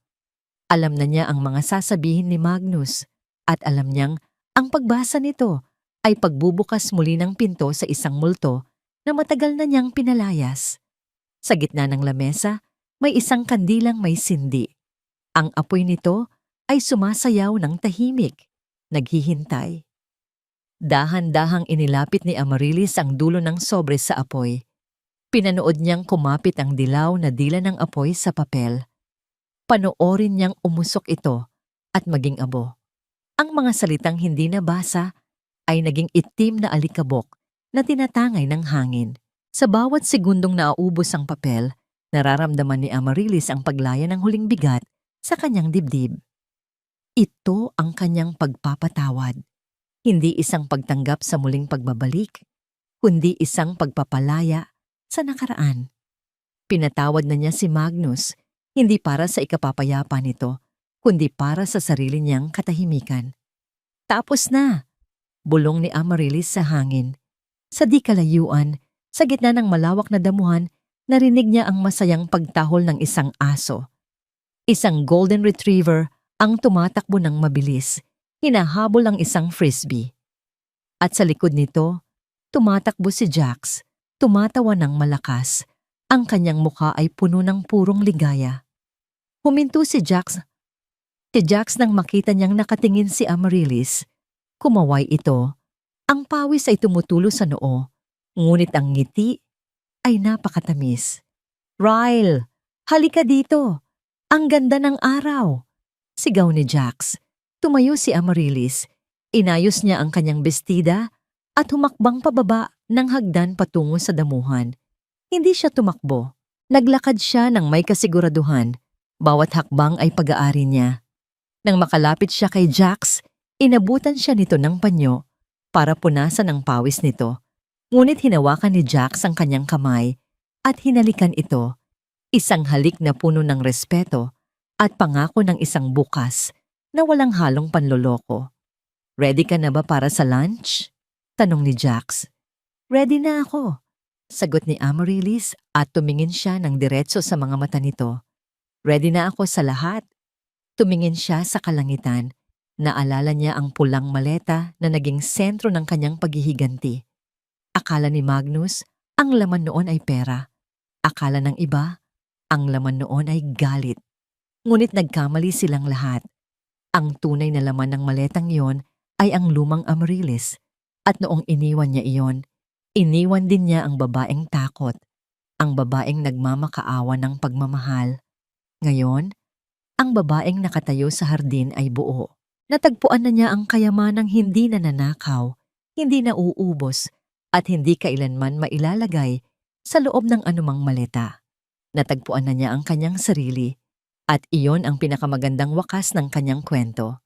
Alam na niya ang mga sasabihin ni Magnus, at alam niyang ang pagbasa nito ay pagbubukas muli ng pinto sa isang multo na matagal na niyang pinalayas. Sa gitna ng lamesa, may isang kandilang may sindi. Ang apoy nito ay sumasayaw ng tahimik. Naghihintay. Dahan-dahang inilapit ni Amaryllis ang dulo ng sobre sa apoy. Pinanood niyang kumapit ang dilaw na dila ng apoy sa papel. Panoorin niyang umusok ito at maging abo. Ang mga salitang hindi nabasa ay naging itim na alikabok na tinatangay ng hangin. Sa bawat segundong nauubos ang papel, nararamdaman ni Amaryllis ang paglaya ng huling bigat sa kanyang dibdib. Ito ang kanyang pagpapatawad. Hindi isang pagtanggap sa muling pagbabalik, kundi isang pagpapalaya sa nakaraan. Pinatawad na niya si Magnus, hindi para sa ikapapayapa nito, kundi para sa sarili niyang katahimikan. Tapos na! Bulong ni Amaryllis sa hangin. Sa di kalayuan, sa gitna ng malawak na damuhan, narinig niya ang masayang pagtahol ng isang aso. Isang golden retriever ang tumatakbo ng mabilis, hinahabol ang isang frisbee. At sa likod nito, tumatakbo si Jax, Tumatawa ng malakas. Ang kanyang mukha ay puno ng purong ligaya. Huminto si Jax. Si Jax nang makita niyang nakatingin si Amaryllis. Kumaway ito. Ang pawis ay tumutulo sa noo, ngunit ang ngiti ay napakatamis. Ryle, halika dito. Ang ganda ng araw. Sigaw ni Jax. Tumayo si Amaryllis. Inayos niya ang kanyang bestida at humakbang pababa ng hagdan patungo sa damuhan. Hindi siya tumakbo. Naglakad siya ng may kasiguraduhan. Bawat hakbang ay pag-aari niya. Nang makalapit siya kay Jax, inabutan siya nito ng panyo para punasan ang pawis nito. Ngunit hinawakan ni Jax ang kanyang kamay at hinalikan ito. Isang halik na puno ng respeto at pangako ng isang bukas na walang halong panloloko. Ready ka na ba para sa lunch? Tanong ni Jax. Ready na ako. Sagot ni Amaryllis at tumingin siya ng diretso sa mga mata nito. Ready na ako sa lahat. Tumingin siya sa kalangitan. Naalala niya ang pulang maleta na naging sentro ng kanyang paghihiganti. Akala ni Magnus, ang laman noon ay pera. Akala ng iba, ang laman noon ay galit. Ngunit nagkamali silang lahat. Ang tunay na laman ng maletang iyon ay ang lumang Amaryllis. At noong iniwan niya iyon, iniwan din niya ang babaeng takot. Ang babaeng nagmamakaawa ng pagmamahal. Ngayon, ang babaeng nakatayo sa hardin ay buo. Natagpuan na niya ang kayamanang hindi nananakaw, hindi nauubos, at hindi kailanman mailalagay sa loob ng anumang maleta. Natagpuan na niya ang kanyang sarili, at iyon ang pinakamagandang wakas ng kanyang kwento.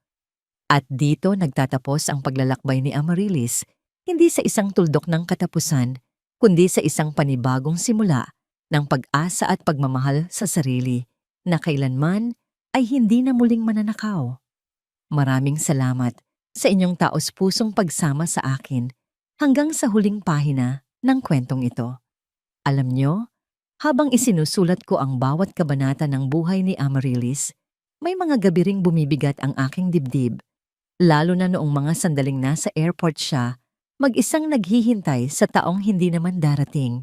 At dito nagtatapos ang paglalakbay ni Amaryllis, hindi sa isang tuldok ng katapusan, kundi sa isang panibagong simula ng pag-asa at pagmamahal sa sarili na kailanman ay hindi na muling mananakaw. Maraming salamat sa inyong taos-pusong pagsama sa akin hanggang sa huling pahina ng kwentong ito. Alam nyo, habang isinusulat ko ang bawat kabanata ng buhay ni Amaryllis, may mga gabi ring bumibigat ang aking dibdib, lalo na noong mga sandaling nasa airport siya, mag-isang naghihintay sa taong hindi naman darating.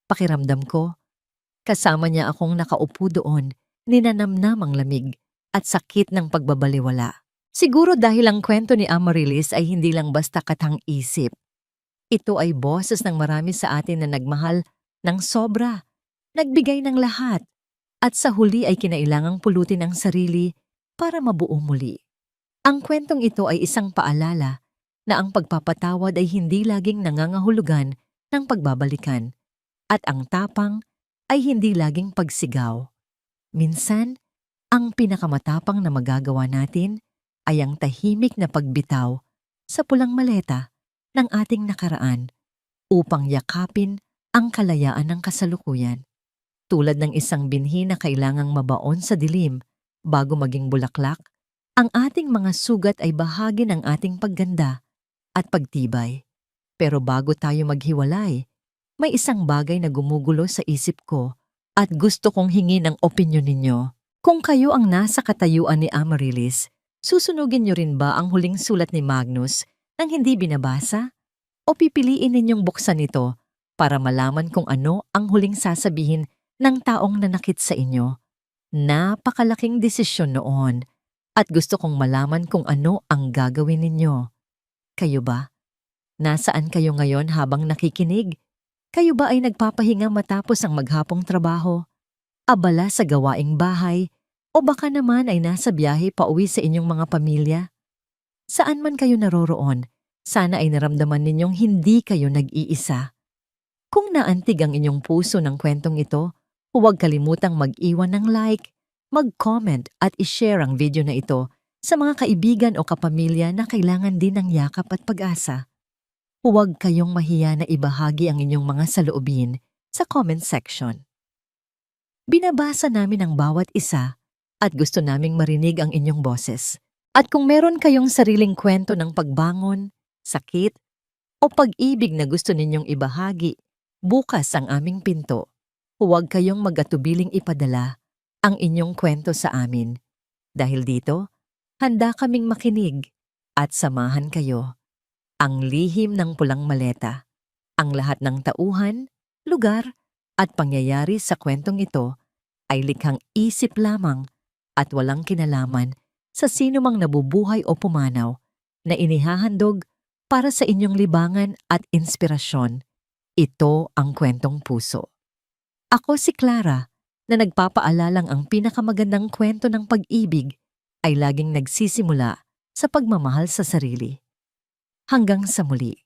Pakiramdam ko, kasama niya akong nakaupo doon, ninanamnam ang lamig at sakit ng pagbabaliwala. Siguro dahil ang kwento ni Amaryllis ay hindi lang basta katang-isip. Ito ay boses ng marami sa atin na nagmahal ng sobra, nagbigay ng lahat, at sa huli ay kinailangang pulutin ang sarili para mabuo muli. Ang kwentong ito ay isang paalala na ang pagpapatawad ay hindi laging nangangahulugan ng pagbabalikan, at ang tapang ay hindi laging pagsigaw. Minsan, ang pinakamatapang na magagawa natin ay ang tahimik na pagbitaw sa pulang maleta ng ating nakaraan upang yakapin ang kalayaan ng kasalukuyan. Tulad ng isang binhi na kailangang mabaon sa dilim bago maging bulaklak, ang ating mga sugat ay bahagi ng ating pagganda at pagtibay. Pero bago tayo maghiwalay, may isang bagay na gumugulo sa isip ko at gusto kong hingi ng opinyon ninyo. Kung kayo ang nasa katayuan ni Amaryllis, susunugin niyo rin ba ang huling sulat ni Magnus nang hindi binabasa? O pipiliin ninyong buksan ito para malaman kung ano ang huling sasabihin ng taong nanakit sa inyo? Napakalaking desisyon noon at gusto kong malaman kung ano ang gagawin ninyo. Kayo ba? Nasaan kayo ngayon habang nakikinig? Kayo ba ay nagpapahinga matapos ang maghapong trabaho? Abala sa gawaing bahay? O baka naman ay nasa biyahe pauwi sa inyong mga pamilya? Saan man kayo naroroon, sana ay naramdaman ninyong hindi kayo nag-iisa. Kung naantig ang inyong puso ng kwentong ito, huwag kalimutang mag-iwan ng like, mag-comment at i-share ang video na ito sa mga kaibigan o kapamilya na kailangan din ng yakap at pag-asa. Huwag kayong mahiya na ibahagi ang inyong mga saloobin sa comment section. Binabasa namin ang bawat isa at gusto naming marinig ang inyong boses. At kung meron kayong sariling kwento ng pagbangon, sakit, o pag-ibig na gusto ninyong ibahagi, bukas ang aming pinto. Huwag kayong mag-atubiling ipadala ang inyong kwento sa amin. Dahil dito, handa kaming makinig at samahan kayo. Ang lihim ng pulang maleta, ang lahat ng tauhan lugar at pangyayari sa kwentong ito ay likhang isip lamang at walang kinalaman sa sinumang nabubuhay o pumanaw na inihahandog para sa inyong libangan at inspirasyon. Ito ang kwentong puso. Ako si Clara na nagpapaalalang ang pinakamagandang kwento ng pag-ibig ay laging nagsisimula sa pagmamahal sa sarili. Hanggang sa muli.